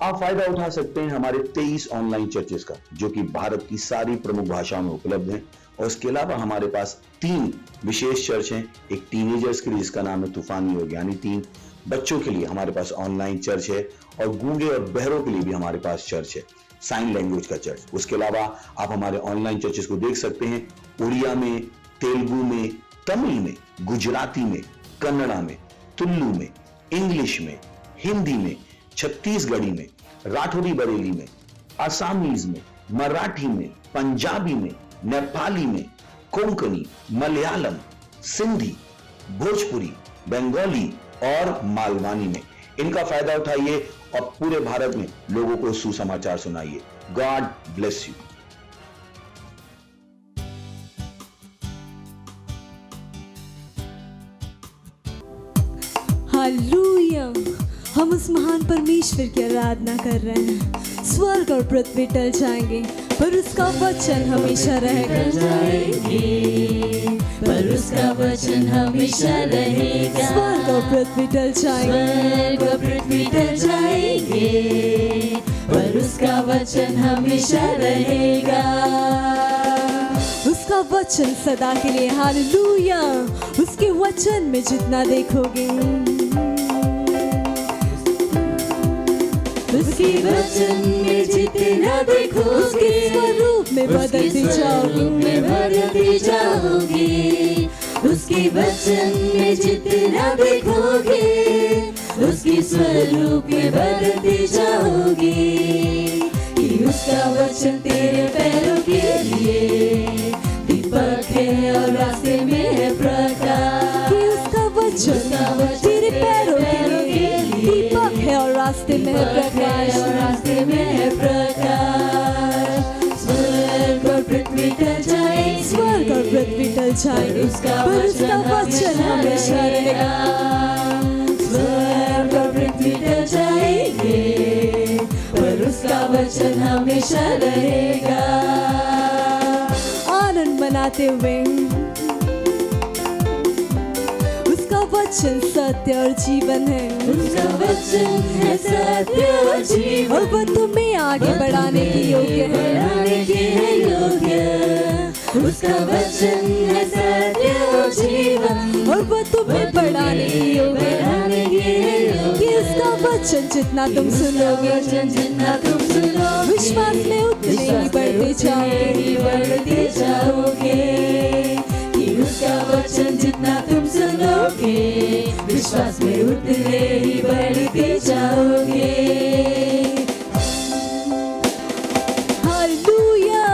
आप फायदा उठा सकते हैं हमारे 23 ऑनलाइन चर्चेस का, जो कि भारत की सारी प्रमुख भाषाओं में उपलब्ध हैं। और इसके अलावा हमारे पास 3 विशेष चर्च हैं। एक टीनेजर्स के लिए जिसका नाम है तूफानी योग यानी 3, बच्चों के लिए हमारे पास ऑनलाइन चर्च है, और गूंगे और बहरों के लिए भी हमारे पास चर्च है, साइन लैंग्वेज का चर्च। उसके अलावा आप हमारे ऑनलाइन चर्चेस को देख सकते हैं उड़िया में, तेलुगु में, तमिल में, गुजराती में, कन्नड़ा में, तुलु में, इंग्लिश में, हिंदी में, छत्तीसगढ़ी में, राठौरी बरेली में, आसामीज में, मराठी में, पंजाबी में, नेपाली में, कोंकणी, मलयालम, सिंधी, भोजपुरी, बंगाली और मालवानी में। इनका फायदा उठाइए और पूरे भारत में लोगों को सुसमाचार सुनाइए। God bless you. हालेलुया। हम उस महान परमेश्वर की आराधना कर रहे हैं। स्वर्ग और पृथ्वी टल जाएंगे पर उसका वचन हमेशा रहेगा। पर उसका वचन हमेशा रहेगा। स्वर्ग और पृथ्वी टल जाएंगे, स्वर्ग और पृथ्वी टल जाएंगे, पर उसका वचन हमेशा रहेगा। उसका वचन सदा के लिए। हालेलुया। उसके वचन में जितना देखोगे, उसके वचन में जितना देखोगे, उसके स्वरूप में बदलते जाओगे। उसके वचन में जितना देखोगे, उसके स्वरूप में बदलते जाओगे। कि उसका वचन तेरे पैरों के लिए दीपक है और रास्ते में है प्रकाश। कि उसका वचन तेरे पैरों के लिए दीपक है और रास्ते में है प्रकाश। रास्ते में है प्रकाश। स्वर्ग और पृथ्वी टल जाएंगे, स्वर्ग और पृथ्वी टल जाएंगे, पर उसका वचन हमेशा रहेगा। स्वर्ग और पृथ्वी टल जाएंगे, पर उसका वचन हमेशा रहेगा। आनंद मनाते हुए, उसका वचन सत्य और जीवन है। उसका वचन है सत्य और जीवन, और वह तुम्हें आगे बढ़ाने की योग्य है। बढ़ाने के है योग्य। उसका वचन है सत्य और जीवन, और वह तुम्हें बढ़ाने की योग्य है। बढ़ाने के है योग्य। कि उसका वचन जितना तुम सुनोगे, वचन जितना तुम सुनोगे, विश्वास में उतने ही बढ़ते जाओगे। बढ़ते जाओगे। कि उसका वचन जितना तुम सुनोगे, विश्वास में उतने ही बढ़ते जाओगे। हालेलुया।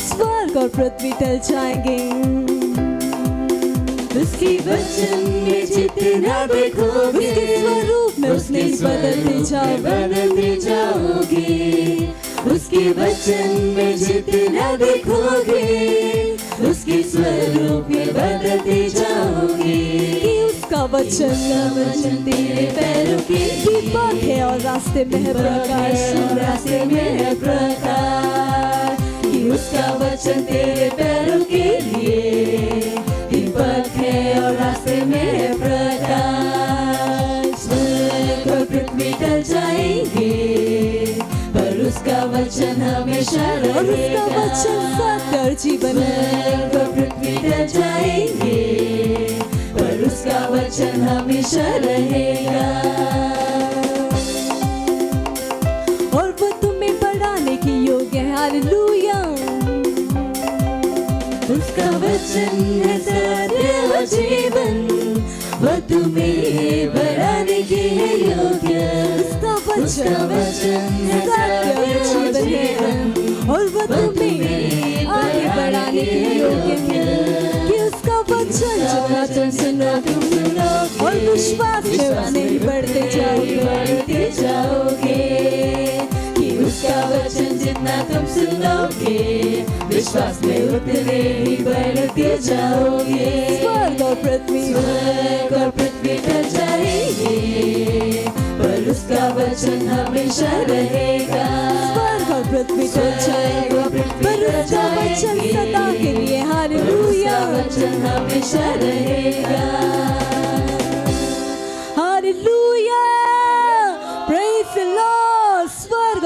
स्वर्ग और पृथ्वी टल जाएंगे, उसके वचन में जितना देखोगे, उसके स्वरूप में उसने बदलते जाओगे। उसके वचन में जितना देखोगे, उसके स्वरूप में बदलते जाओगे। कि उसका वचन तेरे पैरों के दीपक है और रास्ते में है प्रकाश। रास्ते में है प्रकाश। कि उसका वचन तेरे पैरों के लिए दीपक है और रास्ते में है प्रकाश। स्वर्ग और पृथ्वी टल जाएंगे, पर उसका वचन हमेशा रहेगा। और उसका वचन सत्य और जीवन है। स्वर्ग और पृथ्वी टल जाएंगे, पर उसका वचन हमेशा रहेगा। और वह तुम्हें बढ़ाने की योग्य है। हालेलुया। उसका वचन है सत्य और जीवन, वह तुम्हें बढ़ाने के है योग्य। उसका वचन है सत्य और जीवन है, और वह तुम्हें आगे बढ़ाने के योग्य है। कि उसका वचन जितना तुम सुनोगे और विश्वास में उसने ही बढ़ते जाओगे। कि उसका वचन जितना तुम सुनोगे, विश्वास में उतने ही बढ़ते जाओगे। स्वर्ग और पृथ्वी टल जाएंगे, पर उसका वचन हमेशा रहेगा। स्वर्ग और पृथ्वी टल जाएगा, पर उसका वचन सदा के लिए। हालेलुया। वचन हमेशा रहेगा। हालेलुया।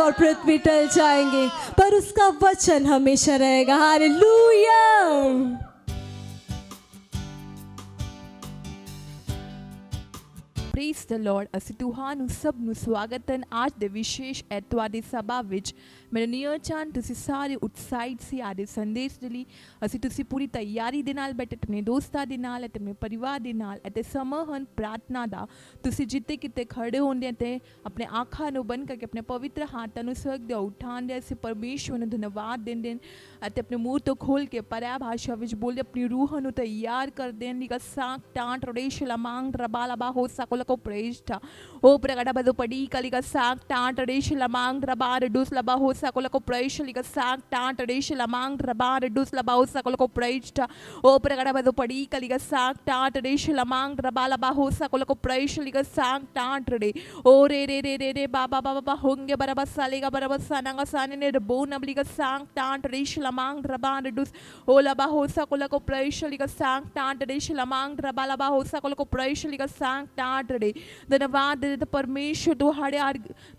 और पृथ्वी टल जाएंगे पर उसका वचन हमेशा रहेगा। हालेलुया। Praise the Lord. ਅਸੀਂ ਤੁਹਾਨੂੰ ਸਭ ਨੂੰ ਸਵਾਗਤ ਹੈ ਅੱਜ ਦੇ ਵਿਸ਼ੇਸ਼ ਐਤਵਾਰ ਦੀ ਸਭਾ ਵਿੱਚ। ਮੇਰਾ ਨਿਯਮ ਚਾਨ ਤੁਸੀਂ ਸਾਰੇ ਉਤਸ਼ਾਹਿਤ ਸੀ ਅੱਜ ਦੇ ਸੰਦੇਸ਼ ਦੇ ਲਈ। ਅਸੀਂ ਤੁਸੀਂ ਪੂਰੀ ਤਿਆਰੀ ਦੇ ਨਾਲ ਬੈਠੇ ਆਪਣੇ ਦੋਸਤਾਂ ਦੇ ਨਾਲ ਅਤੇ ਆਪਣੇ ਪਰਿਵਾਰ ਦੇ ਨਾਲ ਅਤੇ ਸਮਾਂ ਹਨ ਪ੍ਰਾਰਥਨਾ ਦਾ। ਤੁਸੀਂ ਜਿੱਥੇ ਕਿਤੇ ਖੜੇ ਹੁੰਦੇ ਤੇ ਆਪਣੇ ਅੱਖਾਂ ਨੂੰ ਬੰਦ ਕਰਕੇ ਆਪਣੇ ਪਵਿੱਤਰ ਹੱਥਾਂ ਨੂੰ ਸਵਰਗ ਦੇ ਉਠਾਉਂਦੇ ਅਸੀਂ ਪਰਮੇਸ਼ਵਰ ਨੂੰ ਧੰਨਵਾਦ ਦਿੰਦੇ ਅਤੇ ਆਪਣੇ ਮੂੰਹ ਤੋਂ ਖੋਲ ਕੇ ਪਰਿਆ ਭਾਸ਼ਾ ਵਿੱਚ ਬੋਲਦੇ ਆਪਣੀ ਰੂਹ ਨੂੰ ਤਿਆਰ ਕਰਦੇ ਹਨ। ਲਿਖਾ ਸਾਕ ਟਾਂਟ ਰੋਡੇਸ਼ ਲਮਾਂਗ ਰਬਾਲਬਾ ਹੋ ਸਕਲ को प्रेष्ठा ओ प्रगटा बदो पड़ी कलिका साक टांट रेश लमांग रबार डूस लबा हो सकल को प्रेष लिका साक टांट रेश लमांग रबार डूस लबा हो सकल को प्रेष्ठा ओ प्रगटा बदो पड़ी कलिका साक टांट रेश लमांग रबा लबा हो सकल को प्रेष लिका साक टांट रे ओ रे रे रे रे रे बाबा बाबा होंगे बराबर सालेगा बराबर सानागा साने ने बो नबलिका साक टांट रेश लमांग रबार डूस ओ लबा हो सकल को प्रेष लिका साक टांट रेश लमांग रबा लबा हो सकल को प्रेष लिका साक टांट धन्यवाद परमेश्वर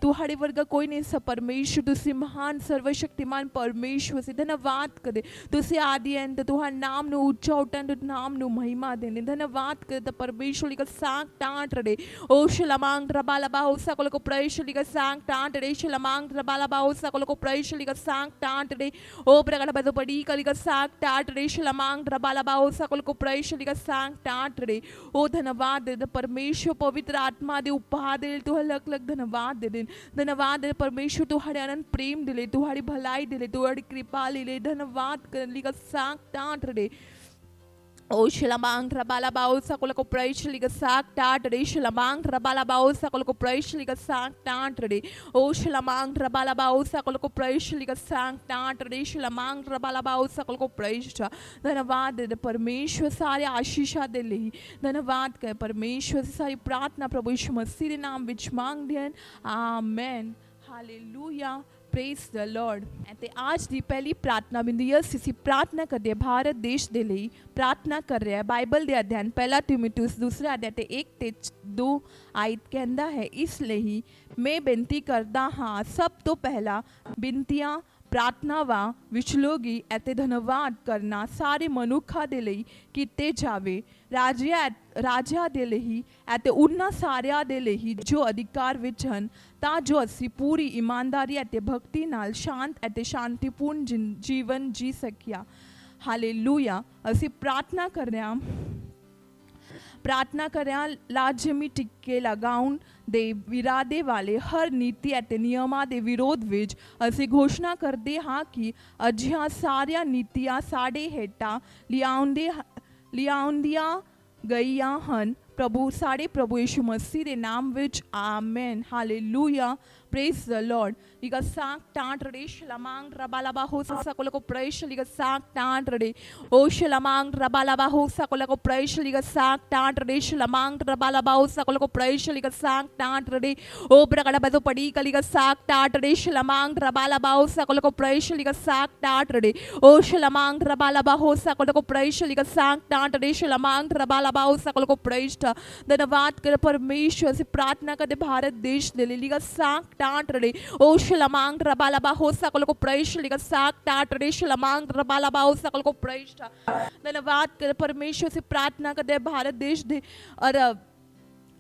तुहाड़े वर्गा कोई नहीं सा परमेश्वर तुसी महान सर्वशक्तिमान परमेश्वर से धन्यवाद करे तुसी आदि अंत तुहार नाम नु ऊंचा उठन नाम नु महिमा देने धन्यवाद करे परमेश्वर का सांग टांट रे ओ शलमांग रबालबा हो सकल को प्रेषली का सांग टांट रे शलमांग रबालबा हो सकल को प्रेषली का सांग टांट रे ओ प्रगट बदो पड़ी कली का सांग टांट रे शलमांग रबालबा हो सकल को प्रेषली का सांग टांट रे ओ धन्यवाद दे परमेश्वर पवित्र आत्मा दे उपहार दे तू अलग अलग धन्यवाद दे धन्यवाद दे परमेश्वर तुहाड़े अनंत प्रेम दिले तुहाड़ी भलाई दिले तुहाड़ी कृपा ले धन्यवाद कर ली का सांग टांट रे ओ शलमांग रबालबा हो सकल को प्रेषली का सांग टांट रे शलमांग रबालबा हो सकल को प्रेषली का सांग टांट रे ओ शलमांग रबालबा हो सकल को प्रेषली का सांग टांट रे शलमांग रबालबा हो सकल को प्रेष्ठा धन्यवाद दे परमेश्वर सारे आशीषा दे ले धन्यवाद कर परमेश्वर सारी प्रार्थना प्रभु यीशु मसीह के नाम विच मांग देन amen hallelujah praise the Lord. ਅਤੇ ਅੱਜ ਦੀ ਪਹਿਲੀ ਪ੍ਰਾਰਥਨਾ ਬਿੰਦੀ ਅਸੀਂ ਪ੍ਰਾਰਥਨਾ ਕਰਦੇ ਹਾਂ ਭਾਰਤ ਦੇਸ਼ ਦੇ ਲਈ ਪ੍ਰਾਰਥਨਾ ਕਰ ਰਿਹਾ ਹੈ। ਬਾਈਬਲ ਦੇ ਅਧਿਐਨ ਪਹਿਲਾ ਤਿਮੋਥਿਉਸ ਦੂਸਰਾ ਅਧਿਆਇ ਤੇ 1 ਤੇ 2 ਆਇਤ ਕਹਿੰਦਾ ਹੈ ਇਸ ਲਈ ਮੈਂ ਬੇਨਤੀ ਕਰਦਾ ਹਾਂ ਸਭ ਤੋਂ ਪਹਿਲਾਂ ਬਿਨਤੀਆਂ ਪ੍ਰਾਰਥਨਾਵਾਂ ਵਿਚਲੋਗੀ ਅਤੇ ਧੰਨਵਾਦ ਕਰਨਾ ਸਾਰੇ ਮਨੁੱਖਾਂ ਦੇ ਲਈ ਕੀਤੇ ਜਾਵੇ ਰਾਜਿਆਂ ਦੇ ਲਈ ਅਤੇ ਉਹਨਾਂ ਸਾਰਿਆਂ ਦੇ ਲਈ ਜੋ ਅਧਿਕਾਰ ਵਿੱਚ ਹਨ ਤਾਂ ਜੋ ਅਸੀਂ ਪੂਰੀ ਇਮਾਨਦਾਰੀ ਅਤੇ ਭਗਤੀ ਨਾਲ ਸ਼ਾਂਤ ਅਤੇ ਸ਼ਾਂਤੀਪੂਰਨ ਜੀਵਨ ਜੀ ਸਕਿਆ। ਹਾਲੇਲੂਇਆ। ਅਸੀਂ ਪ੍ਰਾਰਥਨਾ ਕਰ ਰਹੇ ਹਾਂ ਲਾਜ਼ਮੀ ਟਿੱਕੇ ਲਗਾਉਣ ਦੇ ਵਿਰਾਦੇ ਵਾਲੇ ਹਰ ਨੀਤੀ ਅਤੇ ਨਿਯਮਾਂ ਦੇ ਵਿਰੋਧ ਵਿੱਚ ਅਸੀਂ ਘੋਸ਼ਣਾ ਕਰਦੇ ਹਾਂ ਕਿ ਅਜਿਹੀਆਂ ਸਾਰੀਆਂ ਨੀਤੀਆਂ ਸਾਡੇ ਹੇਠਾਂ ਲਿਆਉਂਦੀਆਂ ਗਈਆਂ ਹਨ ਸਾਡੇ ਪ੍ਰਭੂ ਯਿਸੂ ਮਸੀਹ ਦੇ ਨਾਮ ਵਿੱਚ amen hallelujah praise the Lord. लिखा सांग टांट रे शलमांग रबालबा हो सकल को प्रेष लिखा सांग टांट रे ओ शलमांग रबालबा हो सकल को प्रेष लिखा सांग टांट रे शलमांग रबालबा हो सकल को प्रेष लिखा सांग टांट रे ओ प्रगट बदो पड़ी कलिका सांग टांट रे शलमांग रबालबा हो सकल को प्रेष लिखा सांग टांट रे ओ शलमांग रबालबा हो सकल को प्रेष लिखा सांग टांट रे शलमांग रबालबा हो सकल को प्रेष धन्यवाद कर परमेश्वर से प्रार्थना करते भारत देश दे लिखा सांग टांट रे ओ शलमांग रबालबा हो सकल को प्रेष लिखा सांग टांट रे शलमांग रबालबा हो सकल को प्रेष धन्यवाद कर परमेश्वर से प्रार्थना करते भारत देश दे और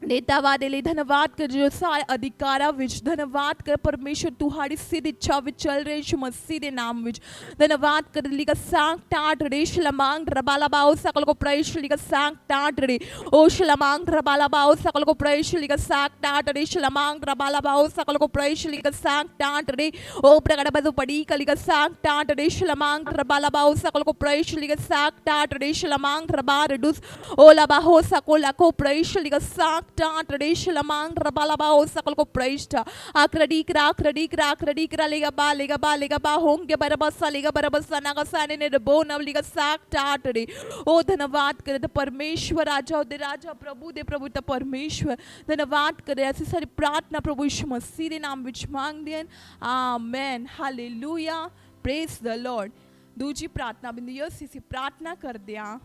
नेतावाद ले धन्यवाद कर जो सारे अधिकारा विच धन्यवाद कर परमेश्वर तुहाड़ी सिद्ध इच्छा विच चल रहे यीशु मसीह दे नाम विच धन्यवाद कर लिखा सांग टांट रे शलमांग रबालबा हो सकल को प्रेष लिखा सांग टांट रे ओ शलमांग रबालबा हो सकल को प्रेष लिखा सांग टांट रे शलमांग रबालबा हो सकल को प्रेष लिखा सांग टांट रे ओ प्रगट बदो पड़ी कलिका सांग टांट रे शलमांग रबालबा हो सकल को प्रेष लिखा सांग टांट रे शलमांग रबा रडुस ओ लबा हो सकल को प्रेष लिखा सांग टांट रे शलमांग रबालबा हो सकल को प्रेष्ठा आक्रडी करा लेगा बा होंगे बरबसा लेगा बरबसा नागा साने ने बो नव लेगा साक टांट रे ओ धन्यवाद करे तो परमेश्वर राजा दे राजा प्रभु दे प्रभु तो परमेश्वर धन्यवाद करे ऐसी सारी प्रार्थना प्रभु यीशु मसीह दे नाम विच मांग देन amen hallelujah praise the Lord. दूजी प्रार्थना बिंदी ਅਸੀਂ प्रार्थना ਕਰਦੇ ਹਾਂ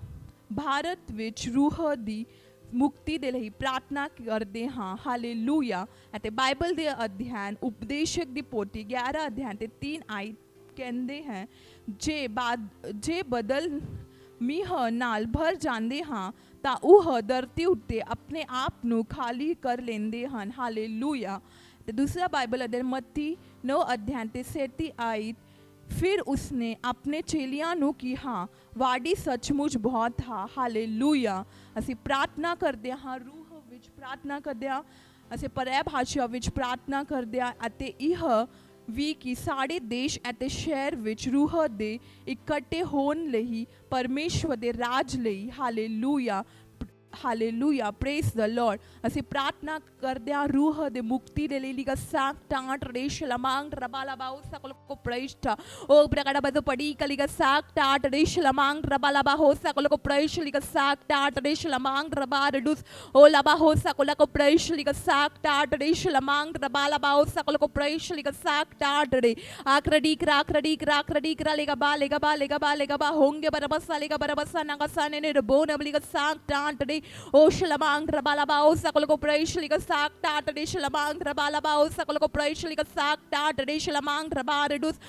ਭਾਰਤ ਵਿੱਚ ਰੂਹ ਦੀ ਮੁਕਤੀ ਦੇ ਲਈ ਪ੍ਰਾਰਥਨਾ ਕਰਦੇ ਹਾਂ। ਹਾਲੇਲੂਇਆ। ਅਤੇ ਬਾਈਬਲ ਦੇ ਅਧਿਐਨ ਉਪਦੇਸ਼ਕ ਦੀ ਪੋਥੀ 11 ਅਧਿਐਨ ਤੇ 3 ਆਇਤ ਕਹਿੰਦੇ ਹੈ, ਜੇ ਬਦਲ ਮੀਂਹ ਨਾਲ ਭਰ ਜਾਂਦੇ ਹਾਂ ਤਾਂ ਉਹ ਧਰਤੀ ਉੱਤੇ ਆਪਣੇ ਆਪ ਨੂੰ ਖਾਲੀ ਕਰ ਲੈਂਦੇ ਹਨ। ਹਾਲੇਲੂਇਆ। ਤੇ ਦੂਸਰਾ ਬਾਈਬਲ ਅਧਿਐਨ ਮੱਤੀ 9 ਅਧਿਐਨ ਤੇ 37 ਆਇਤ, ਫਿਰ ਉਸਨੇ ਆਪਣੇ ਚੇਲਿਆਂ ਨੂੰ ਕਿਹਾ, ਵਾਢੀ ਸੱਚਮੁੱਚ ਬਹੁਤ ਹੈ। ਹਾਲੇਲੂਇਆ। ਅਸੀਂ ਪ੍ਰਾਰਥਨਾ ਕਰਦੇ ਹਾਂ, ਰੂਹ ਵਿੱਚ ਪ੍ਰਾਰਥਨਾ ਕਰਦੇ ਹਾਂ, ਅਸੀਂ ਪਰੈ ਭਾਸ਼ਾ ਵਿੱਚ ਪ੍ਰਾਰਥਨਾ ਕਰਦੇ ਹਾਂ ਅਤੇ ਇਹ ਵੀ ਕਿ ਸਾਡੇ ਦੇਸ਼ ਅਤੇ ਸ਼ਹਿਰ ਵਿੱਚ ਰੂਹ ਦੇ ਇਕੱਠੇ ਹੋਣ ਲਈ, ਪਰਮੇਸ਼ਵਰ ਦੇ ਰਾਜ ਲਈ। Hallelujah. Hallelujah. Praise the Lord. ਅਸੀਂ ਪ੍ਰਾਰਥਨਾ ਕਰਦੇ ਹਾਂ ਰੂਹ ਦੇ ਮੁਕਤੀ ਦੇ ਲਈ। ਲਿਗਾ ਸਾਕ ਟਾਂਟ ਰੇਸ਼ ਲਮਾਂਗ ਰਬਾਲਾ ਬਾਉ ਸਕਲ ਕੋ ਪ੍ਰੇਸ਼ਟ ਉਹ ਪ੍ਰਗੜਾ ਬਦ ਪੜੀ ਕਲਿਗਾ ਸਾਕ ਟਾਂਟ ਰੇਸ਼ ਲਮਾਂਗ ਰਬਾਲਾ ਬਾਉ ਸਕਲ ਕੋ ਪ੍ਰੇਸ਼ ਲਿਗਾ ਸਾਕ ਟਾਂਟ ਰੇਸ਼ ਲਮਾਂਗ ਰਬਾ ਰਡੂਸ ਉਹ ਲਬਾ ਹੋ ਸਕਲ ਕੋ ਪ੍ਰੇਸ਼ ਲਿਗਾ ਸਾਕ ਟਾਂਟ ਰੇਸ਼ ਲਮਾਂਗ ਰਬਾਲਾ ਬਾਉ ਸਕਲ ਕੋ ਪ੍ਰੇਸ਼ ਲਿਗਾ ਸਾਕ ਟਾਂਟ ਰੇ ਆਕਰਡੀ ਕਰਾ ਲੇਗਾ ਬਾ ਹੋंगे ਬਰਬਸਾ ਲੇਗਾ ਬਰਬਸਾ ਨਗਸਾ ਨੇ ਰਬੋ ਨਬਲਿਗਾ ਸਾਕ ਟਾਂਟ ਰੇ ओ शलमांग रबालाबा ओ सकल को प्रैशलिक साक टाट रे शलमांग रबालाबा ओ सकल को प्रैशलिक साक टाट रे शलमांग रबा रेडुस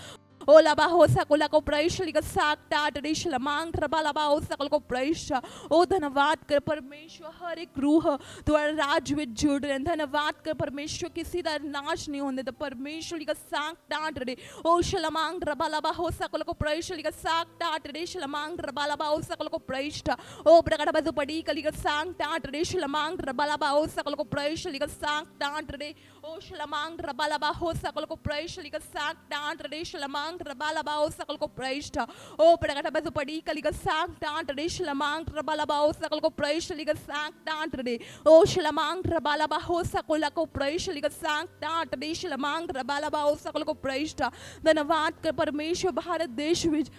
ओ लबा हो सकल को प्रैशलिक साक टाट रे शलमांग रबालाबा ओ सकल को प्रैश। ओ धन्यवाद कर परमेश्वर, हर एक रूह तुम्हारे राज में जुड़ रहे हैं। धन्यवाद कर परमेश्वर, किसी का नाश नहीं होने तो परमेश्वर का साक टाट रे ओ शलमांग रबालाबा हो सकल को प्रैशलिक साक टाट रे शलमांग रबालाबा ओ सकल को प्रैश। ओ प्रकट बजु पड़ी कलिक साक टाट रे शलमांग रबालाबा ओ सकल को प्रैशलिक साक टाट रे ओ शलमांग रबालाबा हो सकल को प्रैशलिक साक टाट रे शलमांग रबालाबा ओ सकल को प्रैष्ट ओ प्रकट बजु पड़ी कलिक साक टाट रे शलमांग रबालाबा ओ सकल को प्रैशलिक साक टाट रे ओ शलमांग रबालाबा हो सकल को प्रैशलिक साक टाट रे शलमांग रबालाबा ओ सकल को प्रैष्ट। धन्यवाद कर परमेश्वर, भारत देश विच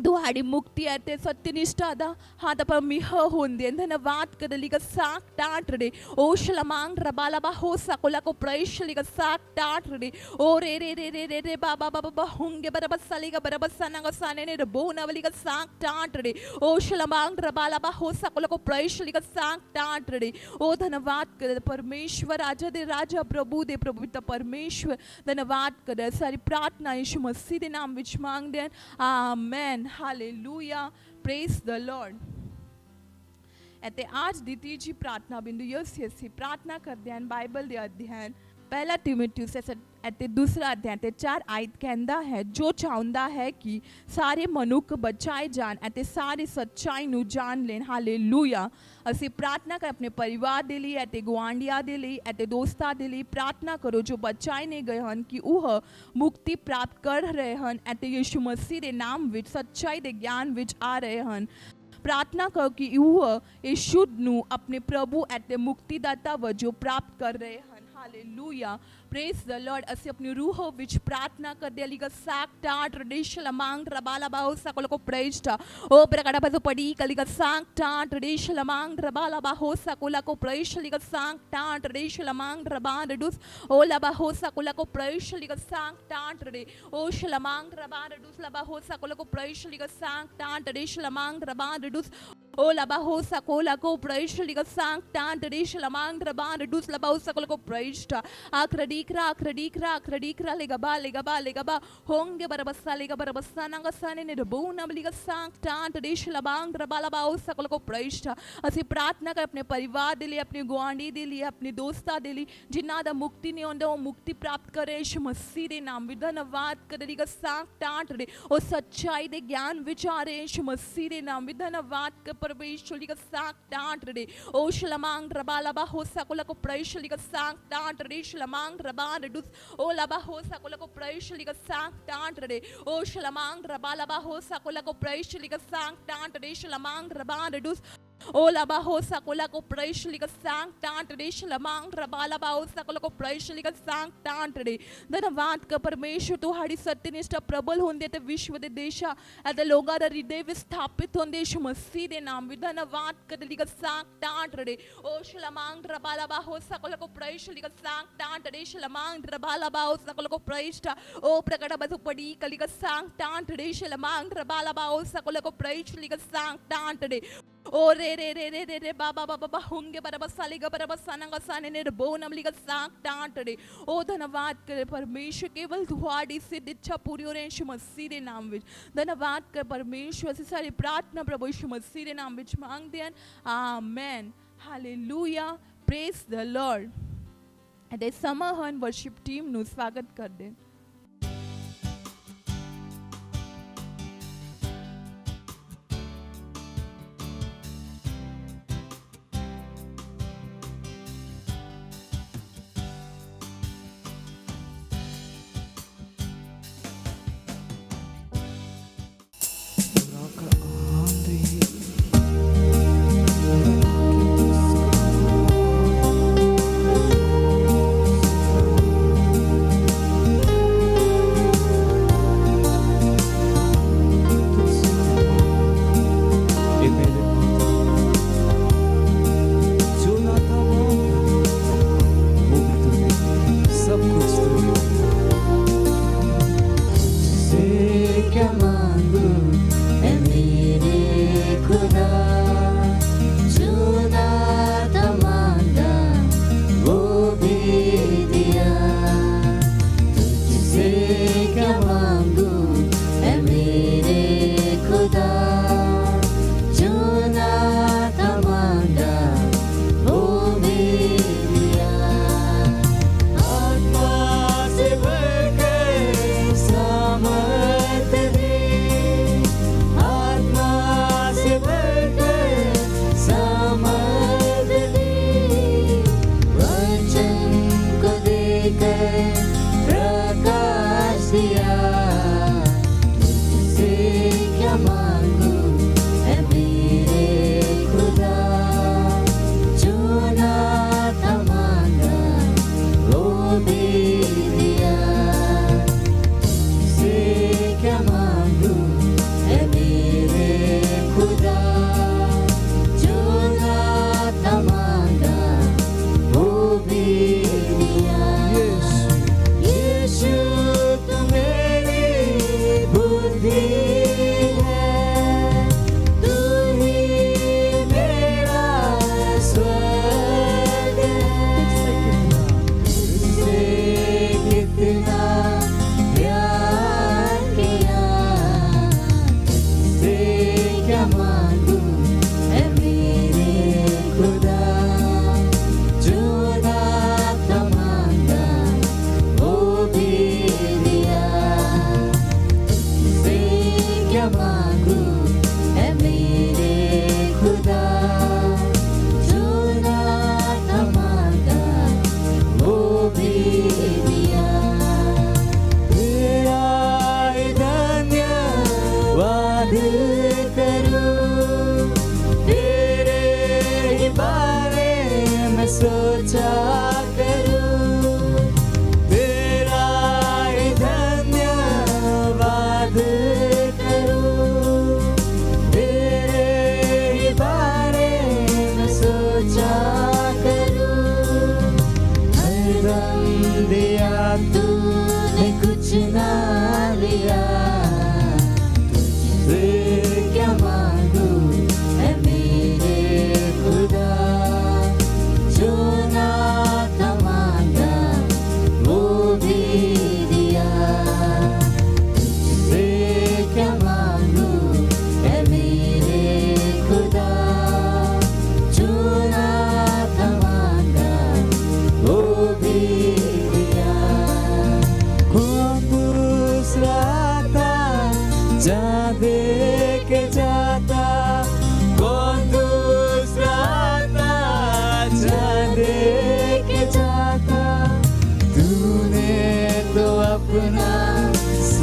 ਤੁਹਾਡੀ ਮੁਕਤੀ ਅਤੇ ਸਤਿਨਿਸ਼ਠਾ ਦਾ ਹੱਥ ਪਰ ਮਿਹ ਹੁੰਦੇ। ਧੰਨਵਾਦ ਕਰ ਲਿਗਾ ਸਾਕ ਟਾਟ ਰੇ ਓ ਸ਼ਲਮਾਂਗ ਰਬਾਲਾਬਾ ਹੋ ਸਕਲਾ ਕੋ ਪ੍ਰੈਸ਼ ਲਿਗਾ ਸਾਕ ਟਾਟ ਰੇ ਓ ਰੇ ਬਾਬਾ ਹੋंगे ਬਰਬਸਾ ਲਿਗਾ ਬਰਬਸਾ ਨਗਸਾਨੇ ਨੇ ਰਬੋ ਨਵਲਿਗਾ ਸਾਕ ਟਾਟ ਰੇ ਓ ਸ਼ਲਮਾਂਗ ਰਬਾਲਾਬਾ ਹੋ ਸਕਲਾ ਕੋ ਪ੍ਰੈਸ਼ ਲਿਗਾ ਸਾਕ ਟਾਟ ਰੇ। ਓ ਧੰਨਵਾਦ ਕਰ ਪਰਮੇਸ਼ਵਰ, ਰਾਜਾ ਦੇ ਰਾਜਾ, ਪ੍ਰਭੂ ਦੇ ਪ੍ਰਭੂ ਪਿਤਾ ਪਰਮੇਸ਼ਵਰ। ਧੰਨਵਾਦ ਕਰ ਸਾਰੀ ਪ੍ਰਾਰਥਨਾ ਯਿਸੂ ਮਸੀਹ ਦੇ ਨਾਮ ਵਿੱਚ ਮੰਗਦੇ ਹਾਂ। Amen. Hallelujah. Praise the Lord. ਅਤੇ ਅੱਜ ਦੀ ਤੀਜੀ ਪ੍ਰਾਰਥਨਾ ਬਿੰਦੂ ਯੋਸੀ ਅਸੀਂ ਪ੍ਰਾਰਥਨਾ ਕਰਦੇ ਹਾਂ ਬਾਈਬਲ ਦੇ ਅਧਿਐਨ ਪਹਿਲਾ ਤਿਮੋਥਿਉਸ ਅਤੇ ਦੂਸਰਾ ਅਧਿਐਨ ਤੇ 4 ਆਇਤ ਕਹਿੰਦਾ ਹੈ, ਜੋ ਚਾਹੁੰਦਾ ਹੈ ਕਿ ਸਾਰੇ ਮਨੁੱਖ ਬਚਾਏ ਜਾਣ ਅਤੇ ਸਾਰੇ ਸੱਚਾਈ ਨੂੰ ਜਾਣ ਲੈਣ। ਹਾਲੇਲੂਇਆ। ਅਸੀਂ ਪ੍ਰਾਰਥਨਾ ਕਰ ਆਪਣੇ ਪਰਿਵਾਰ ਦੇ ਲਈ ਅਤੇ ਗੁਆਂਢੀਆਂ ਦੇ ਲਈ ਅਤੇ ਦੋਸਤਾਂ ਦੇ ਲਈ ਪ੍ਰਾਰਥਨਾ ਕਰੋ ਜੋ ਬਚਾਏ ਨਹੀਂ ਗਏ ਹਨ ਕਿ ਉਹ ਮੁਕਤੀ ਪ੍ਰਾਪਤ ਕਰ ਰਹੇ ਹਨ ਅਤੇ ਯਿਸੂ ਮਸੀਹ ਦੇ ਨਾਮ ਵਿੱਚ ਸੱਚਾਈ ਦੇ ਗਿਆਨ ਵਿੱਚ ਆ ਰਹੇ ਹਨ। ਪ੍ਰਾਰਥਨਾ ਕਰੋ ਕਿ ਉਹ ਯਿਸੂ ਨੂੰ ਆਪਣੇ ਪ੍ਰਭੂ ਅਤੇ ਮੁਕਤੀਦਾਤਾ ਵਜੋਂ ਪ੍ਰਾਪਤ ਕਰ ਰਹੇ ਹਨ। ਹਾਲੇਲੂਇਆ। Praise the Lord. ਅਸੀਂ ਆਪਣੀ ਰੂਹ ਵਿੱਚ ਪ੍ਰਾਰਥਨਾ ਕਰਦੇ ਹਾਂ ਲਿਗਾ ਸਾਕ ਟਾਟ ਰੇਸ਼ ਲਮਾਂਗ ਰਬਾਲਾਬਾ ਹੋ ਸਕਲ ਕੋ ਪ੍ਰੇਸ਼ਟ ਉਹ ਪ੍ਰਕਟ ਬਜੂ ਪੜੀ ਕਲਿਗਾ ਸਾਕ ਟਾਟ ਰੇਸ਼ ਲਮਾਂਗ ਰਬਾਲਾਬਾ ਹੋ ਸਕਲ ਕੋ ਪ੍ਰੇਸ਼ ਲਿਗਾ ਸਾਕ ਟਾਟ ਰੇਸ਼ ਲਮਾਂਗ ਰਬਾ ਰਡੂਸ ਉਹ ਲਬਾ ਹੋ ਸਕਲ ਕੋ ਪ੍ਰੇਸ਼ ਲਿਗਾ ਸਾਕ ਟਾਟ ਰੇ ਉਹ ਸ਼ਲਮਾਂਗ ਰਬਾ ਰਡੂਸ ਲਬਾ ਹੋ ਸਕਲ ਕੋ ਪ੍ਰੇਸ਼ ਲਿਗਾ ਸਾਕ ਟਾਟ ਰੇਸ਼ ਲਮਾਂਗ ਰਬਾ ਰਡੂਸ ਉਹ ਲਬਾ ਹੋ ਸਕਲ ਕੋ ਪ੍ਰੇਸ਼ ਲਿਗਾ ਸਾਕ ਟਾਟ ਰੇਸ਼ ਲਮਾਂਗ ਰਬਾ ਰਡੂਸ ਲਬਾ ਹੋ ਸਕਲ ਕੋ ਪ੍ਰੇਸ਼ਟ ਆਖਰਡੀਕਰਾ ਲੇਗਾ ਹੋंगे ਬਰਬਸਾ ਲੇਗਾ ਬਰਬਸਾ ਨਗਸਾਨੇ ਨੇ ਰਬੋ ਨਬਲਿਗਾ ਸਾਕ ਟਾਟ ਰੇਸ਼ ਲਬਾਂਗ ਰਬਾਲਾਬਾ ਉਹ ਸਕਲ ਕੋ ਪ੍ਰੇਸ਼ਟ। ਅਸੀਂ ਪ੍ਰਾਰਥਨਾ ਕਰ ਆਪਣੇ ਪਰਿਵਾਰ ਦੇ ਲਈ, ਆਪਣੇ ਗੁਆਂਢੀ ਦੇ ਲਈ, ਆਪਣੇ ਦੋਸਤਾਂ ਦੇ ਲਈ ਜਿਨ੍ਹਾਂ ਦਾ ਮੁਕਤੀ ਨਹੀਂ ਹੁੰਦਾ ਉਹ ਮੁਕਤੀ ਪ੍ਰਾਪਤ ਕਰੇ ਯਿਸੂ ਮਸੀਹ ਦੇ ਨਾਮ ਵਿੱਚ। ਧੰਨਵਾਦ ਕਰੇਗਾ ਸਾਕ ਟਾਟ ਰੇ ਉਹ ਸੱਚਾਈ ਦੇ ਗਿਆਨ ਵਿੱਚ ਆ ਰਹੇ ਯਿਸੂ ਮਸੀਹ ਦੇ ਨਾਮ ਵਿੱਚ। ਧੰਨਵਾਦ ਕਰ ਪਰਮੇਸ਼ਵਰ ਲਿਗਾ ਸਾਕ ਟਾਟ ਰੇ ਉਹ ਸ਼ਲਮਾਂਗ ਰਬਾਲਾਬਾ ਹੋ ਸਕਲ ਕੋ ਪ੍ਰੇਸ਼ ਲਿਗਾ ਸਾਕ ਟਾਟ ਰੇ ਸ਼ਲਮਾਂਗ ਰਬਾ ਰਡੂਸ ओ लबा हो सकल को प्रैश लिगा साक टाट रे ओ शलमांग रबालाबा हो सकल को प्रैश लिगा साक टाट रे शलमांग रबा रडूस ओ लबा हो सकल को प्रैश लिगा साक टाट रे शलमांग रबालाबा हो सकल को प्रैश लिगा साक टाट रे। धन्यवाद कर परमेश्वर, ਤੁਹਾਡੀ ਸਤਿਨਿਸ਼ਠਾ ਪ੍ਰਬਲ ਹੁੰਦੀ ਤੇ ਵਿਸ਼ਵ ਦੇ ਦੇਸ਼ਾਂ ਅਤੇ ਲੋਕਾਂ ਦਾ ਹਿਰਦੇ ਵਿੱਚ ਸਥਾਪਿਤ ਹੁੰਦੇ ਯਿਸੂ ਮਸੀਹ ਦੇ ਨਾਮ ਵਿੱਚ। ਧੰਨਵਾਦ ਕਰ ਲਿਗਾ ਸਾਕ ਟਾਟ ਰੇ ओ शलमांग रबालाबा हो सकल को प्रैश लिगा साक टाट रे शलमांग रबालाबा हो सकल को प्रैष्ट ओ प्रकट बजु पड़ी कलिगा साक टाट रे शलमांग रबालाबा हो सकल को प्रैश लिगा साक टाट रे O re re re re re re ba ba ba ba ba होंगे बरबसाली का बरबसाना का साने ने बो नमली का साक डांट रे ओ धन्यवाद करे परमेश्वर केवल तुम्हारी सिद्ध इच्छा पूरी हो रही यीशु मसीह के नाम विच धन्यवाद कर परमेश्वर से सारी प्रार्थना प्रभु यीशु मसीह के नाम विच मांगते हैं amen hallelujah praise the lord at समहन वर्शिप टीम નું સ્વાગત कर दे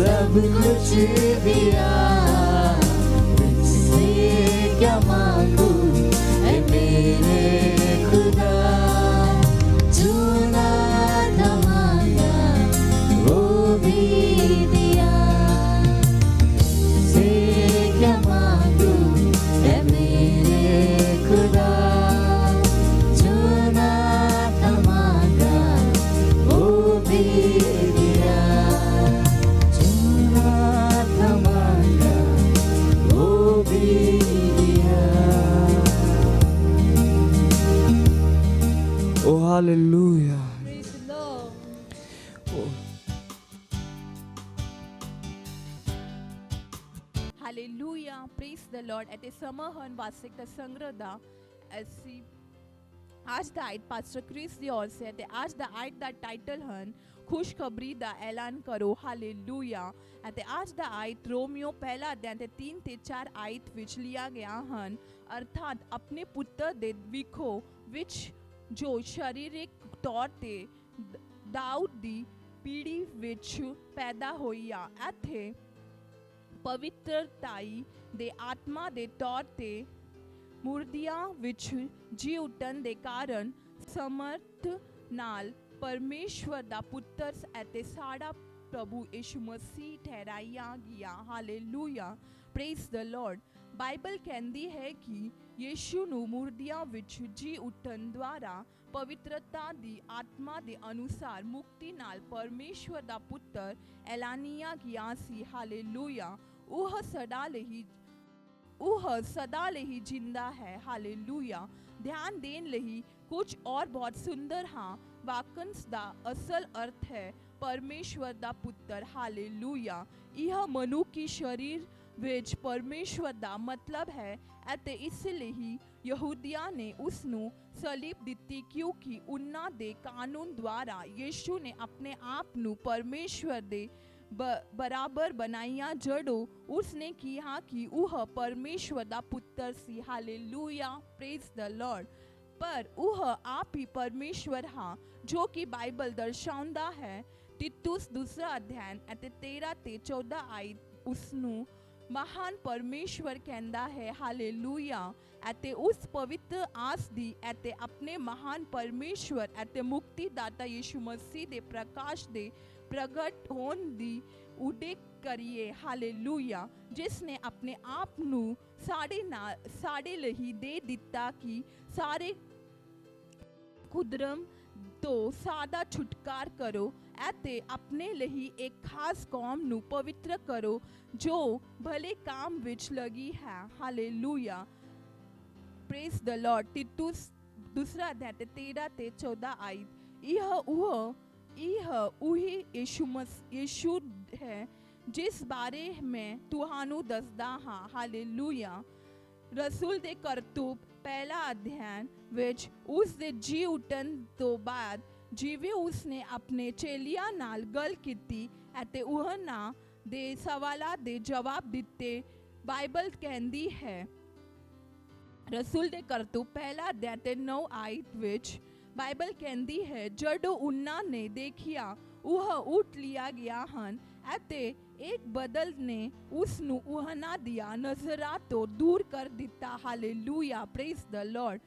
सब कुछ दिया मुझसे क्या मांगू ऐ मेरे खुदा जो ना था मांगा वो भी दिया मुझसे क्या मांगू ऐ मेरे खुदा जो ना था मांगा वो भी दिया जो ना था मांगा Hallelujah. Praise the Lord. Oh, Halleluja, praise the Lord. Et समहन वार्षिक का संग्रह दा ऐसी आज दा आयत पास्टर क्रिस दी ओर से ते आज दा आयत दा टाइटल हन खुशखबरी दा ऐलान करो हालेलुया ते आज दा आयत रोमियो पहला अध्याय ते 3 ते 4 आयत विच लिया गया हन अर्थात अपने पुत्र दे विखो विच जो शारीरिक तौर ते दाऊद दी पीढ़ी विच पैदा होइया एथे ਪਵਿੱਤਰਤਾਈ ਦੇ ਆਤਮਾ ਦੇ ਤੌਰ ਤੇ ਮੁਰਦਿਆਂ ਵਿੱਚ ਜੀ ਉੱਠਣ ਦੇ ਕਾਰਨ ਸਮਰਥ ਨਾਲ ਪਰਮੇਸ਼ਵਰ ਦਾ ਪੁੱਤਰ ਅਤੇ ਸਾਡਾ ਪ੍ਰਭੂ ਯਿਸੂ ਮਸੀਹ ਠਹਿਰਾਇਆ ਗਿਆ hallelujah praise the Lord Bible ਕਹਿੰਦੀ ਹੈ ਕਿ ਯਿਸੂ ਨੂੰ ਮੁਰਦਿਆਂ ਵਿੱਚ ਜੀ ਉੱਠਣ ਦੁਆਰਾ ਪਵਿੱਤਰਤਾ ਦੀ ਆਤਮਾ ਦੇ ਅਨੁਸਾਰ ਮੁਕਤੀ ਨਾਲ ਪਰਮੇਸ਼ਵਰ ਦਾ ਪੁੱਤਰ ਐਲਾਨਿਆ ਗਿਆ ਸੀ ਹਾਲੇਲੂਇਆ ਉਹ ਸਦਾ ਲਈ ਜਿੰਦਾ ਹੈ ਹਾਲੇਲੂਇਆ ਧਿਆਨ ਦੇਣ ਲਈ ਕੁਝ ਔਰ ਬਹੁਤ ਸੁੰਦਰ ਹਾਂ ਵਾਕੰਸ਼ ਦਾ ਅਸਲ ਅਰਥ ਹੈ ਪਰਮੇਸ਼ਵਰ ਦਾ ਪੁੱਤਰ ਹਾਲੇਲੂਇਆ ਇਹ ਮਨੁੱਖੀ ਸਰੀਰ ਵਿੱਚ ਪਰਮੇਸ਼ਵਰ ਦਾ ਮਤਲਬ ਹੈ ਅਤੇ ਇਸ ਲਈ ਯਹੂਦੀਆਂ ਨੇ ਉਸ ਨੂੰ ਸਲੀਬ ਦਿੱਤੀ ਕਿਉਂਕਿ ਉਹਨਾਂ ਦੇ ਕਾਨੂੰਨ ਦੁਆਰਾ ਯਿਸੂ ਨੇ ਆਪਣੇ ਆਪ ਨੂੰ ਪਰਮੇਸ਼ਵਰ ਦੇ ਬਰਾਬਰ ਬਣਾਇਆ ਜਦੋਂ ਉਸਨੇ ਕਿਹਾ ਕਿ ਉਹ ਪਰਮੇਸ਼ਵਰ ਦਾ ਪੁੱਤਰ ਸੀ ਹਾਲੇਲੂਇਆ ਪ੍ਰੇਜ਼ ਦ ਲਾਰਡ ਪਰ ਉਹ ਆਪ ਹੀ ਪਰਮੇਸ਼ਵਰ ਹਾਂ ਜੋ ਕਿ ਬਾਈਬਲ ਦਰਸਾਉਂਦਾ ਹੈ ਤਿਤੁਸ ਦੂਸਰਾ ਅਧਿਆਇ ਅਤੇ 13 ਤੇ 14 ਆਇਤ ਉਸ ਨੂੰ ਮਹਾਨ ਪਰਮੇਸ਼ਵਰ ਕਹਿੰਦਾ ਹੈ ਹਾਲੇਲੂਇਆ ਅਤੇ ਉਸ ਪਵਿੱਤਰ ਆਸ ਦੀ ਅਤੇ ਆਪਣੇ ਮਹਾਨ ਪਰਮੇਸ਼ਵਰ ਅਤੇ ਮੁਕਤੀਦਾਤਾ ਯਿਸੂ ਮਸੀਹ ਦੇ ਪ੍ਰਕਾਸ਼ ਦੇ ਪ੍ਰਗਟ ਹੋਣ ਦੀ ਉਡੀਕ ਕਰੀਏ ਹਾਲੇਲੂਇਆ ਜਿਸ ਨੇ ਆਪਣੇ ਆਪ ਨੂੰ ਸਾਡੇ ਲਈ ਦੇ ਦਿੱਤਾ ਕਿ ਸਾਰੇ ਕੁਦਰਮ ਤੋਂ ਸਾਦਾ ਛੁਟਕਾਰ ਕਰੋ ਅਤੇ ਆਪਣੇ ਲਈ ਇੱਕ ਖਾਸ ਕੌਮ ਨੂੰ ਪਵਿੱਤਰ ਕਰੋ ਜੋ ਭਲੇ ਕੰਮ ਵਿੱਚ ਲੱਗੀ ਹੈ ਹਾਲੇਲੂਇਆ ਪ੍ਰੇਜ਼ ਦ ਲਾਰਡ ਤਿਤੁਸ ਦੂਸਰਾ ਅਧਿਆਇ 13 ਤੇ 14 ਆਇਤ ਇਹ ਉਹੀ ਯਿਸੂ ਹੈ ਜਿਸ ਬਾਰੇ ਮੈਂ ਤੁਹਾਨੂੰ ਦੱਸਦਾ ਹਾਂ ਹਾਲੇਲੂਇਆ ਰਸੂਲ ਦੇ ਕਰਤੂਬ ਪਹਿਲਾ ਅਧਿਆਇ ਵਿੱਚ ਉਸ ਦੇ ਜੀ ਉੱਠਣ ਤੋਂ ਬਾਅਦ ਜਿਵੇਂ ਉਸਨੇ ਆਪਣੇ ਚੇਲਿਆਂ ਨਾਲ ਗੱਲ ਕੀਤੀ ਅਤੇ ਉਹਨਾਂ ਦੇ ਸਵਾਲਾਂ ਦੇ ਜਵਾਬ ਦਿੱਤੇ ਬਾਈਬਲ ਕਹਿੰਦੀ ਹੈ ਰਸੂਲ ਦੇ ਕਰਤੂਬ ਪਹਿਲਾ ਅਧਿਆਇ ਤੇ 9 ਆਇਤ ਵਿੱਚ ਬਾਈਬਲ ਕਹਿੰਦੀ ਹੈ ਜਦੋਂ ਉਹਨਾਂ ਨੇ ਦੇਖਿਆ ਉਹ ਉੱਠ ਲਿਆ ਗਿਆ ਹਨ ਅਤੇ ਇੱਕ ਬਦਲ ਨੇ ਉਸ ਨੂੰ ਉਹਨਾਂ ਦੀਆਂ ਨਜ਼ਰਾਂ ਤੋਂ ਦੂਰ ਕਰ ਦਿੱਤਾ ਹਾਲੇਲੂਇਆ ਪ੍ਰੇਜ਼ ਦ ਲਾਰਡ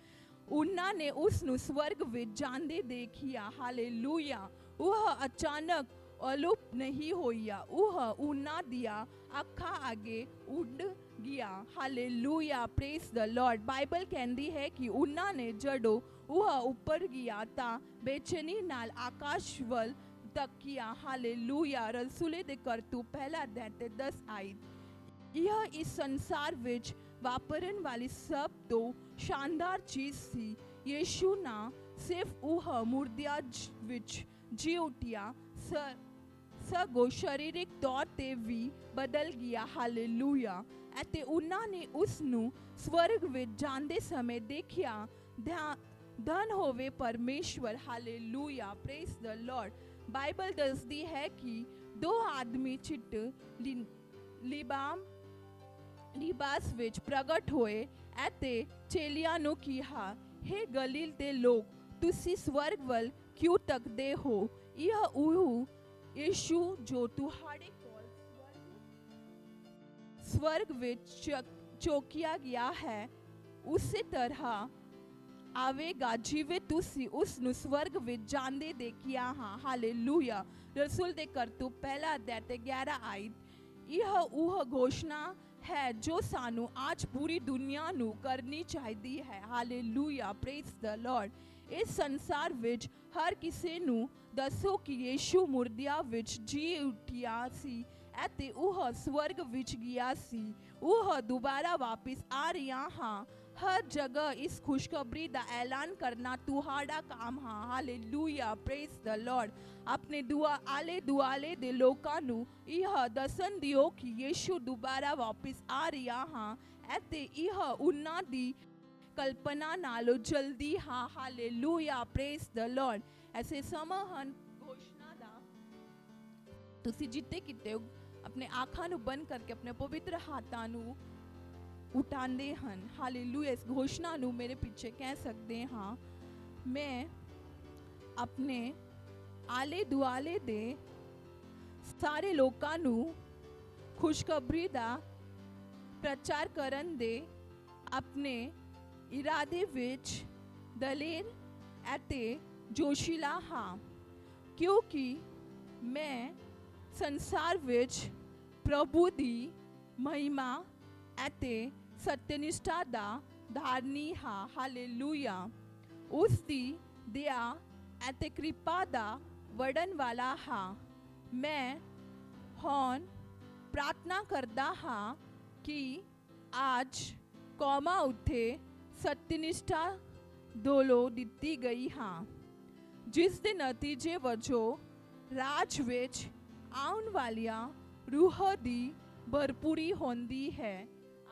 ਉਹਨਾਂ ਨੇ ਉਸ ਨੂੰ ਸਵਰਗ ਵਿੱਚ ਜਾਂਦੇ ਦੇਖਿਆ ਹਾਲੇਲੂਇਆ ਉਹ ਅਚਾਨਕ ਅਲੁਪ ਨਹੀਂ ਹੋਇਆ ਉਹ ਉਹਨਾਂ ਦੀਆਂ ਅੱਖਾਂ ਅੱਗੇ ਉੱਡ ਗਿਆ hallelujah praise the Lord Bible ਕਹਿੰਦੀ ਹੈ ਕਿ ਉਹਨਾਂ ਨੇ ਜਦੋਂ ਉਹ ਉੱਪਰ ਗਿਆ ਤਾਂ ਬੇਚੈਨੀ ਨਾਲ ਆਕਾਸ਼ ਵੱਲ ਤੱਕਿਆ ਹਾਲੇਲੂਇਆ ਰਸੂਲੇ ਦੇ ਕਰਤੂਬ ਪਹਿਲਾ ਅਧਿਆਇ ਤੇ 10 ਆਇਤ ਇਹ ਇਸ ਸੰਸਾਰ ਵਿੱਚ ਵਾਪਰਨ ਵਾਲੀ ਸਭ ਤੋਂ ਸ਼ਾਨਦਾਰ ਚੀਜ਼ ਸੀ ਯਿਸੂ ਨਾ ਸਿਰਫ ਉਹ ਮੁਰਦਿਆਂ ਵਿੱਚ ਜੀ ਉੱਠਿਆ ਸਗੋਂ ਸਰੀਰਕ ਤੌਰ ਤੇ ਵੀ ਬਦਲ ਗਿਆ ਹਾਲੇਲੂਇਆ ਅਤੇ ਉਹਨਾਂ ਨੇ ਉਸ ਨੂੰ ਸਵਰਗ ਵਿੱਚ ਜਾਂਦੇ ਸਮੇਂ ਦੇਖਿਆ ਧੰਨ ਹੋਵੇ ਪਰਮੇਸ਼ਵਰ hallelujah praise the Lord Bible ਦੱਸਦੀ ਹੈ ਕਿ ਦੋ ਆਦਮੀ ਚਿੱਟ ਲਿਬਾਸ ਵਿੱਚ ਪ੍ਰਗਟ ਹੋਏ ਅਤੇ ਚੇਲਿਆਂ ਨੂੰ ਕਿਹਾ ਹੇ ਗਲੀਲ ਦੇ ਲੋਕ ਤੁਸੀਂ ਸਵਰਗ ਵੱਲ ਕਿਉਂ ਤੱਕਦੇ ਹੋ ਇਹ ਉਹ ਯਿਸੂ ਜੋ ਤੁਹਾਡੇ ਕੋਲ ਸਵਰਗ ਵਿੱਚ ਚੋਕਿਆ ਗਿਆ ਹੈ ਉਸੇ ਤਰ੍ਹਾਂ ਆਵੇਗਾ ਜਿਵੇਂ ਤੁਸੀਂ ਉਸ ਨੂੰ ਸਵਰਗ ਵਿੱਚ ਜਾਂਦੇ ਦੇਖਿਆ ਹਾਂ ਹਾਲੇਲੂਇਆ ਰਸੂਲ ਦੇ ਕਰਤੂਬ ਪਹਿਲਾ ਅਧਿਆਇ ਤੇ 11 ਆਇਤ ਇਹ ਉਹ ਘੋਸ਼ਣਾ ਹੈ ਜੋ ਸਾਨੂੰ ਅੱਜ ਪੂਰੀ ਦੁਨੀਆ ਨੂੰ ਕਰਨੀ ਚਾਹੀਦੀ ਹੈ ਹਾਲੇਲੂਇਆ ਪ੍ਰੇਜ਼ ਦ ਲਾਰਡ ਇਸ ਸੰਸਾਰ ਵਿੱਚ ਹਰ ਕਿਸੇ ਨੂੰ ਦੱਸੋ ਕਿ ਯਿਸੂ ਮੁਰਦਿਆਂ ਵਿੱਚ ਜੀ ਉੱਠਿਆ ਸੀ ਅਤੇ ਉਹ ਸਵਰਗ ਵਿੱਚ ਗਿਆ ਸੀ ਉਹ ਦੁਬਾਰਾ ਵਾਪਿਸ ਆ ਰਿਹਾ ਹਾਂ हर जगह इस खुशखबरी दा ऐलान करना तुहाड़ा काम हा। Hallelujah, praise the Lord. अपने आले दुआले दे लोकां नू यह दसन दियो कि यीशु दोबारा वापस आ रहा हा एते यह उन्ना दी कल्पना नालो जल्दी हा। Hallelujah, praise the Lord. ऐसे समहन घोषणा दा तुसी जिते किते हो अपने आँखां नू बंद करके अपने पवित्र हाथां नू उठांदे हन। हालेलुया, इस घोषणा नू मेरे पीछे कह सकते हाँ। मैं अपने आले दुआले दे सारे लोकां नू खुशखबरी दा प्रचार करन दे अपने इरादे विच दलेर एते जोशीला हाँ, क्योंकि मैं संसार विच प्रभु दी महिमा एते सत्यनिष्ठा दा धारनी हा। हालेलुया, उस दी दया एते कृपा दा वडन वाला हा। मैं हौन प्रार्थना करदा हा कि आज कौमा उठे सत्यनिष्ठा दोलो दिती गई हाँ, जिस दे नतीजे वजो राज विच आउन वालिया रूह दी भरपूरी होंदी है।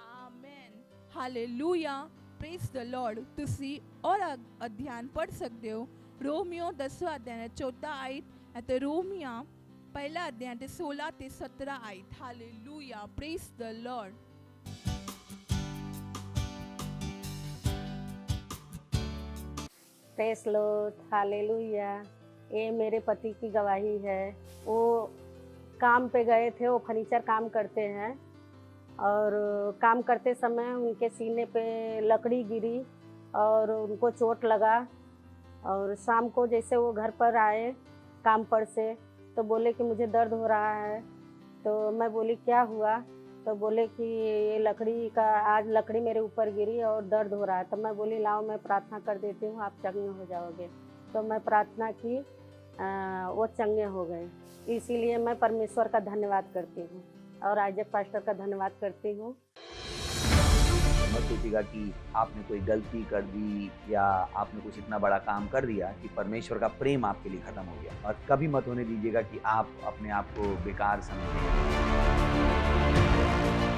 आमेन, हालेलुया, प्रेज द लॉर्ड। तुसी और अध्ययन पढ़ सकते हो रोमियो 10वां अध्याय 14 आयत एते रोमिया पहला अध्याय 16 ते 17 आयत। Hallelujah, praise the Lord. Press Lord, hallelujah. ये मेरे पति की गवाही है। वो काम पे गए थे, वो फर्नीचर काम करते हैं और काम करते समय उनके सीने पे लकड़ी गिरी और उनको चोट लगा। और शाम को जैसे वो घर पर आए काम पर से तो बोले कि मुझे दर्द हो रहा है। तो मैं बोली क्या हुआ? तो बोले कि ये लकड़ी का आज लकड़ी मेरे ऊपर गिरी और दर्द हो रहा है। तो मैं बोली लाओ मैं प्रार्थना कर देती हूँ, आप चंगे हो जाओगे। तो मैं प्रार्थना की, वो चंगे हो गए। इसीलिए मैं परमेश्वर का धन्यवाद करती हूँ और आइजक पास्टर का धन्यवाद करती हूँ। मत सोचिएगा कि आपने कोई गलती कर दी या आपने कुछ इतना बड़ा काम कर दिया कि परमेश्वर का प्रेम आपके लिए खत्म हो गया। और कभी मत होने दीजिएगा कि आप अपने आप को बेकार समझें।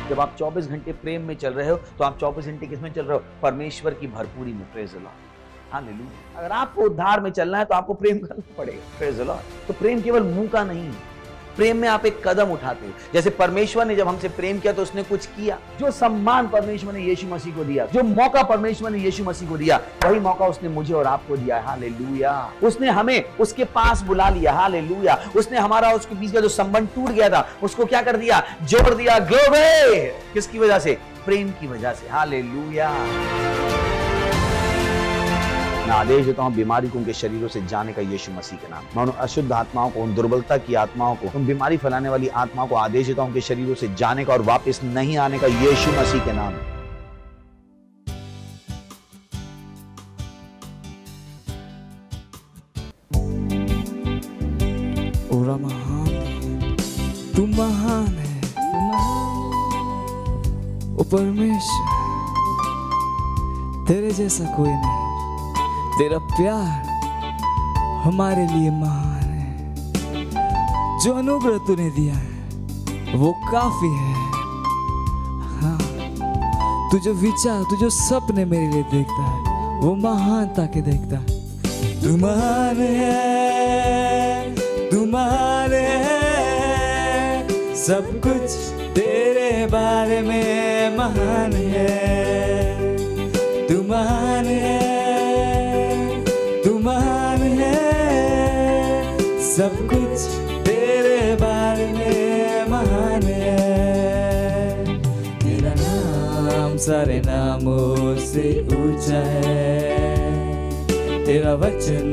जब आप 24 घंटे प्रेम में चल रहे हो तो आप 24 घंटे किस में चल रहे हो? परमेश्वर की भरपूरी में। Praise the Lord, hallelujah. अगर आपको उद्धार में चलना है तो आपको प्रेम करना पड़ेगा। Praise the Lord. तो प्रेम केवल मुंह का नहीं है, प्रेम में आप एक कदम उठाते हो। जैसे परमेश्वर ने जब हमसे प्रेम किया तो उसने कुछ किया। जो सम्मान परमेश्वर ने यीशु मसीह को दिया, जो मौका परमेश्वर ने यीशु मसीह को दिया, वही मौका उसने मुझे और आपको दिया है। हालेलुया। उसने हमें उसके पास बुला लिया। हालेलुया। उसने हमारा उसके बीच का जो संबंध टूट गया था उसको क्या कर दिया? जोड़ दिया। ग्लोरी। किसकी वजह से? प्रेम की वजह से। हालेलुया। मैं आदेश देता हूं बीमारी को उनके शरीरों से जाने का यीशु मसीह के नाम। मैं उन अशुद्ध आत्माओं को, उन दुर्बलता की आत्माओं को, उन बीमारी फैलाने वाली आत्माओं को आदेश देता हूं उनके शरीरों से जाने का और वापस नहीं आने का यीशु मसीह के नाम। ओरा महान है, तू महान है, ओ परमेश्वर, तेरे जैसा कोई नहीं। तेरा प्यार हमारे लिए महान है। जो अनुग्रह तूने दिया है वो काफी है। हाँ, तू जो विचार, तू जो सपने मेरे लिए देखता है वो महानता के देखता है। तू महान है, तू महान है, सब कुछ तेरे बारे में महान है। तू महान है, महान है, सब कुछ तेरे बारे में महान है। तेरा नाम सारे नामों से ऊंचा है। तेरा वचन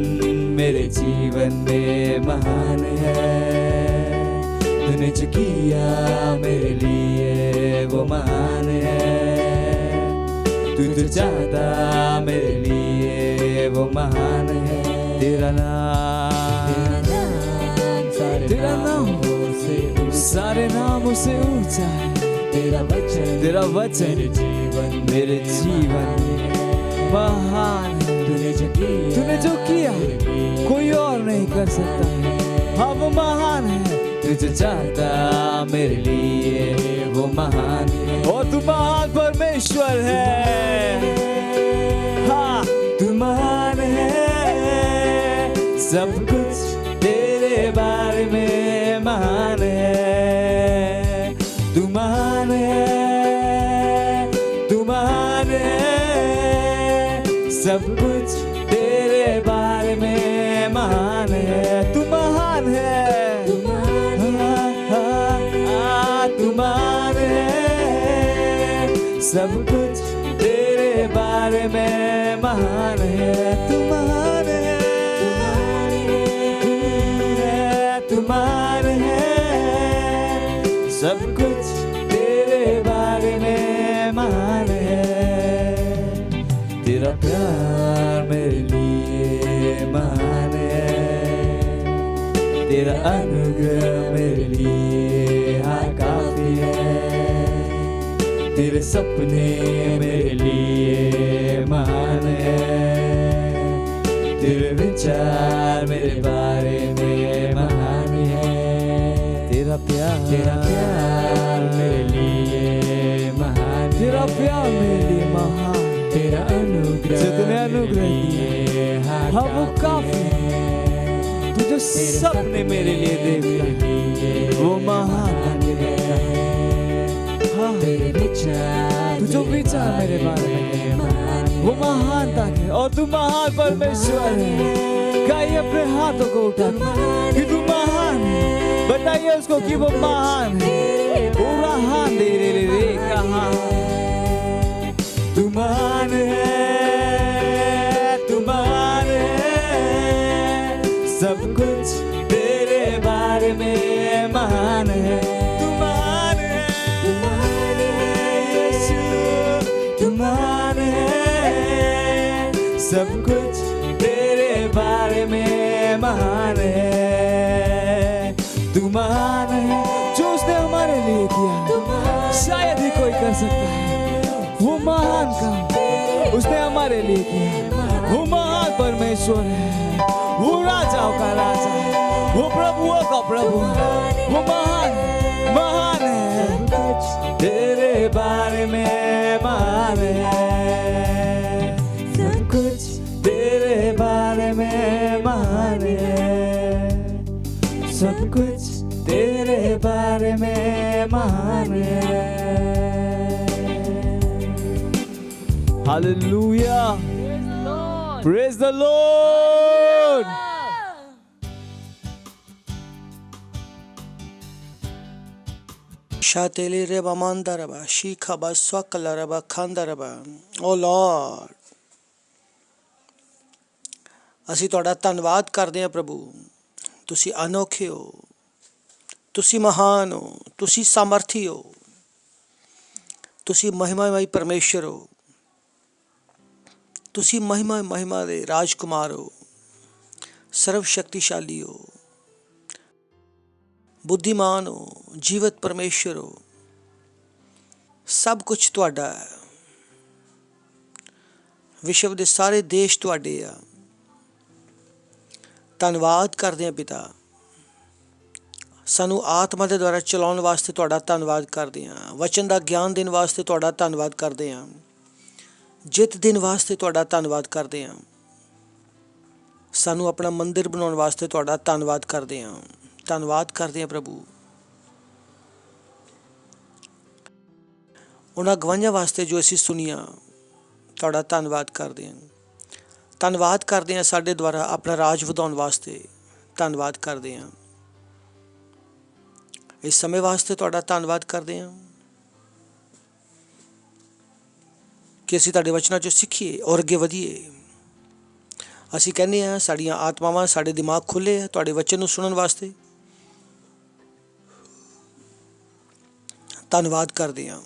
मेरे जीवन में महान है। तूने जो किया मेरे लिए वो महान है। तू तो चाहता मेरे लिए वो महान है। तेरा नाम सारे नामों से ऊंचा है। तेरा वचन जीवन मेरे जीवन में महान है। तूने जो किया कोई और नहीं कर सकता है। हाँ वो महान है। तुझे चाहता मेरे लिए वो महान है। और तू महान परमेश्वर है। हाँ तू महान है। सब कुछ तेरे बारे में महान है। तू महान है। तू महान है। सब कुछ तेरे बारे में महान है। तू महान है। तू महान है। सब कुछ तेरे बारे में महान है। तू महान है। तू महान है। सब कुछ तेरे बारे में महान है। तेरा प्यार मेरे लिए महान है। तेरा अनुग्रह मेरे लिए हाँ काफी है। तेरे सपने मेरे लिए महान है। तेरे विचार मेरे बारे में महान है। तेरा प्यार मेरे लिए महान। तेरा प्यार मेरे लिए महान। तेरा अनुग्रह जितने अनुग्रह दिए हाँ वो काफी है। तू जो सपने मेरे लिए देखता वो महान है। हाँ तू जो विचार मेरे बारे में वो महानता है। और तू महान परमेश्वर है। गाइए अपने हाथों को उठा कि तू महान है। बताइए उसको कि वो महान है। वो महान दे रे कहाँ तू महान है। तू महान है। सब कुछ तेरे बारे में महान है। तू महान है। तू महान है यीशु। तू महान है। सब कुछ तेरे बारे में महान है। तू महान है। जो उसने हमारे लिए किया शायद ही कोई कर सकता है। वो महान काम उसने हमारे लिए किया। वो महान परमेश्वर है। वो राजाओं का राजा है। वो प्रभुओं का प्रभु है। वो महान है। तेरे बारे में महान है। सब कुछ तेरे बारे में महान है। सब कुछ तेरे बारे में महान है। Hallelujah. Praise the Lord. Shateli reba mandaraba, shikaba swakalaraba khandaraba. Oh Lord, ਅਸੀਂ ਤੁਹਾਡਾ ਧੰਨਵਾਦ ਕਰਦੇ ਹਾਂ ਪ੍ਰਭੂ। ਤੁਸੀਂ ਅਨੋਖੇ ਹੋ। ਤੁਸੀਂ ਮਹਾਨ ਹੋ। ਤੁਸੀਂ ਸਾਮਰਥੀ ਹੋ। ਤੁਸੀਂ ਮਹਿਮਾਮਈ ਪਰਮੇਸ਼ਰ ਹੋ। ਤੁਸੀਂ ਮਹਿਮਾ ਦੇ ਰਾਜਕੁਮਾਰ ਹੋ। ਸਰਵ ਸ਼ਕਤੀਸ਼ਾਲੀ ਹੋ। बुद्धिमान हो। जीवत परमेश्वर हो। सब कुछ तुहाडा है। विश्व के सारे देश तुहाडे आ। धन्नवाद करते हैं पिता। सानू आत्मा के द्वारा चलाने वास्ते तुहाडा धन्नवाद करते हैं। वचन का ज्ञान देने वास्ते तुहाडा धन्नवाद करते हैं। जित देने वास्ते तुहाडा धन्नवाद करते हैं। सानू अपना मंदिर बनाने वास्ते तुहाडा धन्नवाद करते हैं। धन्नवाद करते हैं प्रभु। उन्हां गवाहियां वास्ते जो असीं सुनिया तुहाडा धन्नवाद करते हैं। धन्नवाद करते हैं साडे द्वारा अपना राज वधाउण वास्ते। धन्नवाद करते हैं। इस समय वास्ते तुहाडा धन्नवाद करते हैं कि असीं तुहाडे वचनां चों सिੱਖੀਏ और अगे वधीए। असीं कहने हैं साड़ियां आत्मावां साडे दिमाग खुले है तुहाडे वचन नूं सुणन वास्ते। धन्नवाद करते हैं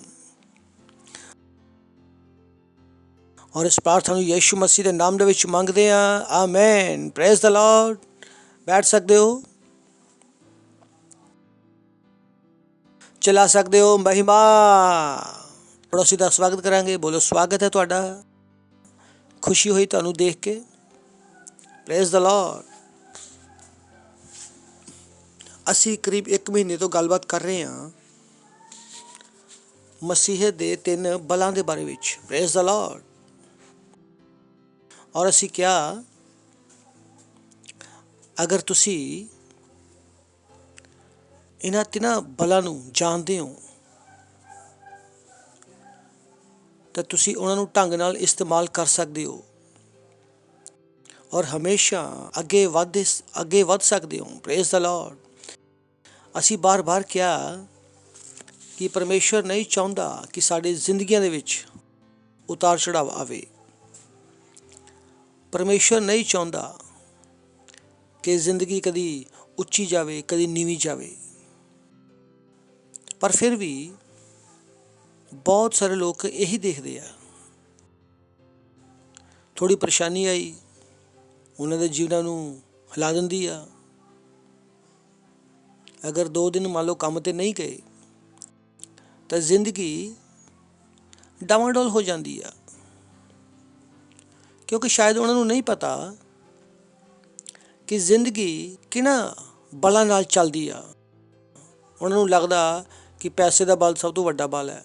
और इस प्रार्थना यीशु मसीह के नाम दे विच मंगते हैं। आमीन। Praise the Lord. बैठ सकते हो। चला सकते हो। महिमा पड़ोसी का स्वागत करांगे। बोलो स्वागत है तुहाडा। खुशी हुई तुहानू देख के। Praise the Lord. ਅਸੀਂ करीब 1 महीने तो गलबात कर रहे हैं मसीह ਦੇ 3 ਬਲਾਂ ਦੇ ਬਾਰੇ ਵਿੱਚ। Praise the Lord. और ਅਸੀਂ ਕਿਹਾ ਅਗਰ ਤੁਸੀਂ ਇਹਨਾਂ 3 ਬਲਾਂ ਨੂੰ ਜਾਣਦੇ ਹੋ ਤਾਂ ਤੁਸੀਂ ਉਹਨਾਂ ਨੂੰ ਢੰਗ ਨਾਲ ਇਸਤੇਮਾਲ ਕਰ ਸਕਦੇ ਹੋ ਔਰ ਹਮੇਸ਼ਾ ਅੱਗੇ ਵੱਧ ਸਕਦੇ ਹੋ। Praise the Lord. ਅਸੀਂ ਬਾਰ-ਬਾਰ ਕਿਹਾ ਕਿ ਪਰਮੇਸ਼ਵਰ ਨਹੀਂ ਚਾਹੁੰਦਾ ਕਿ ਸਾਡੀ ਜ਼ਿੰਦਗੀਆਂ ਦੇ ਵਿੱਚ ਉਤਾਰ ਚੜਾਵ ਆਵੇ। ਪਰਮੇਸ਼ਵਰ ਨਹੀਂ ਚਾਹੁੰਦਾ ਕਿ ਜ਼ਿੰਦਗੀ ਕਦੀ ਉੱਚੀ ਜਾਵੇ ਕਦੀ ਨੀਵੀਂ ਜਾਵੇ। ਪਰ ਫਿਰ ਵੀ ਬਹੁਤ ਸਾਰੇ ਲੋਕ ਇਹੀ ਦੇਖਦੇ ਆ। ਥੋੜੀ ਪਰੇਸ਼ਾਨੀ ਆਈ ਉਹਨਾਂ ਦੇ ਜੀਵਨਾਂ ਨੂੰ ਹਿਲਾ ਦਿੰਦੀ ਆ। अगर 2 दिन मान लो काम ते नहीं गए तो जिंदगी डावाडोल हो जाती है क्योंकि शायद उन्होंने नहीं पता कि जिंदगी किन्हां बलां नाल चलदी आ। उन्होंने लगदा कि पैसे का बल सब तो वड्डा बल है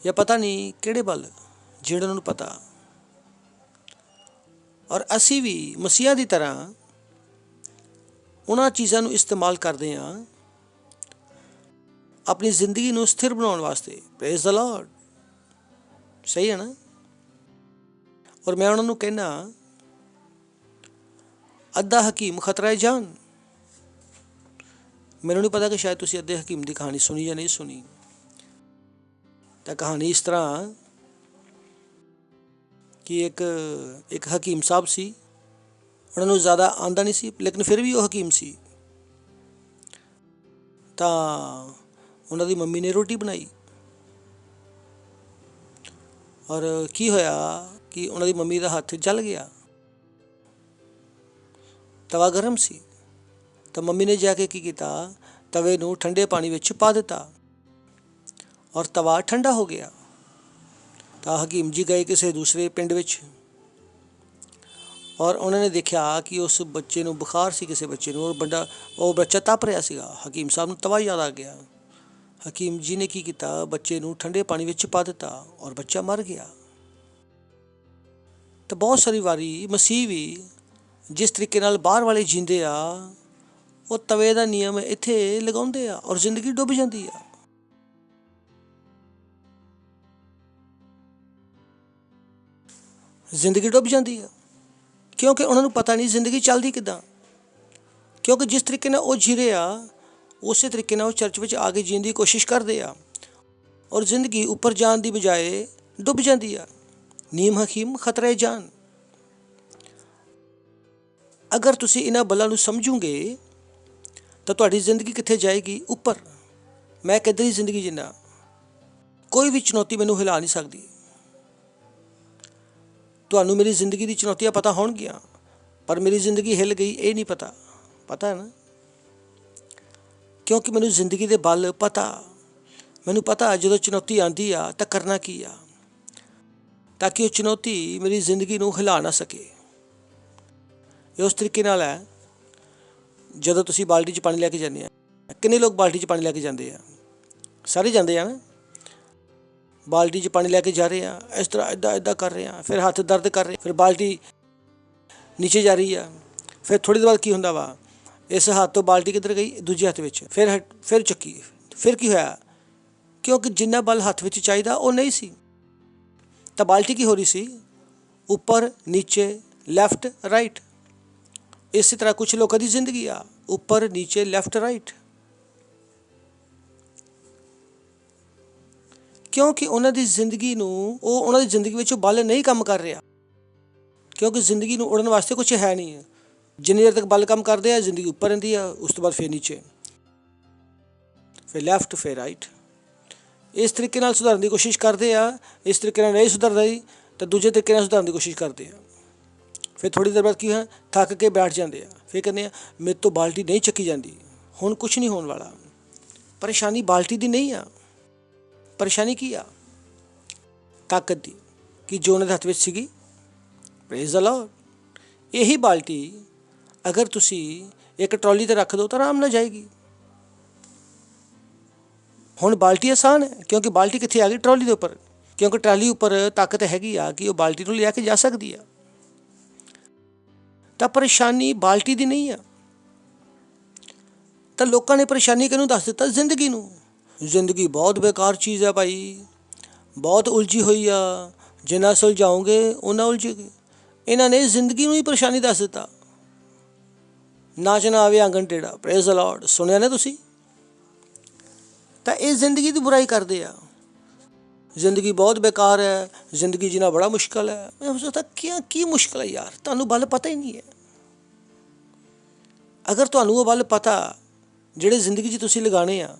या पता नहीं किहड़े बल जिहड़े उन्होंने पता। और असी भी मसीहा की तरह उन्हां चीज़ां नूं इस्तेमाल करते हैं अपनी जिंदगी नूं स्थिर बनाउण वास्ते। Praise the Lord. सही है ना। और मैं उन्हां नूं कहना अद्धा हकीम खतरा है जान। मैनूं नहीं पता कि शायद तुसीं अद्धे हकीम की कहानी सुनी या नहीं सुनी। तो कहानी इस तरह कि एक हकीम साहब सी। उन्होंने ज़्यादा आंदा नहीं सी लेकिन फिर भी वो हकीम सी। तो उन्होंने मम्मी ने रोटी बनाई और की होया कि उन्होंने मम्मी का हाथ जल गया। तवा गर्म सी तो मम्मी ने जाके की किया तवे नूं ठंडे पानी विच पा दिता और तवा ठंडा हो गया। तो हकीम जी गए किसी दूसरे पिंड विच और उन्होंने देखा कि उस बच्चे नूं बुखार सी किसी बच्चे नूं और वो बच्चा तप रहा सीगा। हकीम साहब नूं तवा याद आ गया। हकीम जी ने की किया बच्चे नूं ठंडे पानी विच पा दिता और बच्चा मर गया। तो बहुत सारी वारी मसीह भी जिस तरीके नाल बाहर वाले जींदे आ वो तवे दा नियम इत्थे लगाउंदे आ और जिंदगी डुब जाती आ। जिंदगी डुब जाती है क्योंकि उन्होंने पता नहीं जिंदगी चलती किदां। क्योंकि जिस तरीके नाल वो जी रहे आ उस तरीके नाल वो चर्च में आके जीने की कोशिश करते आ और जिंदगी उपर जाने की बजाय डुब जाती है। नीम हकीम खतरा जान। अगर तुसी इन्हां बलां नूं समझोगे तो तुहाडी जिंदगी कित्थे जाएगी उपर। मैं किधर ही जिंदगी जीना कोई भी चुनौती मैनूं हिला नहीं सकती। तुहानूं मेरी जिंदगी की चुनौतियां पता होणगियां पर मेरी जिंदगी हिल गई ये नहीं पता। पता है ना। क्योंकि मैनूं जिंदगी के बल पता। मैनूं पता जो चुनौती आती आ तो करना की आ ताकि वो चुनौती मेरी जिंदगी नूं हिला ना सके। ये उस तरीके नाल है जदों तुसीं बाल्टी च पानी लैके जांदे आ। किन्ने लोग बाल्टी च पानी लैके जांदे आ? सारे जांदे आ ना। बाल्टी च पानी लैके जा रहे हैं इस तरह इदा इदा कर रहे हैं फिर हाथ दर्द कर रहे हैं फिर बाल्टी नीचे जा रही है फिर थोड़ी देर बाद की होंदा वा इस हाथ तो बाल्टी किधर गई दूजे हाथ में फिर चुकी फिर की होया क्योंकि जिन्ना बल हाथ में चाहिए वो नहीं सी। तो बाल्टी की हो रही सी ऊपर नीचे लैफ्ट राइट। इस तरह कुछ लोगों की जिंदगी आ ऊपर नीचे लैफ्ट राइट क्योंकि उन्होंने जिंदगी उन्होंने जिंदगी में बल नहीं काम कर रहा क्योंकि जिंदगी उड़न वास्ते कुछ है नहीं है। जिन्नी देर तक बल काम करते हैं जिंदगी उपर रही है उस तो बाद फिर नीचे फिर लैफ्ट फिर राइट। इस तरीके नाल सुधारने की कोशिश करते हैं। इस तरीके नाल नहीं सुधरदा तो दूजे तरीके नाल सुधारने की कोशिश करते हैं। फिर थोड़ी देर बाद की है थक के बैठ जाते हैं फिर कहते हैं मेरे तो बाल्टी नहीं चक्की जाती हुण कुछ नहीं होने वाला। परेशानी बाल्टी की नहीं आ परेशानी की आ ਤਾਕਤ ਦੀ ਕਿ ਜੋ ਉਹਨਾਂ ਦੇ ਹੱਥ ਵਿੱਚ ਸੀਗੀ। Praise the Lord. ਇਹੀ ਬਾਲਟੀ ਅਗਰ ਤੁਸੀਂ ਇੱਕ ਟਰਾਲੀ ਤੇ ਰੱਖ ਦਿਓ ਤਾਂ ਆਰਾਮ ਨਾਲ ਜਾਏਗੀ। ਹੁਣ ਬਾਲਟੀ ਆਸਾਨ ਹੈ ਕਿਉਂਕਿ ਬਾਲਟੀ ਕਿੱਥੇ ਆ ਗਈ? ਟਰਾਲੀ ਦੇ ਉੱਪਰ, ਕਿਉਂਕਿ ਟਰਾਲੀ ਉੱਪਰ ਤਾਕਤ ਹੈਗੀ ਆ ਕਿ ਉਹ ਬਾਲਟੀ ਨੂੰ ਲਿਆ ਕੇ ਜਾ ਸਕਦੀ ਆ। ਤਾਂ ਪਰੇਸ਼ਾਨੀ ਬਾਲਟੀ ਦੀ ਨਹੀਂ ਆ। ਤਾਂ ਲੋਕਾਂ ਨੇ ਪਰੇਸ਼ਾਨੀ ਕਿਹਨੂੰ ਦੱਸ ਦਿੱਤਾ? ਜ਼ਿੰਦਗੀ ਨੂੰ। ਜ਼ਿੰਦਗੀ ਬਹੁਤ ਬੇਕਾਰ ਚੀਜ਼ ਹੈ ਭਾਈ, ਬਹੁਤ ਉਲਝੀ ਹੋਈ ਆ, ਜਿੰਨਾ ਸੁਲਝਾਓਗੇ ਉਹਨਾਂ ਉਲਝੇਗੀ। ਇਹਨਾਂ ਨੇ ਜ਼ਿੰਦਗੀ ਨੂੰ ਹੀ ਪਰੇਸ਼ਾਨੀ ਦੱਸ ਦਿੱਤਾ। ਨਾਚ ਨਾ ਆਵੇ ਆਂਗਣ ਟੇੜਾ। Praise the Lord. ਸੁਣਿਆ ਨਾ ਤੁਸੀਂ? ਤਾਂ ਇਹ ਜ਼ਿੰਦਗੀ ਦੀ ਬੁਰਾਈ ਕਰਦੇ ਆ। ਜ਼ਿੰਦਗੀ ਬਹੁਤ ਬੇਕਾਰ ਹੈ, ਜ਼ਿੰਦਗੀ ਜੀਣਾ ਬੜਾ ਮੁਸ਼ਕਿਲ ਹੈ। ਮੈਂ ਸੋਚਦਾ ਕੀ ਮੁਸ਼ਕਿਲ ਹੈ ਯਾਰ? ਤੁਹਾਨੂੰ ਬਲ ਪਤਾ ਹੀ ਨਹੀਂ ਹੈ। ਅਗਰ ਤੁਹਾਨੂੰ ਉਹ ਬਲ ਪਤਾ ਜਿਹੜੇ ਜ਼ਿੰਦਗੀ 'ਚ ਤੁਸੀਂ ਲਗਾਉਣੇ ਆ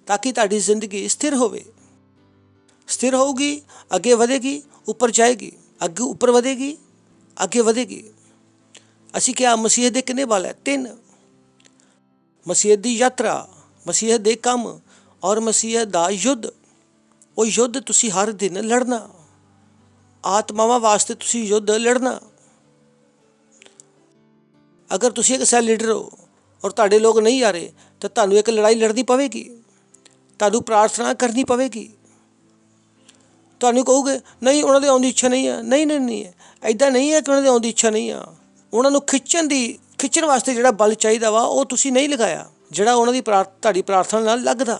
ਤਾਂ ਕਿ ਤੁਹਾਡੀ ਜ਼ਿੰਦਗੀ ਸਥਿਰ ਹੋਵੇ, ਸਥਿਰ ਹੋਊਗੀ, ਅੱਗੇ ਵਧੇਗੀ, ਉੱਪਰ ਜਾਏਗੀ, ਅੱਗੇ ਉੱਪਰ ਵਧੇਗੀ, ਅੱਗੇ ਵਧੇਗੀ। ਅਸੀਂ ਕਿਹਾ ਮਸੀਹ ਦੇ ਕਿੰਨੇ ਬਲ ਹੈ? 3। ਮਸੀਹ ਦੀ ਯਾਤਰਾ, ਮਸੀਹ ਦੇ ਕੰਮ ਔਰ ਮਸੀਹ ਦਾ ਯੁੱਧ। ਉਹ ਯੁੱਧ ਤੁਸੀਂ ਹਰ ਦਿਨ ਲੜਨਾ। ਆਤਮਾਵਾਂ ਵਾਸਤੇ ਤੁਸੀਂ ਯੁੱਧ ਲੜਨਾ। ਅਗਰ ਤੁਸੀਂ ਇੱਕ ਸੈੱਲ ਲੀਡਰ ਹੋ ਔਰ ਤੁਹਾਡੇ ਲੋਕ ਨਹੀਂ ਆ ਰਹੇ ਤਾਂ ਤੁਹਾਨੂੰ ਇੱਕ ਲੜਾਈ ਲੜਨੀ ਪਵੇਗੀ, ਤੁਹਾਨੂੰ ਪ੍ਰਾਰਥਨਾ ਕਰਨੀ ਪਵੇਗੀ। ਤੁਹਾਨੂੰ ਕਹੋਗੇ ਨਹੀਂ ਉਹਨਾਂ ਦੇ ਆਉਣ ਦੀ ਇੱਛਾ ਨਹੀਂ ਆ। ਨਹੀਂ ਇੱਦਾਂ ਨਹੀਂ ਹੈ ਕਿ ਉਹਨਾਂ ਦੇ ਆਉਣ ਦੀ ਇੱਛਾ ਨਹੀਂ ਆ। ਉਹਨਾਂ ਨੂੰ ਖਿੱਚਣ ਵਾਸਤੇ ਜਿਹੜਾ ਬਲ ਚਾਹੀਦਾ ਵਾ ਉਹ ਤੁਸੀਂ ਨਹੀਂ ਲਗਾਇਆ, ਜਿਹੜਾ ਉਹਨਾਂ ਦੀ ਤੁਹਾਡੀ ਪ੍ਰਾਰਥਨਾ ਨਾਲ ਲੱਗਦਾ।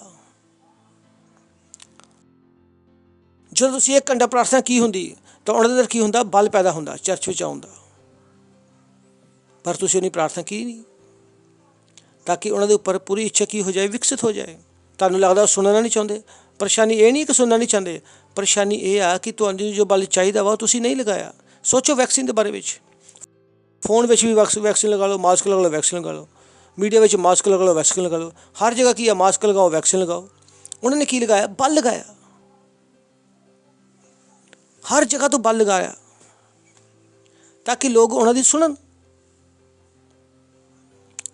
ਜਦੋਂ ਤੁਸੀਂ 1 ਘੰਟਾ ਪ੍ਰਾਰਥਨਾ ਕੀ ਹੁੰਦੀ ਤਾਂ ਉਹਨਾਂ ਦੇ ਅੰਦਰ ਕੀ ਹੁੰਦਾ? ਬਲ ਪੈਦਾ ਹੁੰਦਾ ਚਰਚ ਵਿੱਚ ਆਉਣ ਦਾ। ਪਰ ਤੁਸੀਂ ਉਹਨੀ ਪ੍ਰਾਰਥਨਾ ਕੀ ਨਹੀਂ ਤਾਂ ਕਿ ਉਹਨਾਂ ਦੇ ਉੱਪਰ ਪੂਰੀ ਇੱਛਾ ਕੀ ਹੋ ਜਾਏ? ਵਿਕਸਿਤ ਹੋ ਜਾਏ। ਤੁਹਾਨੂੰ ਲੱਗਦਾ ਉਹ ਸੁਣਨਾ ਨਹੀਂ ਚਾਹੁੰਦੇ। ਪਰੇਸ਼ਾਨੀ ਇਹ ਨਹੀਂ ਕਿ ਸੁਣਨਾ ਨਹੀਂ ਚਾਹੁੰਦੇ, ਪਰੇਸ਼ਾਨੀ ਇਹ ਆ ਕਿ ਤੁਹਾਨੂੰ ਜੋ ਬਲ ਚਾਹੀਦਾ ਵਾ ਉਹ ਤੁਸੀਂ ਨਹੀਂ ਲਗਾਇਆ। ਸੋਚੋ ਵੈਕਸੀਨ ਦੇ ਬਾਰੇ ਵਿੱਚ। ਫੋਨ ਵਿੱਚ ਵੀ ਵੈਕਸੀਨ ਲਗਾ ਲਓ, ਮਾਸਕ ਲਗਾ ਲਓ, ਵੈਕਸੀਨ ਲਗਾ ਲਓ। ਮੀਡੀਆ ਵਿੱਚ ਮਾਸਕ ਲਗਾ ਲਓ, ਵੈਕਸੀਨ ਲਗਾ ਲਓ। ਹਰ ਜਗ੍ਹਾ ਕੀ ਆ? ਮਾਸਕ ਲਗਾਓ, ਵੈਕਸੀਨ ਲਗਾਓ। ਉਹਨਾਂ ਨੇ ਕੀ ਲਗਾਇਆ? ਬਲ ਲਗਾਇਆ। ਹਰ ਜਗ੍ਹਾ ਤੋਂ ਬਲ ਲਗਾਇਆ ਤਾਂ ਕਿ ਲੋਕ ਉਹਨਾਂ ਦੀ ਸੁਣਨ।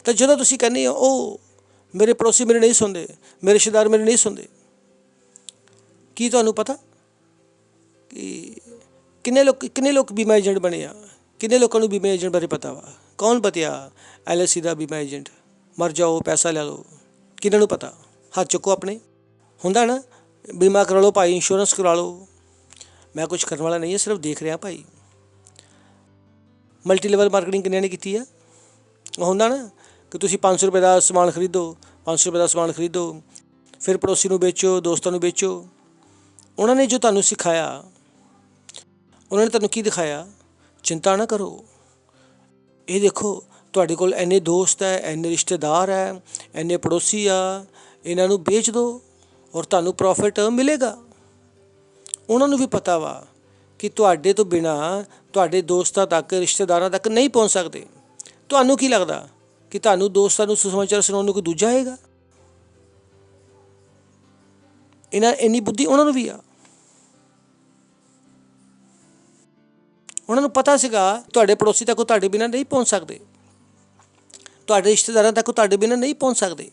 ਤਾਂ ਜਦੋਂ ਤੁਸੀਂ ਕਹਿੰਦੇ ਹੋ ਉਹ ਮੇਰੇ ਪੜੋਸੀ ਮੇਰੇ ਨਹੀਂ ਸੁਣਦੇ, ਮੇਰੇ ਰਿਸ਼ਤੇਦਾਰ ਮੇਰੇ ਨਹੀਂ ਸੁਣਦੇ, ਕੀ ਤੁਹਾਨੂੰ ਪਤਾ ਕਿ ਕਿੰਨੇ ਲੋਕ ਬੀਮਾ ਏਜੰਟ ਬਣੇ ਆ? ਕਿੰਨੇ ਲੋਕਾਂ ਨੂੰ ਬੀਮਾ ਏਜੰਟ ਬਾਰੇ ਪਤਾ ਵਾ? ਕੌਣ ਬਤਿਆ LIC ਦਾ ਬੀਮਾ ਏਜੰਟ? ਮਰ ਜਾਓ ਪੈਸਾ ਲੈ ਲਓ। ਕਿਹਨਾਂ ਨੂੰ ਪਤਾ? ਹੱਥ ਚੁੱਕੋ ਆਪਣੇ। ਹੁੰਦਾ ਨਾ ਬੀਮਾ ਕਰਾ ਲਓ ਭਾਈ, ਇੰਸ਼ੋਰੈਂਸ ਕਰਾ ਲਓ। ਮੈਂ ਕੁਛ ਕਰਨ ਵਾਲਾ ਨਹੀਂ ਹੈ, ਸਿਰਫ ਦੇਖ ਰਿਹਾ ਭਾਈ। ਮਲਟੀ ਲੈਵਲ ਮਾਰਕੀਟਿੰਗ ਕਿੰਨਿਆਂ ਨੇ ਕੀਤੀ ਆ? ਉਹ ਹੁੰਦਾ ਨਾ ਕਿ ਤੁਸੀਂ 500 ਰੁਪਏ ਦਾ ਸਮਾਨ ਖਰੀਦੋ, 500 ਰੁਪਏ ਦਾ ਸਮਾਨ ਖਰੀਦੋ, ਫਿਰ ਪੜੋਸੀ ਨੂੰ ਵੇਚੋ, ਦੋਸਤਾਂ ਨੂੰ ਵੇਚੋ। ਉਹਨਾਂ ਨੇ ਜੋ ਤੁਹਾਨੂੰ ਸਿਖਾਇਆ, ਉਹਨਾਂ ਨੇ ਤੁਹਾਨੂੰ ਕੀ ਦਿਖਾਇਆ? ਚਿੰਤਾ ਨਾ ਕਰੋ। ਇਹ ਦੇਖੋ ਤੁਹਾਡੇ ਕੋਲ ਇੰਨੇ ਦੋਸਤ ਹੈ, ਇੰਨੇ ਰਿਸ਼ਤੇਦਾਰ ਹੈ, ਇੰਨੇ ਪੜੋਸੀ ਆ, ਇਹਨਾਂ ਨੂੰ ਵੇਚ ਦਿਓ ਔਰ ਤੁਹਾਨੂੰ ਪ੍ਰੋਫਿਟ ਮਿਲੇਗਾ। ਉਹਨਾਂ ਨੂੰ ਵੀ ਪਤਾ ਵਾ ਕਿ ਤੁਹਾਡੇ ਤੋਂ ਬਿਨਾਂ ਤੁਹਾਡੇ ਦੋਸਤਾਂ ਤੱਕ, ਰਿਸ਼ਤੇਦਾਰਾਂ ਤੱਕ ਨਹੀਂ ਪਹੁੰਚ ਸਕਦੇ। ਤੁਹਾਨੂੰ ਕੀ ਲੱਗਦਾ ਕਿ ਤੁਹਾਨੂੰ ਦੋਸਤਾਂ ਨੂੰ ਸੁਸਮਾਚਾਰ ਸੁਣਾਉਣ ਨੂੰ ਕੋਈ ਦੂਜਾ ਆਏਗਾ? ਇੰਨੀ ਬੁੱਧੀ ਉਹਨਾਂ ਨੂੰ ਵੀ ਆ। ਉਹਨਾਂ ਨੂੰ ਪਤਾ ਸੀਗਾ ਤੁਹਾਡੇ ਪੜੋਸੀ ਤੱਕ ਤੁਹਾਡੇ ਬਿਨਾਂ ਨਹੀਂ ਪਹੁੰਚ ਸਕਦੇ, ਤੁਹਾਡੇ ਰਿਸ਼ਤੇਦਾਰਾਂ ਤੱਕ ਤੁਹਾਡੇ ਬਿਨਾਂ ਨਹੀਂ ਪਹੁੰਚ ਸਕਦੇ।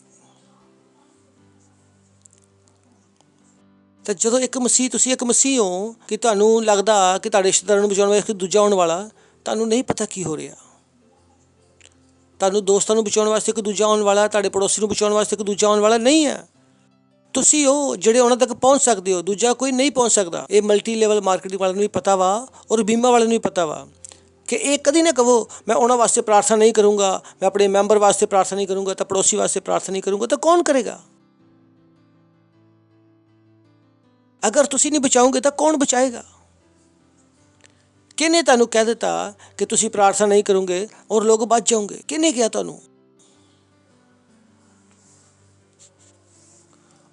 ਤਾਂ ਜਦੋਂ ਤੁਸੀਂ ਇੱਕ ਮਸੀਹ ਹੋ ਕਿ ਤੁਹਾਨੂੰ ਲੱਗਦਾ ਕਿ ਤੁਹਾਡੇ ਰਿਸ਼ਤੇਦਾਰਾਂ ਨੂੰ ਬਚਾਉਣ ਵਾਸਤੇ ਦੂਜਾ ਆਉਣ ਵਾਲਾ, ਤੁਹਾਨੂੰ ਨਹੀਂ ਪਤਾ ਕੀ ਹੋ ਰਿਹਾ। ਤੁਹਾਨੂੰ ਦੋਸਤਾਂ ਨੂੰ ਬਚਾਉਣ ਵਾਸਤੇ ਇੱਕ ਦੂਜਾ ਆਉਣ ਵਾਲਾ, ਤੁਹਾਡੇ ਪੜੋਸੀ ਨੂੰ ਬਚਾਉਣ ਵਾਸਤੇ ਇੱਕ ਦੂਜਾ ਆਉਣ ਵਾਲਾ ਨਹੀਂ ਹੈ। ਤੁਸੀਂ ਉਹ ਜਿਹੜੇ ਉਹਨਾਂ ਤੱਕ ਪਹੁੰਚ ਸਕਦੇ ਹੋ, ਦੂਜਾ ਕੋਈ ਨਹੀਂ ਪਹੁੰਚ ਸਕਦਾ। ਇਹ ਮਲਟੀ ਲੈਵਲ ਮਾਰਕੀਟਿੰਗ ਵਾਲਿਆਂ ਨੂੰ ਵੀ ਪਤਾ ਵਾ ਔਰ ਬੀਮਾ ਵਾਲਿਆਂ ਨੂੰ ਵੀ ਪਤਾ ਵਾ ਕਿ ਇਹ ਕਦੀ ਨਾ ਕਹੋ ਮੈਂ ਉਹਨਾਂ ਵਾਸਤੇ ਪ੍ਰਾਰਥਨਾ ਨਹੀਂ ਕਰੂੰਗਾ, ਮੈਂ ਆਪਣੇ ਮੈਂਬਰ ਵਾਸਤੇ ਪ੍ਰਾਰਥਨਾ ਨਹੀਂ ਕਰੂੰਗਾ, ਤਾਂ ਪੜੋਸੀ ਵਾਸਤੇ ਪ੍ਰਾਰਥਨਾ ਨਹੀਂ ਕਰੂੰਗਾ। ਤਾਂ ਕੌਣ ਕਰੇਗਾ? ਅਗਰ ਤੁਸੀਂ ਨਹੀਂ ਬਚਾਓਗੇ ਤਾਂ ਕੌਣ ਬਚਾਏਗਾ? ਕਿਹਨੇ ਤੁਹਾਨੂੰ ਕਹਿ ਦਿੱਤਾ ਕਿ ਤੁਸੀਂ ਪ੍ਰਾਰਥਨਾ ਨਹੀਂ ਕਰੋਗੇ ਔਰ ਲੋਕ ਬਚ ਜਾਓਗੇ? ਕਿਹਨੇ ਕਿਹਾ ਤੁਹਾਨੂੰ?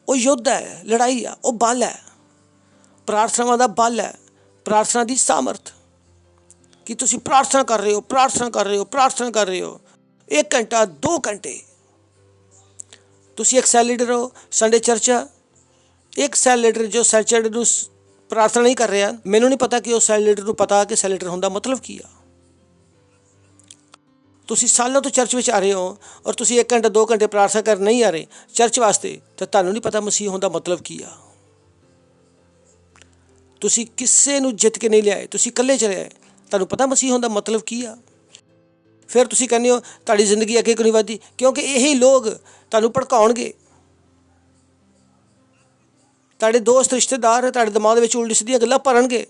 ਉਹ ਯੁੱਧ ਹੈ, ਲੜਾਈ ਆ, ਉਹ ਬਲ ਹੈ, ਪ੍ਰਾਰਥਨਾਵਾਂ ਦਾ ਬਲ ਹੈ, ਪ੍ਰਾਰਥਨਾ ਦੀ ਸਾਮਰਥ ਕਿ ਤੁਸੀਂ ਪ੍ਰਾਰਥਨਾ ਕਰ ਰਹੇ ਹੋ, ਪ੍ਰਾਰਥਨਾ ਕਰ ਰਹੇ ਹੋ, ਪ੍ਰਾਰਥਨਾ ਕਰ ਰਹੇ ਹੋ 1 ਘੰਟਾ 2 ਘੰਟੇ। ਤੁਸੀਂ ਇੱਕ ਸੈਲ ਲੀਡਰ ਹੋ, ਸੰਡੇ ਚਰਚ ਆ, ਇੱਕ ਸੈਲ ਲੀਡਰ ਜੋ ਸੈਲ ਲੀਡਰ ਨੂੰ ਪ੍ਰਾਰਥਨਾ ਨਹੀਂ ਕਰ ਰਿਹਾ, ਮੈਨੂੰ ਨਹੀਂ ਪਤਾ ਕਿ ਉਹ ਸੈਲ ਲੀਡਰ ਨੂੰ ਪਤਾ ਕਿ ਸੈਲ ਲੀਡਰ ਹੁੰਦਾ ਮਤਲਬ ਕੀ ਆ। ਤੁਸੀਂ ਸਾਲਾਂ ਤੋਂ ਚਰਚ ਵਿੱਚ ਆ ਰਹੇ ਹੋ ਔਰ ਤੁਸੀਂ 1 ਘੰਟਾ 2 ਘੰਟੇ ਪ੍ਰਾਰਥਨਾ ਕਰਨ ਨਹੀਂ ਆ ਰਹੇ ਚਰਚ ਵਾਸਤੇ, ਤਾਂ ਤੁਹਾਨੂੰ ਨਹੀਂ ਪਤਾ ਮਸੀਹ ਹੋਣ ਦਾ ਮਤਲਬ ਕੀ ਆ। ਤੁਸੀਂ ਕਿਸੇ ਨੂੰ ਜਿੱਤ ਕੇ ਨਹੀਂ ਲਿਆਏ, ਤੁਸੀਂ ਇਕੱਲੇ ਚਲੇ ਆਏ। ਤੁਹਾਨੂੰ ਪਤਾ ਮਸੀਹ ਹੋਣ ਦਾ ਮਤਲਬ ਕੀ ਆ? ਫਿਰ ਤੁਸੀਂ ਕਹਿੰਦੇ ਹੋ ਤੁਹਾਡੀ ਜ਼ਿੰਦਗੀ ਅੱਗੇ ਕਿਉਂ ਨਹੀਂ ਵਧਦੀ? ਕਿਉਂਕਿ ਇਹੀ ਲੋਕ ਤੁਹਾਨੂੰ ਭੜਕਾਉਣਗੇ। ਤੁਹਾਡੇ ਦੋਸਤ ਰਿਸ਼ਤੇਦਾਰ ਤੁਹਾਡੇ ਦਿਮਾਗ ਦੇ ਵਿੱਚ ਉਲਟੀ ਸਿੱਧੀਆਂ ਗੱਲਾਂ ਭਰਨਗੇ,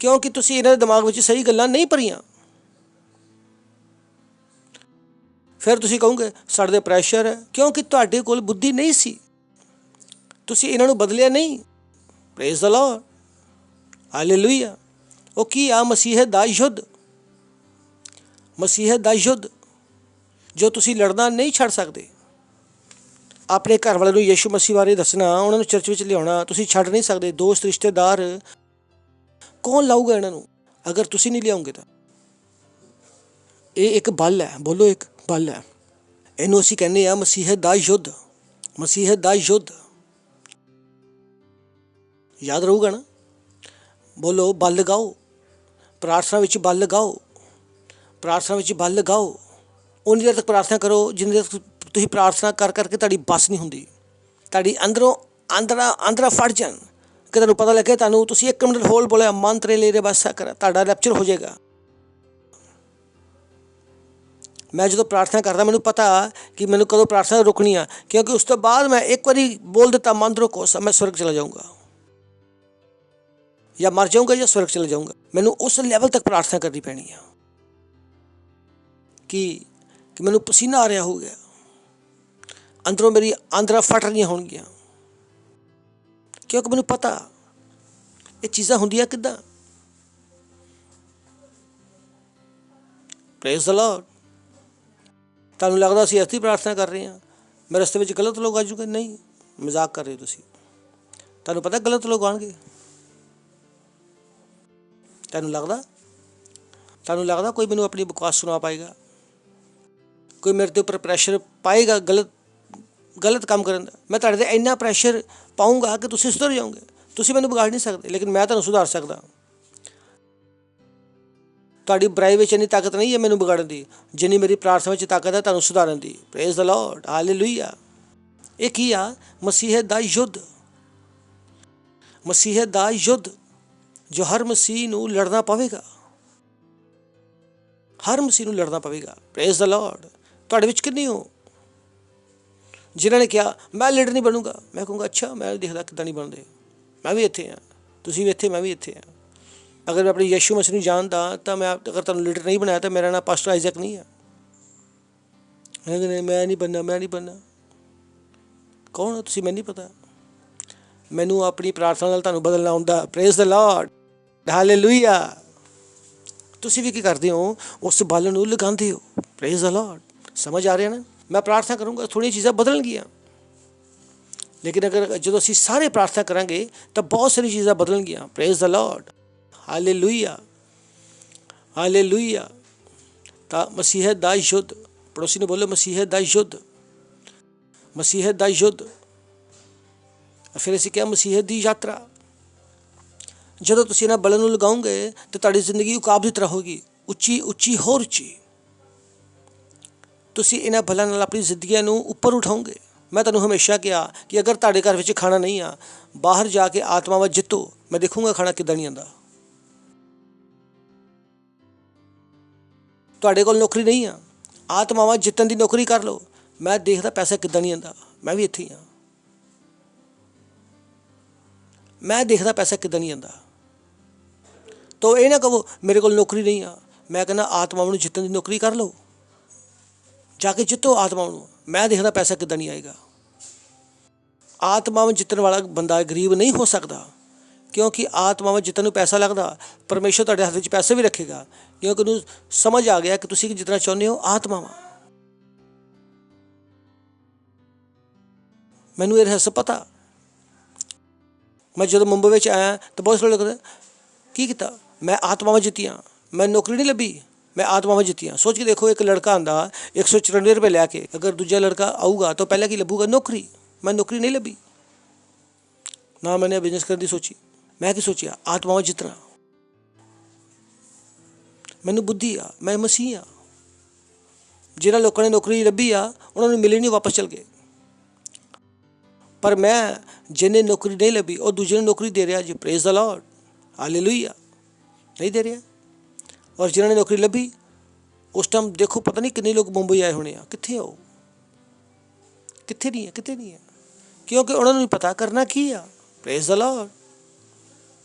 ਕਿਉਂਕਿ ਤੁਸੀਂ ਇਹਨਾਂ ਦੇ ਦਿਮਾਗ ਵਿੱਚ ਸਹੀ ਗੱਲਾਂ ਨਹੀਂ ਭਰੀਆਂ। ਫਿਰ ਤੁਸੀਂ ਕਹੋਗੇ ਸਾਡੇ 'ਤੇ ਪ੍ਰੈਸ਼ਰ ਹੈ, ਕਿਉਂਕਿ ਤੁਹਾਡੇ ਕੋਲ ਬੁੱਧੀ ਨਹੀਂ ਸੀ, ਤੁਸੀਂ ਇਹਨਾਂ ਨੂੰ ਬਦਲਿਆ ਨਹੀਂ। Praise the lord, hallelujah. ਉਹ ਕੀ ਆ? ਮਸੀਹ ਦਾ ਯੁੱਧ, ਮਸੀਹ ਦਾ ਯੁੱਧ ਜੋ ਤੁਸੀਂ ਲੜਨਾ ਨਹੀਂ ਛੱਡ ਸਕਦੇ। ਆਪਣੇ ਘਰ ਵਾਲਿਆਂ ਨੂੰ ਯਿਸੂ ਮਸੀਹ ਬਾਰੇ ਦੱਸਣਾ, ਉਹਨਾਂ ਨੂੰ ਚਰਚ ਵਿੱਚ ਲਿਆਉਣਾ ਤੁਸੀਂ ਛੱਡ ਨਹੀਂ ਸਕਦੇ। ਦੋਸਤ ਰਿਸ਼ਤੇਦਾਰ ਕੌਣ ਲਾਊਗਾ ਇਹਨਾਂ ਨੂੰ ਅਗਰ ਤੁਸੀਂ ਨਹੀਂ ਲਿਆਓਗੇ ਤਾਂ? ਇਹ ਇੱਕ ਬਲ ਹੈ, ਬੋਲੋ ਇੱਕ ਬਲ ਹੈ। ਇਹਨੂੰ ਅਸੀਂ ਕਹਿੰਦੇ ਆ ਮਸੀਹ ਦਾ ਯੁੱਧ, ਮਸੀਹ ਦਾ ਯੁੱਧ। ਯਾਦ ਰਹੂਗਾ ਨਾ? ਬੋਲੋ ਬਲ ਲਗਾਓ, ਪ੍ਰਾਰਥਨਾ ਵਿੱਚ ਬਲ ਲਗਾਓ, ਪ੍ਰਾਰਥਨਾ ਵਿੱਚ ਬਲ ਲਗਾਓ। ਉਨੀ ਦੇਰ ਤੱਕ ਪ੍ਰਾਰਥਨਾ ਕਰੋ ਜਿੰਨੀ ਦੇਰ ਤੱਕ ਤੁਸੀਂ ਪ੍ਰਾਰਥਨਾ ਕਰ ਕਰਕੇ ਤੁਹਾਡੀ ਬੱਸ ਨਹੀਂ ਹੁੰਦੀ, ਤੁਹਾਡੀ ਅੰਦਰੋਂ ਆਂਦਰਾ ਫਟ ਜਾਣ ਕਿ ਤੁਹਾਨੂੰ ਪਤਾ ਲੱਗੇ ਤੁਹਾਨੂੰ ਤੁਸੀਂ 1 ਮਿੰਟ ਹੋਲ ਬੋਲਿਆ ਮੰਤਰੇ ਲੈ ਰੇ ਬਸ ਕਰ, ਤੁਹਾਡਾ ਰੈਪਚਰ ਹੋ ਜਾਏਗਾ। ਮੈਂ ਜਦੋਂ ਪ੍ਰਾਰਥਨਾ ਕਰਦਾ ਮੈਨੂੰ ਪਤਾ ਕਿ ਮੈਨੂੰ ਕਦੋਂ ਪ੍ਰਾਰਥਨਾ ਰੁਕਣੀ ਆ, ਕਿਉਂਕਿ ਉਸ ਤੋਂ ਬਾਅਦ ਮੈਂ ਇੱਕ ਵਾਰੀ ਬੋਲ ਦਿੱਤਾ ਮੰਤਰੋਂ ਕੋਸ, ਮੈਂ ਸਵਰਗ ਚਲਾ ਜਾਊਂਗਾ ਜਾਂ ਮਰ ਜਾਊਂਗਾ ਜਾਂ ਸਵਰਗ ਚਲਾ ਜਾਊਂਗਾ। ਮੈਨੂੰ ਉਸ ਲੈਵਲ ਤੱਕ ਪ੍ਰਾਰਥਨਾ ਕਰਨੀ ਪੈਣੀ ਆ ਕਿ ਮੈਨੂੰ ਪਸੀਨਾ ਆ ਰਿਹਾ ਹੋ ਗਿਆ, ਅੰਦਰੋਂ ਮੇਰੀ ਆਂਦਰਾਂ ਫਟ ਰਹੀਆਂ ਹੋਣਗੀਆਂ, ਕਿਉਂਕਿ ਮੈਨੂੰ ਪਤਾ ਇਹ ਚੀਜ਼ਾਂ ਹੁੰਦੀਆਂ ਕਿੱਦਾਂ। Praise the Lord. ਤੁਹਾਨੂੰ ਲੱਗਦਾ ਅਸੀਂ ਐਸੀ ਪ੍ਰਾਰਥਨਾ ਕਰ ਰਹੇ ਹਾਂ, ਮੇਰੇ ਰਸਤੇ ਵਿੱਚ ਗਲਤ ਲੋਕ ਆ ਜੂਗੇ? ਨਹੀਂ, ਮਜ਼ਾਕ ਕਰ ਰਹੇ ਹੋ ਤੁਸੀਂ। ਤੁਹਾਨੂੰ ਪਤਾ ਗਲਤ ਲੋਕ ਆਉਣਗੇ। ਤੁਹਾਨੂੰ ਲੱਗਦਾ ਕੋਈ ਮੈਨੂੰ ਆਪਣੀ ਬਕਵਾਸ ਸੁਣਾ ਪਾਏਗਾ? ਕੋਈ ਮੇਰੇ ਤੇ ਉੱਪਰ ਪ੍ਰੈਸ਼ਰ ਪਾਏਗਾ ਗਲਤ ਕੰਮ ਕਰਨ ਦਾ? ਮੈਂ ਤੁਹਾਡੇ 'ਤੇ ਇੰਨਾ ਪ੍ਰੈਸ਼ਰ ਪਾਊਂਗਾ ਕਿ ਤੁਸੀਂ ਸੁਧਰ ਜਾਓਗੇ। ਤੁਸੀਂ ਮੈਨੂੰ ਵਿਗਾੜ ਨਹੀਂ ਸਕਦੇ, ਲੇਕਿਨ ਮੈਂ ਤੁਹਾਨੂੰ ਸੁਧਾਰ ਸਕਦਾ। ਤੁਹਾਡੀ ਬੁਰਾਈ ਵਿੱਚ ਇੰਨੀ ਤਾਕਤ ਨਹੀਂ ਹੈ ਮੈਨੂੰ ਵਿਗਾੜਨ ਦੀ, ਜਿੰਨੀ ਮੇਰੀ ਪ੍ਰਾਰਥਨਾ ਵਿੱਚ ਤਾਕਤ ਹੈ ਤੁਹਾਨੂੰ ਸੁਧਾਰਨ ਦੀ। Praise the lord, hallelujah. ਇਹ ਕੀ ਆ? ਮਸੀਹ ਦਾ ਯੁੱਧ, ਮਸੀਹ ਦਾ ਯੁੱਧ ਜੋ ਹਰ ਮਸੀਹ ਨੂੰ ਲੜਨਾ ਪਵੇਗਾ, ਹਰ ਮਸੀਹ ਨੂੰ ਲੜਨਾ ਪਵੇਗਾ। Praise the Lord. ਤੁਹਾਡੇ ਵਿੱਚ ਕਿੰਨੇ ਹੋ ਜਿਨ੍ਹਾਂ ਨੇ ਕਿਹਾ ਮੈਂ ਲੀਡਰ ਨਹੀਂ ਬਣੂੰਗਾ? ਮੈਂ ਕਹੂੰਗਾ ਅੱਛਾ, ਮੈਂ ਦੇਖਦਾ ਕਿੱਦਾਂ ਨਹੀਂ ਬਣਦੇ। ਮੈਂ ਵੀ ਇੱਥੇ ਹਾਂ, ਤੁਸੀਂ ਵੀ ਇੱਥੇ, ਮੈਂ ਵੀ ਇੱਥੇ ਹਾਂ। ਅਗਰ ਮੈਂ ਆਪਣੀ ਯਿਸੂ ਮਸੀਹ ਨੂੰ ਜਾਣਦਾ ਤਾਂ ਮੈਂ ਅਗਰ ਤੁਹਾਨੂੰ ਲੀਡਰ ਨਹੀਂ ਬਣਾਇਆ ਤਾਂ ਮੇਰਾ ਨਾਮ ਪਾਸਟਰ ਆਈਜ਼ਕ ਨਹੀਂ ਹੈ। ਮੈਂ ਨਹੀਂ ਬਣਨਾ। ਕੌਣ ਹੋ ਤੁਸੀਂ? ਮੈਨੂੰ ਨਹੀਂ ਪਤਾ। ਮੈਨੂੰ ਆਪਣੀ ਪ੍ਰਾਰਥਨਾ ਨਾਲ ਤੁਹਾਨੂੰ ਬਦਲਣਾ ਆਉਂਦਾ। Praise the lord, hallelujah. ਤੁਸੀਂ ਵੀ ਕੀ ਕਰਦੇ ਹੋ? ਉਸ ਬਲ ਨੂੰ ਲਗਾਉਂਦੇ ਹੋ। Praise the Lord. ਸਮਝ ਆ ਰਿਹਾ ਨਾ? ਮੈਂ ਪ੍ਰਾਰਥਨਾ ਕਰੂੰਗਾ, ਥੋੜ੍ਹੀਆਂ ਚੀਜ਼ਾਂ ਬਦਲਣਗੀਆਂ, ਲੇਕਿਨ ਅਗਰ ਜਦੋਂ ਅਸੀਂ ਸਾਰੇ ਪ੍ਰਾਰਥਨਾ ਕਰਾਂਗੇ ਤਾਂ ਬਹੁਤ ਸਾਰੀ ਚੀਜ਼ਾਂ ਬਦਲਣਗੀਆਂ। Praise the lord, hallelujah, hallelujah. ਤਾਂ ਮਸੀਹ ਦਾ ਯੁੱਧ, ਪੜੋਸੀ ਨੂੰ ਬੋਲੋ ਮਸੀਹ ਦਾ ਯੁੱਧ, ਮਸੀਹ ਦਾ ਯੁੱਧ। ਫਿਰ ਅਸੀਂ ਕਿਹਾ ਮਸੀਹ ਦੀ ਯਾਤਰਾ। ਜਦੋਂ ਤੁਸੀਂ ਇਹਨਾਂ ਬਲਾਂ ਨੂੰ ਲਗਾਓਗੇ ਤਾਂ ਤੁਹਾਡੀ ਜ਼ਿੰਦਗੀ ਉਕਾਬ ਦੀ ਤਰ੍ਹਾਂ ਹੋਗੀ, ਉੱਚੀ ਉੱਚੀ ਹੋਰ ਉੱਚੀ। ਤੁਸੀਂ ਇਹਨਾਂ ਬਲਾਂ ਨਾਲ ਆਪਣੀ ਜ਼ਿੰਦਗੀਆਂ ਨੂੰ ਉੱਪਰ ਉਠਾਓਗੇ। ਮੈਂ ਤੁਹਾਨੂੰ ਹਮੇਸ਼ਾ ਕਿਹਾ ਕਿ ਅਗਰ ਤੁਹਾਡੇ ਘਰ ਵਿੱਚ ਖਾਣਾ ਨਹੀਂ ਆ, ਬਾਹਰ ਜਾ ਕੇ ਆਤਮਾਵਾਂ ਜਿੱਤੋ। ਮੈਂ ਦੇਖੂੰਗਾ ਖਾਣਾ ਕਿੱਦਾਂ ਨਹੀਂ ਆਉਂਦਾ। ਤੁਹਾਡੇ ਕੋਲ ਨੌਕਰੀ ਨਹੀਂ ਆ, ਆਤਮਾਵਾਂ ਜਿੱਤਣ ਦੀ ਨੌਕਰੀ ਕਰ ਲਓ। ਮੈਂ ਦੇਖਦਾ ਪੈਸਾ ਕਿੱਦਾਂ ਨਹੀਂ ਆਉਂਦਾ। ਮੈਂ ਵੀ ਇੱਥੇ ਹੀ ਹਾਂ, ਮੈਂ ਦੇਖਦਾ ਪੈਸਾ ਕਿੱਦਾਂ ਨਹੀਂ ਆਉਂਦਾ। ਤਾਂ ਇਹ ਨਾ ਕਹੋ ਮੇਰੇ ਕੋਲ ਨੌਕਰੀ ਨਹੀਂ ਆ। ਮੈਂ ਕਹਿੰਦਾ ਆਤਮਾਵਾਂ ਨੂੰ ਜਿੱਤਣ ਦੀ ਨੌਕਰੀ ਕਰ ਲਓ, ਜਾ ਕੇ ਜਿੱਤੋ ਆਤਮਾਵਾਂ ਨੂੰ। ਮੈਂ ਦੇਖਦਾ ਪੈਸਾ ਕਿੱਦਾਂ ਨਹੀਂ ਆਏਗਾ। ਆਤਮਾਵਾਂ ਜਿੱਤਣ ਵਾਲਾ ਬੰਦਾ ਗਰੀਬ ਨਹੀਂ ਹੋ ਸਕਦਾ, ਕਿਉਂਕਿ ਆਤਮਾਵਾਂ ਜਿੱਤਣ ਨੂੰ ਪੈਸਾ ਲੱਗਦਾ। ਪਰਮੇਸ਼ਰ ਤੁਹਾਡੇ ਹੱਥ ਵਿੱਚ ਪੈਸੇ ਵੀ ਰੱਖੇਗਾ, ਕਿਉਂਕਿ ਉਹਨੂੰ ਸਮਝ ਆ ਗਿਆ ਕਿ ਤੁਸੀਂ ਜਿੱਤਣਾ ਚਾਹੁੰਦੇ ਹੋ ਆਤਮਾਵਾਂ। ਮੈਨੂੰ ਇਹ ਰਹੱਸ ਪਤਾ। ਮੈਂ ਜਦੋਂ ਮੁੰਬਈ ਵਿੱਚ ਆਇਆ ਤਾਂ ਬਹੁਤ ਸਾਰੇ ਲੋਕ ਕਹਿੰਦੇ ਕੀ ਕੀਤਾ? ਮੈਂ ਆਤਮਾਵਾਂ ਜਿੱਤੀਆਂ। ਮੈਂ ਨੌਕਰੀ ਨਹੀਂ ਲੱਭੀ, ਮੈਂ ਆਤਮਾਵਾਂ ਜਿੱਤੀਆਂ। ਸੋਚ ਕੇ ਦੇਖੋ, ਇੱਕ ਲੜਕਾ ਆਉਂਦਾ 194 ਰੁਪਏ ਲੈ ਕੇ, ਅਗਰ ਦੂਜਾ ਲੜਕਾ ਆਊਗਾ ਤਾਂ ਪਹਿਲਾਂ ਕੀ ਲੱਭੂਗਾ? ਨੌਕਰੀ। ਮੈਂ ਨੌਕਰੀ ਨਹੀਂ ਲੱਭੀ, ਨਾ ਮੈंने ਬਿਜ਼ਨਸ ਕਰਨ ਦੀ ਸੋਚੀ। ਮੈਂ ਕੀ ਸੋਚਿਆ? ਆਤਮਾਵਾਂ ਜਿੱਤਣਾ। ਮੈਨੂੰ ਬੁੱਧੀ ਆ, ਮੈਂ ਮਸੀਹ ਆ। ਜਿਹਨਾਂ ਲੋਕਾਂ ਨੇ ਨੌਕਰੀ ਲੱਭੀ ਆ ਉਹਨਾਂ ਨੂੰ ਮਿਲੀ ਨਹੀਂ, ਵਾਪਸ ਚਲ ਗਏ। ਪਰ ਮੈਂ ਜਿਹਨੇ ਨੌਕਰੀ ਨਹੀਂ ਲੱਭੀ ਉਹ ਦੂਜੇ ਨੂੰ ਨੌਕਰੀ ਦੇ ਰਿਹਾ ਜੀ, ਪ੍ਰੇਜ਼ ਦ ਲਾਰਡ, ਹਾਲੇਲੂਇਆ, ਨਹੀਂ ਦੇ ਰਿਹਾ। ਔਰ ਜਿਨ੍ਹਾਂ ਨੇ ਨੌਕਰੀ ਲੱਭੀ ਉਸ ਟਾਈਮ ਦੇਖੋ ਪਤਾ ਨਹੀਂ ਕਿੰਨੇ ਲੋਕ ਮੁੰਬਈ ਆਏ ਹੋਣੇ ਆ, ਕਿੱਥੇ ਹੋ, ਕਿੱਥੇ ਨਹੀਂ ਹੈ, ਕਿੱਥੇ ਨਹੀਂ ਹੈ, ਕਿਉਂਕਿ ਉਹਨਾਂ ਨੂੰ ਨਹੀਂ ਪਤਾ ਕਰਨਾ ਕੀ ਆ। Praise the Lord.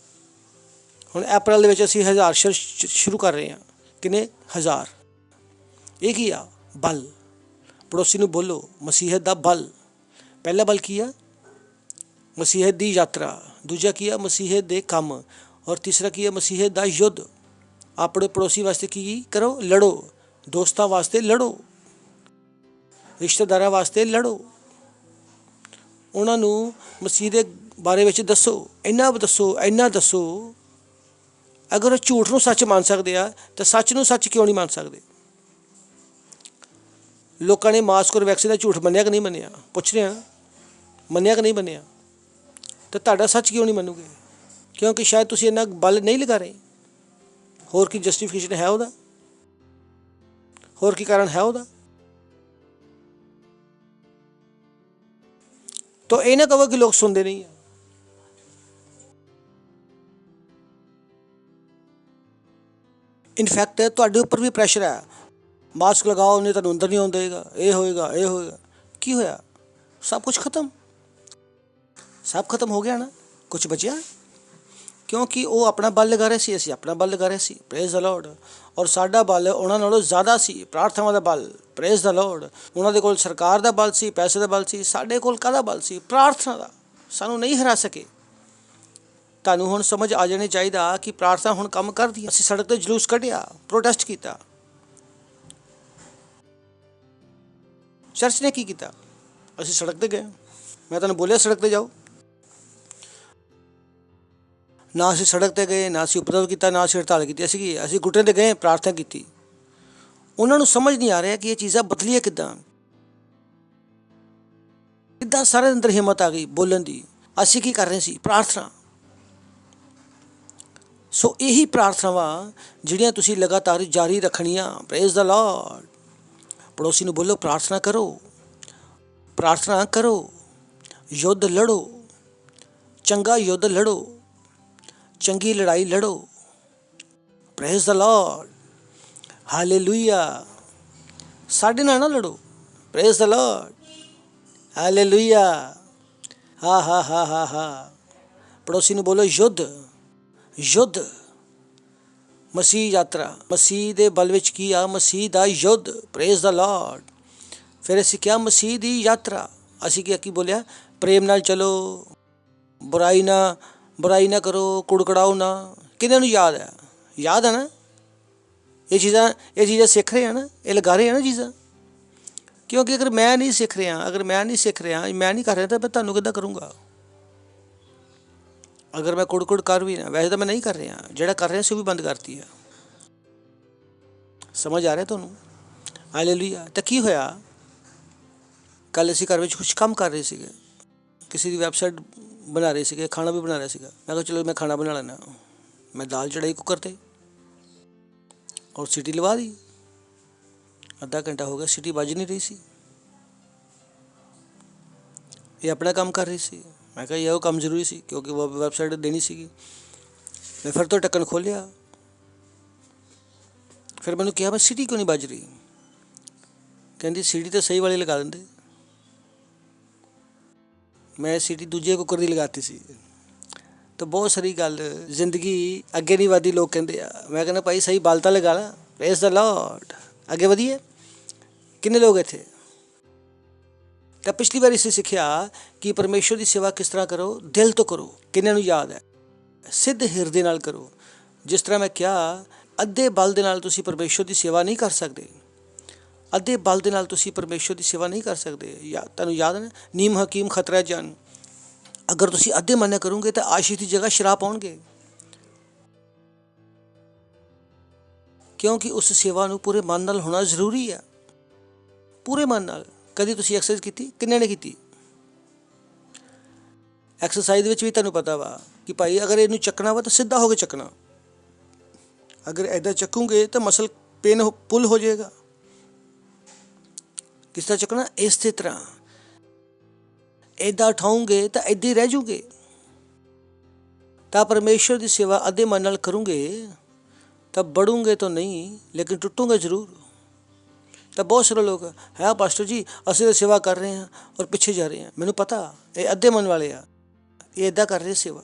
ਹੁਣ ਅਪ੍ਰੈਲ ਦੇ ਵਿੱਚ ਅਸੀਂ 1000 ਸ਼ੁਰੂ ਕਰ ਰਹੇ ਹਾਂ। ਕਿੰਨੇ 1000? ਇਹ ਕੀ ਆ? ਬਲ। ਪੜੋਸੀ ਨੂੰ ਬੋਲੋ ਮਸੀਹਤ ਦਾ ਬਲ। ਪਹਿਲਾ ਬਲ ਕੀ ਆ? ਮਸੀਹਤ ਦੀ ਯਾਤਰਾ। ਦੂਜਾ ਕੀ ਆ? ਮਸੀਹਤ ਦੇ ਕੰਮ। ਔਰ ਤੀਸਰਾ ਕੀ ਹੈ? ਮਸੀਹਤ ਦਾ ਯੁੱਧ। ਆਪਣੇ ਪੜੋਸੀ ਵਾਸਤੇ ਕੀ ਕਰੋ? ਲੜੋ। ਦੋਸਤਾਂ ਵਾਸਤੇ ਲੜੋ, ਰਿਸ਼ਤੇਦਾਰਾਂ ਵਾਸਤੇ ਲੜੋ, ਉਹਨਾਂ ਨੂੰ ਮਸੀਹ ਦੇ ਬਾਰੇ ਵਿੱਚ ਦੱਸੋ, ਇੰਨਾ ਦੱਸੋ, ਇੰਨਾ ਦੱਸੋ। ਅਗਰ ਉਹ ਝੂਠ ਨੂੰ ਸੱਚ ਮੰਨ ਸਕਦੇ ਆ ਤਾਂ ਸੱਚ ਨੂੰ ਸੱਚ ਕਿਉਂ ਨਹੀਂ ਮੰਨ ਸਕਦੇ? ਲੋਕਾਂ ਨੇ ਮਾਸਕ ਔਰ ਵੈਕਸੀਨ ਦਾ ਝੂਠ ਮੰਨਿਆ ਕਿ ਨਹੀਂ ਮੰਨਿਆ? ਪੁੱਛ ਰਿਹਾ, ਮੰਨਿਆ ਕਿ ਨਹੀਂ ਮੰਨਿਆ? ਤਾਂ ਤੁਹਾਡਾ ਸੱਚ ਕਿਉਂ ਨਹੀਂ ਮੰਨੂਗੇ? ਕਿਉਂਕਿ ਸ਼ਾਇਦ ਤੁਸੀਂ ਇੰਨਾ ਬਲ ਨਹੀਂ ਲਗਾ ਰਹੇ। ਹੋਰ ਕੀ ਜਸਟੀਫਿਕੇਸ਼ਨ ਹੈ ਉਹਦਾ? ਹੋਰ ਕੀ ਕਾਰਨ ਹੈ ਉਹਦਾ? ਤਾਂ ਇਹ ਨਾ ਕਹੋ ਕਿ ਲੋਕ ਸੁਣਦੇ ਨਹੀਂ ਆ। ਇਨਫੈਕਟ ਤੁਹਾਡੇ ਉੱਪਰ ਵੀ ਪ੍ਰੈਸ਼ਰ ਹੈ, ਮਾਸਕ ਲਗਾਓ ਨਹੀਂ ਤੁਹਾਨੂੰ ਅੰਦਰ ਨਹੀਂ ਆਉਣ ਦੇਗਾ, ਇਹ ਹੋਏਗਾ, ਇਹ ਹੋਏਗਾ। ਕੀ ਹੋਇਆ? ਸਭ ਕੁਝ ਖਤਮ, ਸਭ ਖਤਮ ਹੋ ਗਿਆ ਨਾ, ਕੁਝ ਬਚਿਆ? ਕਿਉਂਕਿ ਉਹ ਆਪਣਾ ਬਲ ਲਗਾ ਰਹੇ ਸੀ, ਅਸੀਂ ਆਪਣਾ ਬਲ ਲਗਾ ਰਹੇ ਸੀ। Praise the Lord. ਔਰ ਸਾਡਾ ਬਲ ਉਹਨਾਂ ਨਾਲੋਂ ਜ਼ਿਆਦਾ ਸੀ, ਪ੍ਰਾਰਥਨਾਵਾਂ ਦਾ ਬਲ। Praise the Lord. ਉਹਨਾਂ ਦੇ ਕੋਲ ਸਰਕਾਰ ਦਾ ਬਲ ਸੀ, ਪੈਸੇ ਦਾ ਬਲ ਸੀ, ਸਾਡੇ ਕੋਲ ਕਾਹਦਾ ਬਲ ਸੀ? ਪ੍ਰਾਰਥਨਾ ਦਾ। ਸਾਨੂੰ ਨਹੀਂ ਹਰਾ ਸਕੇ। ਤੁਹਾਨੂੰ ਹੁਣ ਸਮਝ ਆ ਜਾਣੀ ਚਾਹੀਦਾ ਕਿ ਪ੍ਰਾਰਥਨਾ ਹੁਣ ਕੰਮ ਕਰਦੀ। ਅਸੀਂ ਸੜਕ 'ਤੇ ਜਲੂਸ ਕੱਢਿਆ, ਪ੍ਰੋਟੈਸਟ ਕੀਤਾ। ਚਰਚ ਨੇ ਕੀ ਕੀਤਾ? ਅਸੀਂ ਸੜਕ 'ਤੇ ਗਏ। ਮੈਂ ਤੁਹਾਨੂੰ ਬੋਲਿਆ ਸੜਕ 'ਤੇ ਜਾਓ। ਨਾ ਅਸੀਂ ਸੜਕ 'ਤੇ ਗਏ, ਨਾ ਅਸੀਂ ਉਪਰੋਧ ਕੀਤਾ, ਨਾ ਅਸੀਂ ਹੜਤਾਲ ਕੀਤੀ। ਅਸੀਂ ਘੁੱਟਣੇ 'ਤੇ ਗਏ, ਪ੍ਰਾਰਥਨਾ ਕੀਤੀ। ਉਹਨਾਂ ਨੂੰ ਸਮਝ ਨਹੀਂ ਆ ਰਿਹਾ ਕਿ ਇਹ ਚੀਜ਼ਾਂ ਬਦਲੀਆਂ ਕਿੱਦਾਂ। ਕਿੱਦਾਂ ਸਾਰੇ ਅੰਦਰ ਹਿੰਮਤ ਆ ਗਈ ਬੋਲਣ ਦੀ। ਅਸੀਂ ਕੀ ਕਰ ਰਹੇ ਸੀ? ਪ੍ਰਾਰਥਨਾ। ਸੋ ਇਹੀ ਪ੍ਰਾਰਥਨਾਵਾਂ ਜਿਹੜੀਆਂ ਤੁਸੀਂ ਲਗਾਤਾਰ ਜਾਰੀ ਰੱਖਣੀਆਂ। Praise the lord. ਪੜੋਸੀ ਨੂੰ ਬੋਲੋ ਪ੍ਰਾਰਥਨਾ ਕਰੋ, ਪ੍ਰਾਰਥਨਾ ਕਰੋ, ਯੁੱਧ ਲੜੋ, ਚੰਗਾ ਯੁੱਧ ਲੜੋ, ਚੰਗੀ ਲੜਾਈ ਲੜੋ। Praise the lord, hallelujah. ਸਾਡੇ ਨਾਲ ਨਾ ਲੜੋ। Praise the lord, hallelujah. ਹਾ ਹਾ ਹਾ ਹਾ ਹਾ। ਪੜੋਸੀ ਨੂੰ ਬੋਲੋ ਯੁੱਧ, ਯੁੱਧ। ਮਸੀਹ ਯਾਤਰਾ। ਮਸੀਹ ਦੇ ਬਲ ਵਿੱਚ ਕੀ ਆ? ਮਸੀਹ ਦਾ ਯੁੱਧ। Praise the Lord. ਫਿਰ ਅਸੀਂ ਕਿਹਾ ਮਸੀਹ ਦੀ ਯਾਤਰਾ। ਅਸੀਂ ਕੀ ਬੋਲਿਆ? ਪ੍ਰੇਮ ਨਾਲ ਚਲੋ, ਬੁਰਾਈ ਨਾ ਕਰੋ, ਕੁੜਕੜਾਓ ਨਾ। ਕਿਹਨਾਂ ਨੂੰ ਯਾਦ ਹੈ? ਯਾਦ ਹੈ ਨਾ? ਇਹ ਚੀਜ਼ਾਂ ਸਿੱਖ ਰਹੇ ਆ ਨਾ, ਇਹ ਲਗਾ ਰਹੇ ਆ ਨਾ ਚੀਜ਼ਾਂ। ਕਿਉਂਕਿ ਅਗਰ ਮੈਂ ਨਹੀਂ ਸਿੱਖ ਰਿਹਾ, ਮੈਂ ਨਹੀਂ ਕਰ ਰਿਹਾ ਤਾਂ ਮੈਂ ਤੁਹਾਨੂੰ ਕਿੱਦਾਂ ਕਰੂੰਗਾ? ਅਗਰ ਮੈਂ ਕੁੜਕੁੜ ਕਰ ਵੀ ਨਾ, ਵੈਸੇ ਤਾਂ ਮੈਂ ਨਹੀਂ ਕਰ ਰਿਹਾ, ਜਿਹੜਾ ਕਰ ਰਿਹਾ ਸੀ ਉਹ ਵੀ ਬੰਦ ਕਰਤੀ ਆ। ਸਮਝ ਆ ਰਿਹਾ ਤੁਹਾਨੂੰ? ਹਾਲੇਲੂਇਆ। ਤਾਂ ਕੀ ਹੋਇਆ? ਕੱਲ੍ਹ ਅਸੀਂ ਘਰ ਵਿੱਚ ਕੁਛ ਕੰਮ ਕਰ ਰਹੇ ਸੀਗੇ, ਕਿਸੇ ਦੀ ਵੈਬਸਾਈਟ ਬਣਾ ਰਹੇ ਸੀਗੇ, ਖਾਣਾ ਵੀ ਬਣਾ ਰਿਹਾ ਸੀਗਾ। ਮੈਂ ਕਿਹਾ ਚਲੋ ਮੈਂ ਖਾਣਾ ਬਣਾ ਲੈਣਾ। ਮੈਂ ਦਾਲ ਚੜਾਈ ਕੁੱਕਰ 'ਤੇ ਔਰ ਸੀਟੀ ਲਵਾ ਦੀ। ਅੱਧਾ ਘੰਟਾ ਹੋ ਗਿਆ, ਸੀਟੀ ਵੱਜ ਨਹੀਂ ਰਹੀ ਸੀ। ਇਹ ਆਪਣਾ ਕੰਮ ਕਰ ਰਹੀ ਸੀ। ਮੈਂ ਕਿਹਾ ਇਹ ਕੰਮ ਜ਼ਰੂਰੀ ਸੀ ਕਿਉਂਕਿ ਉਹ ਵੈਬਸਾਈਟ ਦੇਣੀ ਸੀਗੀ। ਮੈਂ ਫਿਰ ਤੋਂ ਢੱਕਣ ਖੋਲ੍ਹਿਆ। ਫਿਰ ਮੈਨੂੰ ਕਿਹਾ ਮੈਂ ਸੀਟੀ ਕਿਉਂ ਨਹੀਂ ਵੱਜ ਰਹੀ? ਕਹਿੰਦੀ ਸੀਟੀ ਤਾਂ ਸਹੀ ਵਾਲੀ ਲਗਾ ਦਿੰਦੇ। ਮੈਂ ਸੀਟੀ ਦੂਜੇ ਕੁੱਕਰ ਦੀ ਲਗਾਤੀ ਸੀ। ਤਾਂ ਬਹੁਤ ਸਾਰੀ ਗੱਲ, ਜ਼ਿੰਦਗੀ ਅੱਗੇ ਨਹੀਂ ਵਧਦੀ ਲੋਕ ਕਹਿੰਦੇ ਆ। ਮੈਂ ਕਹਿੰਦਾ ਭਾਈ ਸਹੀ ਬਲ ਤਾਂ ਲਗਾ ਲਾ। Praise the Lord. ਅੱਗੇ ਵਧੀਏ। ਕਿੰਨੇ ਲੋਕ ਇੱਥੇ? ਤਾਂ ਪਿਛਲੀ ਵਾਰੀ ਅਸੀਂ ਸਿੱਖਿਆ ਕਿ ਪਰਮੇਸ਼ਵਰ ਦੀ ਸੇਵਾ ਕਿਸ ਤਰ੍ਹਾਂ ਕਰੋ? ਦਿਲ ਤੋਂ ਕਰੋ। ਕਿੰਨਿਆਂ ਨੂੰ ਯਾਦ ਹੈ? ਸਿੱਧ ਹਿਰਦੇ ਨਾਲ ਕਰੋ। ਜਿਸ ਤਰ੍ਹਾਂ ਮੈਂ ਕਿਹਾ, ਅੱਧੇ ਬਲ ਦੇ ਨਾਲ ਤੁਸੀਂ ਪਰਮੇਸ਼ਵਰ ਦੀ ਸੇਵਾ ਨਹੀਂ ਕਰ ਸਕਦੇ। ਅੱਧੇ ਬਲ ਦੇ ਨਾਲ ਤੁਸੀਂ ਪਰਮੇਸ਼ਵਰ ਦੀ ਸੇਵਾ ਨਹੀਂ ਕਰ ਸਕਦੇ। ਤੁਹਾਨੂੰ ਯਾਦ ਹੈ ਨਾ, ਨੀਮ ਹਕੀਮ ਖਤਰਾ ਜਾਨ। ਅਗਰ ਤੁਸੀਂ ਅੱਧੇ ਮੰਨਿਆ ਕਰੋਗੇ ਤਾਂ ਆਸ਼ੀਸ਼ ਦੀ ਜਗ੍ਹਾ ਸ਼ਰਾਪ ਪਾਉਣਗੇ। ਕਿਉਂਕਿ ਉਸ ਸੇਵਾ ਨੂੰ ਪੂਰੇ ਮਨ ਨਾਲ ਹੋਣਾ ਜ਼ਰੂਰੀ ਹੈ। ਪੂਰੇ ਮਨ ਨਾਲ। ਕਦੀ ਤੁਸੀਂ ਐਕਸਰਸਾਈਜ਼ ਕੀਤੀ? ਕਿੰਨੇ ਨੇ ਕੀਤੀ? ਐਕਸਰਸਾਈਜ਼ ਦੇ ਵਿੱਚ ਵੀ ਤੁਹਾਨੂੰ ਪਤਾ ਵਾ ਕਿ ਭਾਈ ਅਗਰ ਇਹਨੂੰ ਚੱਕਣਾ ਵਾ ਤਾਂ ਸਿੱਧਾ ਹੋ ਕੇ ਚੱਕਣਾ। ਅਗਰ ਇੱਦਾਂ ਚੱਕੂਗੇ ਤਾਂ ਮਸਲ ਪੇਨ ਪੁੱਲ ਹੋ ਜਾਏਗਾ। ਕਿਸ ਤਰ੍ਹਾਂ ਚੱਕਣਾ? ਇਸੇ ਤਰ੍ਹਾਂ। ਇੱਦਾਂ ਉਠਾਉਂਗੇ ਤਾਂ ਇੱਦਾਂ ਹੀ ਰਹਿ ਜੂਗੇ। ਤਾਂ ਪਰਮੇਸ਼ਰ ਦੀ ਸੇਵਾ ਅੱਧੇ ਮਨ ਨਾਲ ਕਰੋਗੇ ਤਾਂ बढ़ोगे तो नहीं लेकिन टूटोगे ਜ਼ਰੂਰ। ਤਾਂ ਬਹੁਤ ਸਾਰੇ ਲੋਕ ਹੈ ਪਾਸਟਰ ਜੀ ਅਸੀਂ ਤਾਂ ਸੇਵਾ ਕਰ ਰਹੇ ਹਾਂ ਔਰ ਪਿੱਛੇ ਜਾ ਰਹੇ ਹਾਂ। ਮੈਨੂੰ ਪਤਾ ਇਹ ਅੱਧੇ ਮਨ ਵਾਲੇ ਆ, ਇਹ ਇੱਦਾਂ ਕਰ ਰਹੇ ਸੇਵਾ,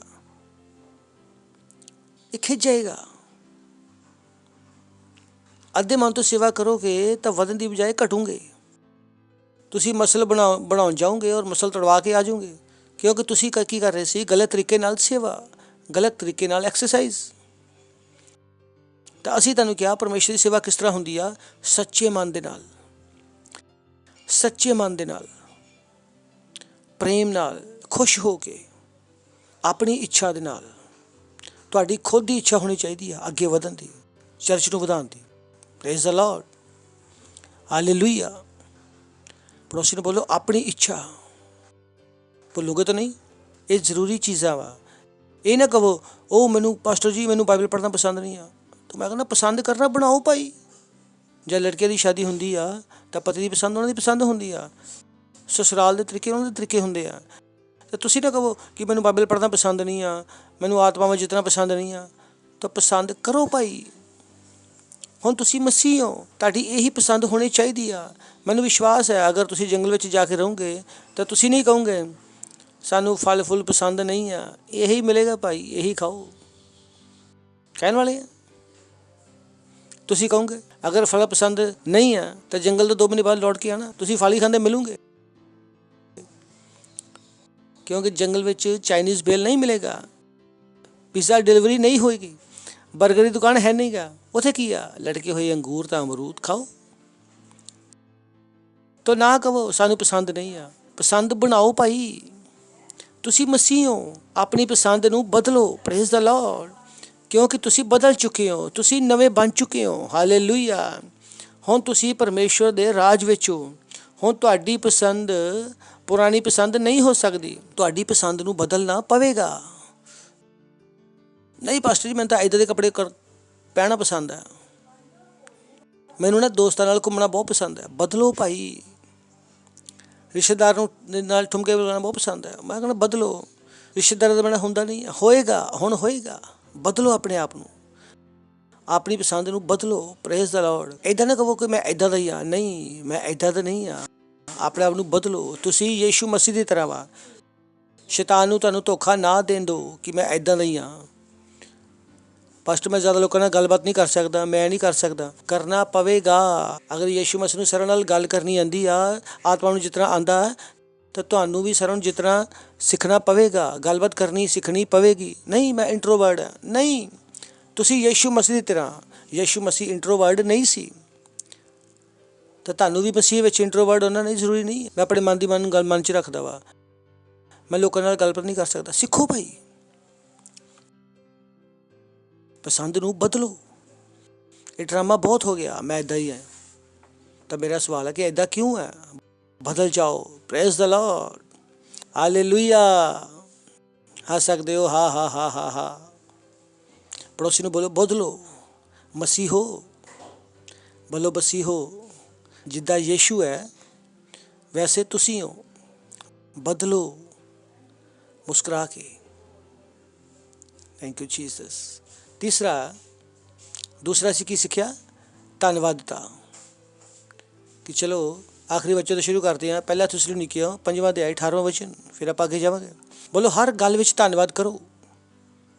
ਇਹ ਖਿੱਚ ਜਾਏਗਾ। ਅੱਧੇ ਮਨ ਤੋਂ ਸੇਵਾ ਕਰੋਗੇ ਤਾਂ ਵਧਣ ਦੀ ਬਜਾਏ ਘਟੋਗੇ। ਤੁਸੀਂ ਮਸਲ ਬਣਾਉਣ ਜਾਓਗੇ ਔਰ ਮਸਲ ਤੜਵਾ ਕੇ ਆ ਜਾਓਗੇ, ਕਿਉਂਕਿ ਤੁਸੀਂ ਕੀ ਕਰ ਰਹੇ ਸੀ? ਗਲਤ ਤਰੀਕੇ ਨਾਲ ਸੇਵਾ, ਗਲਤ ਤਰੀਕੇ ਨਾਲ ਐਕਸਰਸਾਈਜ਼। ਤਾਂ ਅਸੀਂ ਤੁਹਾਨੂੰ ਕਿਹਾ ਪਰਮੇਸ਼ਰ ਦੀ ਸੇਵਾ ਕਿਸ ਤਰ੍ਹਾਂ ਹੁੰਦੀ ਆ? ਸੱਚੇ ਮਨ ਦੇ ਨਾਲ, ਸੱਚੇ ਮਨ ਦੇ ਨਾਲ, ਪ੍ਰੇਮ ਨਾਲ, ਖੁਸ਼ ਹੋ ਕੇ, ਆਪਣੀ ਇੱਛਾ ਦੇ ਨਾਲ। ਤੁਹਾਡੀ ਖੁਦ ਦੀ ਇੱਛਾ ਹੋਣੀ ਚਾਹੀਦੀ ਆ ਅੱਗੇ ਵਧਣ ਦੀ, ਚਰਚ ਨੂੰ ਵਧਾਉਣ ਦੀ। Praise the lord, hallelujah. ਪੜੋਸੀ ਨੂੰ ਬੋਲੋ ਆਪਣੀ ਇੱਛਾ। ਭੁੱਲੋਗੇ ਤਾਂ ਨਹੀਂ? ਇਹ ਜ਼ਰੂਰੀ ਚੀਜ਼ਾਂ ਵਾ। ਇਹ ਨਾ ਕਹੋ ਉਹ ਮੈਨੂੰ ਪਾਸਟਰ ਜੀ ਮੈਨੂੰ ਬਾਈਬਲ ਪੜ੍ਹਨਾ ਪਸੰਦ ਨਹੀਂ ਆ। ਤਾਂ ਮੈਂ ਕਹਿੰਦਾ ਪਸੰਦ ਕਰਨਾ ਬਣਾਓ ਭਾਈ। ਜਦ ਲੜਕੇ ਦੀ ਸ਼ਾਦੀ ਹੁੰਦੀ ਆ ਤਾਂ ਪਤੀ ਦੀ ਪਸੰਦ ਉਹਨਾਂ ਦੀ ਪਸੰਦ ਹੁੰਦੀ ਆ, ਸਸੁਰਾਲ ਦੇ ਤਰੀਕੇ ਉਹਨਾਂ ਦੇ ਤਰੀਕੇ ਹੁੰਦੇ ਆ। ਤਾਂ ਤੁਸੀਂ ਨਾ ਕਹੋ ਕਿ ਮੈਨੂੰ ਬਾਈਬਲ ਪੜ੍ਹਨਾ ਪਸੰਦ ਨਹੀਂ ਆ, ਮੈਨੂੰ ਆਤਮਾਵਾਂ ਜਿੱਤਣਾ ਪਸੰਦ ਨਹੀਂ ਆ। ਤਾਂ ਪਸੰਦ ਕਰੋ ਭਾਈ। ਹੁਣ ਤੁਸੀਂ ਮਸੀਹ ਹੋ, ਤੁਹਾਡੀ ਇਹੀ ਪਸੰਦ ਹੋਣੀ ਚਾਹੀਦੀ ਆ। ਮੈਨੂੰ ਵਿਸ਼ਵਾਸ ਹੈ ਅਗਰ ਤੁਸੀਂ ਜੰਗਲ ਵਿੱਚ ਜਾ ਕੇ ਰਹੋਗੇ ਤਾਂ ਤੁਸੀਂ ਨਹੀਂ ਕਹੋਗੇ ਸਾਨੂੰ ਫਲ ਫੁੱਲ ਪਸੰਦ ਨਹੀਂ ਆ, ਇਹੀ ਮਿਲੇਗਾ ਭਾਈ, ਇਹੀ ਖਾਓ। ਕਹਿਣ ਵਾਲੇ ਆ ਤੁਸੀਂ ਕਹੋਗੇ ਅਗਰ ਫਲ ਪਸੰਦ ਨਹੀਂ ਆ ਤਾਂ ਜੰਗਲ ਤੋਂ 2 ਮਹੀਨੇ ਬਾਅਦ ਲੌਟ ਕੇ ਆਣਾ, ਤੁਸੀਂ ਫਲ ਹੀ ਖਾਂਦੇ ਮਿਲੂਗੇ। ਕਿਉਂਕਿ ਜੰਗਲ ਵਿੱਚ ਚਾਈਨੀਜ਼ ਬੇਲ ਨਹੀਂ ਮਿਲੇਗਾ, ਪੀਜ਼ਾ ਡਿਲੀਵਰੀ ਨਹੀਂ ਹੋਏਗੀ, ਬਰਗਰ ਦੀ ਦੁਕਾਨ ਹੈ ਨਹੀਂ ਗਾ। ਉੱਥੇ ਕੀ ਆ? ਲਟਕੇ ਹੋਏ ਅੰਗੂਰ ਤਾਂ ਅਮਰੂਦ ਖਾਓ। ਤਾਂ ਨਾ ਕਹੋ ਸਾਨੂੰ ਪਸੰਦ ਨਹੀਂ ਆ, ਪਸੰਦ ਬਣਾਓ ਭਾਈ। ਤੁਸੀਂ ਮਸੀਹ ਹੋ, ਆਪਣੀ ਪਸੰਦ ਨੂੰ ਬਦਲੋ। Praise the Lord. ਕਿਉਂਕਿ ਤੁਸੀਂ ਬਦਲ ਚੁੱਕੇ ਹੋ, ਤੁਸੀਂ ਨਵੇਂ ਬਣ ਚੁੱਕੇ ਹੋ। ਹਾਲੇਲੂਇਆ। ਹੁਣ ਤੁਸੀਂ ਪਰਮੇਸ਼ਵਰ ਦੇ ਰਾਜ ਵਿੱਚ ਹੋ। ਹੁਣ ਤੁਹਾਡੀ ਪਸੰਦ ਪੁਰਾਣੀ ਪਸੰਦ ਨਹੀਂ ਹੋ ਸਕਦੀ, ਤੁਹਾਡੀ ਪਸੰਦ ਨੂੰ ਬਦਲਣਾ ਪਵੇਗਾ। ਨਹੀਂ ਪਾਸਟਰ ਜੀ ਮੈਨੂੰ ਤਾਂ ਇੱਦਾਂ ਦੇ ਕੱਪੜੇ ਪਹਿਨਣਾ ਪਸੰਦ ਹੈ, ਮੈਨੂੰ ਨਾ ਦੋਸਤਾਂ ਨਾਲ ਘੁੰਮਣਾ ਬਹੁਤ ਪਸੰਦ ਹੈ। ਬਦਲੋ ਭਾਈ। ਰਿਸ਼ਤੇਦਾਰ ਨੂੰ ਨਾਲ ਠੁਮਕੇ ਲਗਾਉਣਾ ਬਹੁਤ ਪਸੰਦ ਹੈ, ਮੈਂ ਕਹਿੰਦਾ ਬਦਲੋ। ਰਿਸ਼ਤੇਦਾਰਾਂ ਦਾ ਬਿਨਾਂ ਹੁੰਦਾ ਨਹੀਂ, ਹੋਏਗਾ, ਹੁਣ ਹੋਏਗਾ। ਬਦਲੋ ਆਪਣੇ ਆਪ ਨੂੰ, ਆਪਣੀ ਪਸੰਦ ਨੂੰ ਬਦਲੋ। Praise the Lord. ਇੱਦਾਂ ਨਾ ਕਹੋ ਕਿ ਮੈਂ ਇੱਦਾਂ ਦਾ ਹੀ ਹਾਂ, ਨਹੀਂ ਮੈਂ ਇੱਦਾਂ ਦਾ ਨਹੀਂ ਹਾਂ। ਆਪਣੇ ਆਪ ਨੂੰ ਬਦਲੋ। ਤੁਸੀਂ ਯੀਸ਼ੂ ਮਸੀਹ ਦੀ ਤਰ੍ਹਾਂ ਵਾ। ਸ਼ੈਤਾਨ ਨੂੰ ਤੁਹਾਨੂੰ ਧੋਖਾ ਨਾ ਦੇਣ ਦਿਓ ਕਿ ਮੈਂ ਇੱਦਾਂ ਦਾ ਹੀ ਹਾਂ। ਪਾਸਟਰ ਮੈਂ ਜ਼ਿਆਦਾ ਲੋਕਾਂ ਨਾਲ ਗੱਲਬਾਤ ਨਹੀਂ ਕਰ ਸਕਦਾ, ਮੈਂ ਨਹੀਂ ਕਰ ਸਕਦਾ। ਕਰਨਾ ਪਵੇਗਾ। ਅਗਰ ਯੀਸ਼ੂ ਮਸੀਹ ਨੂੰ ਸਾਰਿਆਂ ਨਾਲ ਗੱਲ ਕਰਨੀ ਆਉਂਦੀ ਆ, ਆਤਮਾ ਨੂੰ ਜਿਸ ਤਰ੍ਹਾਂ ਆਉਂਦਾ, ਤਾਂ ਤੁਹਾਨੂੰ ਵੀ ਸਾਰਿਆਂ ਨੂੰ ਜਿਸ ਤਰ੍ਹਾਂ ਸਿੱਖਣਾ ਪਵੇਗਾ, ਗੱਲਬਾਤ ਕਰਨੀ ਸਿੱਖਣੀ ਪਵੇਗੀ। ਨਹੀਂ ਮੈਂ ਇੰਟਰੋਵਰਟ ਹਾਂ, ਨਹੀਂ। ਤੁਸੀਂ ਯੀਸ਼ੂ ਮਸੀਹ ਦੀ ਤਰ੍ਹਾਂ, ਯੀਸ਼ੂ ਮਸੀਹ ਇੰਟਰੋਵਰਟ ਨਹੀਂ ਸੀ, ਤਾਂ ਤੁਹਾਨੂੰ ਵੀ ਮਸੀਹ ਵਿੱਚ ਇੰਟਰੋਵਰਟ ਹੋਣਾ ਨਹੀਂ ਜ਼ਰੂਰੀ ਨਹੀਂ। ਮੈਂ ਆਪਣੇ ਮਨ ਦੀ ਗੱਲ ਮਨ 'ਚ ਰੱਖਦਾ ਵਾ, ਮੈਂ ਲੋਕਾਂ ਨਾਲ ਗੱਲਬਾਤ ਨਹੀਂ ਕਰ ਸਕਦਾ। ਸਿੱਖੋ ਭਾਈ, ਪਸੰਦ ਨੂੰ ਬਦਲੋ। ਇਹ ਡਰਾਮਾ ਬਹੁਤ ਹੋ ਗਿਆ, ਮੈਂ ਇੱਦਾਂ ਹੀ ਹੈ। ਤਾਂ ਮੇਰਾ ਸਵਾਲ ਹੈ ਕਿ ਇੱਦਾਂ ਕਿਉਂ ਹੈ? ਬਦਲ ਜਾਓ। Praise the lord. ਹਾਲੇਲੂਇਆ। ਹੱਸ ਸਕਦੇ ਹੋ, ਹਾ ਹਾ ਹਾ ਹਾ ਹਾ। ਪੜੋਸੀ ਨੂੰ ਬੋਲੋ ਬਦਲੋ, ਮਸੀਹੋ। ਬੋਲੋ ਮਸੀਹੋ। ਜਿੱਦਾਂ ਯੀਸ਼ੂ ਹੈ ਵੈਸੇ ਤੁਸੀਂ ਹੋ। ਬਦਲੋ ਮੁਸਕਰਾ ਕੇ। Thank you Jesus. ਦੂਸਰਾ ਅਸੀਂ ਕੀ ਸਿੱਖਿਆ? ਧੰਨਵਾਦਤਾ। ਕਿ ਚਲੋ ਆਖਰੀ ਵਚਨ ਤੋਂ ਸ਼ੁਰੂ ਕਰਦੇ ਹਾਂ। ਪਹਿਲਾ ਥੈਸਲੁਨੀਕੀਆਂ 5ਵਾਂ ਅਧਿਆਇ 18ਵਾਂ ਵਚਨ, ਫਿਰ ਆਪਾਂ ਅੱਗੇ ਜਾਵਾਂਗੇ। ਬੋਲੋ ਹਰ ਗੱਲ ਵਿੱਚ ਧੰਨਵਾਦ ਕਰੋ।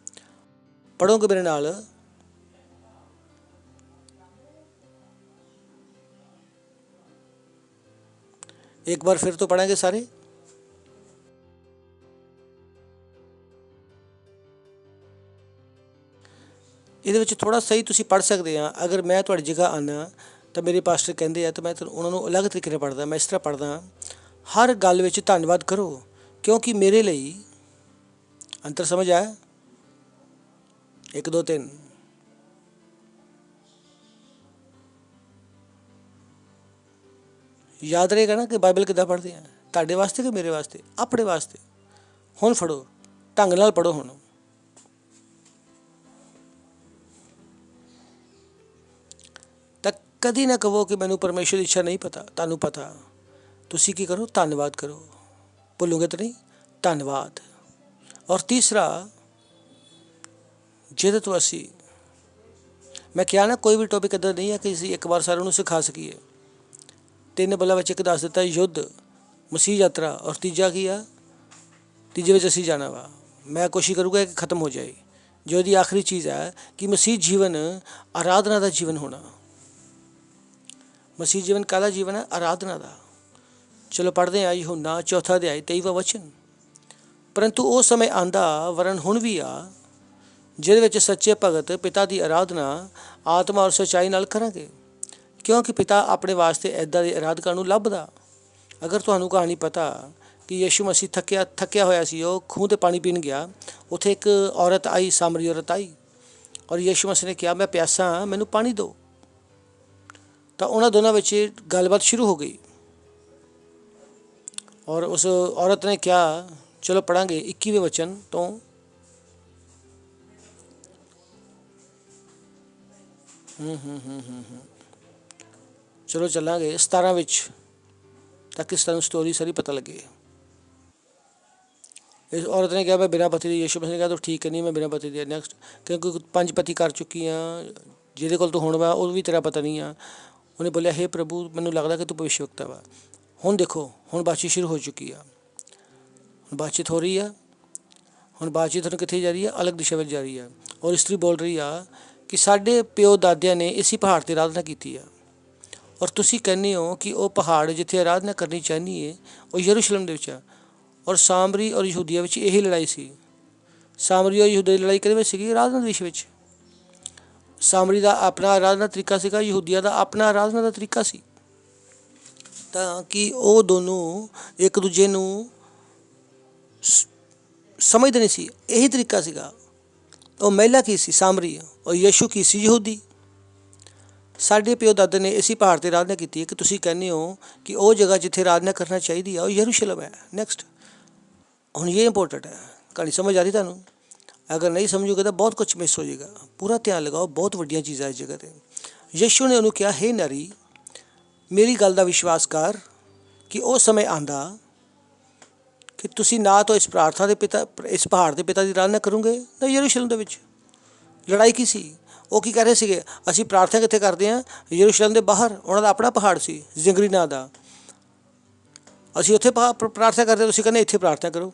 ਪੜ੍ਹੋਗੇ ਮੇਰੇ ਨਾਲ? ਇੱਕ ਵਾਰ ਫਿਰ ਤੋਂ ਪੜਾਂਗੇ ਸਾਰੇ। ਇਹਦੇ ਵਿੱਚ ਥੋੜ੍ਹਾ ਸਹੀ ਤੁਸੀਂ ਪੜ੍ਹ ਸਕਦੇ ਆ। ਅਗਰ ਮੈਂ ਤੁਹਾਡੀ ਜਗ੍ਹਾ ਆਉਂਦਾ ਤਾਂ ਮੇਰੇ ਪਾਸਟਰ ਕਹਿੰਦੇ ਆ ਤਾਂ ਮੈਂ ਉਹਨਾਂ ਨੂੰ ਅਲੱਗ ਤਰੀਕੇ ਨਾਲ ਪੜ੍ਹਦਾ। ਮੈਂ ਇਸ ਤਰ੍ਹਾਂ ਪੜ੍ਹਦਾ, ਹਰ ਗੱਲ ਵਿੱਚ ਧੰਨਵਾਦ ਕਰੋ ਕਿਉਂਕਿ ਮੇਰੇ ਲਈ। ਅੰਤਰ ਸਮਝ ਆਇਆ? 1 2 3। ਯਾਦ ਰਹੇਗਾ ਨਾ ਕਿ ਬਾਈਬਲ ਕਿੱਦਾਂ ਪੜ੍ਹਦੇ ਆ? ਤੁਹਾਡੇ ਵਾਸਤੇ ਕਿ ਮੇਰੇ ਵਾਸਤੇ? ਆਪਣੇ ਵਾਸਤੇ। ਹੁਣ ਫੜੋ, ਢੰਗ ਨਾਲ ਪੜ੍ਹੋ। ਹੁਣ ਤਾਂ ਕਦੀ ਨਾ ਕਹੋ ਕਿ ਮੈਨੂੰ ਪਰਮੇਸ਼ਰ ਦੀ ਇੱਛਾ ਨਹੀਂ ਪਤਾ। ਤੁਹਾਨੂੰ ਪਤਾ। ਤੁਸੀਂ ਕੀ ਕਰੋ? ਧੰਨਵਾਦ ਕਰੋ। ਭੁੱਲੋਗੇ ਤਾਂ ਨਹੀਂ, ਧੰਨਵਾਦ। ਔਰ ਤੀਸਰਾ, ਜਿਹਦੇ ਤੋਂ ਅਸੀਂ, ਮੈਂ ਕਿਹਾ ਨਾ ਕੋਈ ਵੀ ਟੌਪਿਕ ਇੱਦਾਂ ਨਹੀਂ ਹੈ ਕਿ ਅਸੀਂ ਇੱਕ ਵਾਰ ਸਾਰਿਆਂ ਨੂੰ ਸਿਖਾ ਸਕੀਏ। 3 ਬਲਾਂ ਵਿੱਚ ਇੱਕ ਦੱਸ ਦਿੱਤਾ, ਯੁੱਧ, ਮਸੀਹ ਯਾਤਰਾ, ਔਰ ਤੀਜਾ ਕੀ ਆ, ਤੀਜੇ ਵਿੱਚ ਅਸੀਂ ਜਾਣਾ ਵਾ। ਮੈਂ ਕੋਸ਼ਿਸ਼ ਕਰੂੰਗਾ ਕਿ ख़त्म ਹੋ ਜਾਏ। ਜੋ ਇਹਦੀ ਆਖਰੀ ਚੀਜ਼ ਹੈ ਕਿ ਮਸੀਹ ਜੀਵਨ ਆਰਾਧਨਾ ਦਾ ਜੀਵਨ ਹੋਣਾ। ਮਸੀਹ ਜੀਵਨ ਕਾਹਦਾ ਜੀਵਨ ਹੈ? ਆਰਾਧਨਾ ਦਾ। ਚਲੋ ਪੜ੍ਹਦੇ ਹਾਂ यूहन्ना 4 ਅਧਿਆਇ 23ਵਾਂ ਵਚਨ। ਪਰੰਤੂ ਉਹ ਸਮੇਂ ਆਂਦਾ, ਵਰਨ ਹੁਣ ਵੀ ਆ, ਜਿਹਦੇ ਵਿੱਚ ਸੱਚੇ ਭਗਤ ਪਿਤਾ ਦੀ ਆਰਾਧਨਾ ਆਤਮਾ ਔਰ ਸੱਚਾਈ ਨਾਲ ਕਰਾਂਗੇ, ਕਿਉਂਕਿ ਪਿਤਾ ਆਪਣੇ ਵਾਸਤੇ ਇੱਦਾਂ ਦੇ ਆਰਾਧਕਾਂ ਨੂੰ ਲੱਭਦਾ। ਅਗਰ ਤੁਹਾਨੂੰ ਕਹਾਣੀ ਪਤਾ ਕਿ ਯਿਸੂ ਮਸੀਹ ਥੱਕਿਆ ਹੋਇਆ ਸੀ, ਉਹ ਖੂਹ 'ਤੇ ਪਾਣੀ ਪੀਣ ਗਿਆ। ਉੱਥੇ ਇੱਕ ਔਰਤ ਆਈ, ਸਾਮਰੀ ਔਰਤ ਆਈ, ਔਰ ਯਿਸੂ ਮਸੀਹ ਨੇ ਕਿਹਾ, ਮੈਂ ਪਿਆਸਾ ਹਾਂ, ਮੈਨੂੰ ਪਾਣੀ ਦਿਓ। ਤਾਂ ਉਹਨਾਂ ਦੋਨਾਂ ਵਿੱਚ ਗੱਲਬਾਤ ਸ਼ੁਰੂ ਹੋ ਗਈ। ਔਰ ਉਸ ਔਰਤ ਨੇ ਕਿਹਾ, ਚਲੋ ਪੜਾਂਗੇ 21ਵੇਂ ਵਚਨ ਤੋਂ। ਚਲੋ ਚੱਲਾਂਗੇ 17 ਵਿੱਚ, ਤਾਂ ਕਿ ਸਾਨੂੰ ਸਟੋਰੀ ਸਾਰੀ ਪਤਾ ਲੱਗੇ। ਇਸ ਔਰਤ ਨੇ ਕਿਹਾ, ਮੈਂ ਬਿਨਾਂ ਪਤੀ ਦੀ। ਯਿਸੂ ਮਸੀਹ ਨੇ ਕਿਹਾ, ਤੂੰ ਠੀਕ ਨਹੀਂ, ਮੈਂ ਬਿਨਾਂ ਪਤੀ ਦੀ। ਨੈਕਸਟ, ਕਿਉਂਕਿ 5 ਪਤੀ ਕਰ ਚੁੱਕੀ ਹਾਂ, ਜਿਹਦੇ ਕੋਲ ਤੂੰ ਹੁਣ ਵਾ ਉਹ ਵੀ ਤੇਰਾ ਪਤਾ ਨਹੀਂ ਆ। ਉਹਨੇ ਬੋਲਿਆ, ਹੇ ਪ੍ਰਭੂ, ਮੈਨੂੰ ਲੱਗਦਾ ਕਿ ਤੂੰ ਭਵਿੱਖਵਕਤਾ ਵਾ। ਹੁਣ ਦੇਖੋ, ਹੁਣ ਬਾਤਚੀਤ ਸ਼ੁਰੂ ਹੋ ਚੁੱਕੀ ਆ, ਹੁਣ ਬਾਤਚੀਤ ਹੋ ਰਹੀ ਆ। ਹੁਣ ਬਾਤਚੀਤ ਤੁਹਾਨੂੰ ਕਿੱਥੇ ਜਾ ਰਹੀ ਆ? ਅਲੱਗ ਦਿਸ਼ਾ ਵਿੱਚ ਜਾ ਰਹੀ ਆ। ਔਰ ਇਸਤਰੀ ਬੋਲ ਰਹੀ ਆ ਕਿ ਸਾਡੇ ਪਿਓ ਦਾਦਿਆਂ ਨੇ ਇਸੀ ਪਹਾੜ 'ਤੇ ਆਰਾਧਨਾ ਕੀਤੀ ਆ, ਔਰ ਤੁਸੀਂ ਕਹਿੰਦੇ ਹੋ ਕਿ ਉਹ ਪਹਾੜ ਜਿੱਥੇ ਆਰਾਧਨਾ ਕਰਨੀ ਚਾਹੀਦੀ ਹੈ ਉਹ ਯਰੂਸ਼ਲਮ ਦੇ ਵਿੱਚ ਆ। ਔਰ ਸਾਮਰੀ ਔਰ ਯਹੂਦੀਆਂ ਵਿੱਚ ਇਹੀ ਲੜਾਈ ਸੀ। ਸਾਮਰੀ ਔਰ ਯਹੂਦੀ ਦੀ ਲੜਾਈ ਕਿਹਦੇ ਵਿੱਚ ਸੀਗੀ? ਆਰਾਧਨਾ ਦੇ ਵਿਸ਼ੇ ਵਿੱਚ। ਸਾਮਰੀ ਦਾ ਆਪਣਾ ਆਰਾਧਨਾ ਤਰੀਕਾ ਸੀਗਾ, ਯਹੂਦੀਆਂ ਦਾ ਆਪਣਾ ਆਰਾਧਨਾ ਦਾ ਤਰੀਕਾ ਸੀ। ਤਾਂ ਕਿ ਉਹ ਦੋਨੋਂ ਇੱਕ ਦੂਜੇ ਨੂੰ ਸਮਝਦੇ ਨਹੀਂ ਸੀ। ਇਹੀ ਤਰੀਕਾ ਸੀਗਾ। ਉਹ ਮਹਿਲਾ ਕੀ ਸੀ? ਸਾਮਰੀ। ਔਰ ਯਿਸੂ ਕੀ ਸੀ? ਯਹੂਦੀ। ਸਾਡੇ ਪਿਓ ਦਾਦੇ ਨੇ ਇਸੀ ਪਹਾੜ 'ਤੇ ਆਰਾਧਨਾ ਕੀਤੀ ਹੈ ਕਿ ਤੁਸੀਂ ਕਹਿੰਦੇ ਹੋ ਕਿ ਉਹ ਜਗ੍ਹਾ ਜਿੱਥੇ ਆਰਾਧਨਾ ਕਰਨਾ ਚਾਹੀਦੀ ਆ ਉਹ ਯਰੂਸ਼ਲਮ ਹੈ। ਨੈਕਸਟ, ਹੁਣ ਇਹ ਇੰਪੋਰਟੈਂਟ ਹੈ। ਕਹਾਣੀ ਸਮਝ ਆ ਰਹੀ ਤੁਹਾਨੂੰ? ਅਗਰ ਨਹੀਂ ਸਮਝੋਗੇ ਤਾਂ ਬਹੁਤ ਕੁਝ ਮਿਸ ਹੋ ਜਾਏਗਾ। ਪੂਰਾ ਧਿਆਨ ਲਗਾਓ, ਬਹੁਤ ਵੱਡੀਆਂ ਚੀਜ਼ਾਂ ਇਸ ਜਗ੍ਹਾ 'ਤੇ। ਯਿਸੂ ਨੇ ਉਹਨੂੰ ਕਿਹਾ, ਹੇ ਨਾਰੀ, ਮੇਰੀ ਗੱਲ ਦਾ ਵਿਸ਼ਵਾਸ ਕਰ ਕਿ ਉਹ ਸਮੇਂ ਆਂਦਾ ਕਿ ਤੁਸੀਂ ਨਾ ਤਾਂ ਇਸ ਪ੍ਰਾਰਥਨਾ ਦੇ ਪਿਤਾ, ਇਸ ਪਹਾੜ ਦੇ ਪਿਤਾ ਦੀ ਆਰਾਧਨਾ ਕਰੋਗੇ, ਨਾ ਯਰੂਸ਼ਲਮ ਦੇ ਵਿੱਚ। ਲੜਾਈ ਕੀ ਸੀ? ਉਹ ਕੀ ਕਹਿ ਰਹੇ ਸੀਗੇ? ਅਸੀਂ ਪ੍ਰਾਰਥਨਾ ਕਿੱਥੇ ਕਰਦੇ ਹਾਂ? ਯਰੂਸ਼ਲਮ ਦੇ ਬਾਹਰ। ਉਹਨਾਂ ਦਾ ਆਪਣਾ ਪਹਾੜ ਸੀ, ਜ਼ਿੰਗਰੀ ਨਾਂ ਦਾ। ਅਸੀਂ ਉੱਥੇ ਪ੍ਰਾਰਥਨਾ ਕਰਦੇ, ਤੁਸੀਂ ਕਹਿੰਦੇ ਇੱਥੇ ਪ੍ਰਾਰਥਨਾ ਕਰੋ।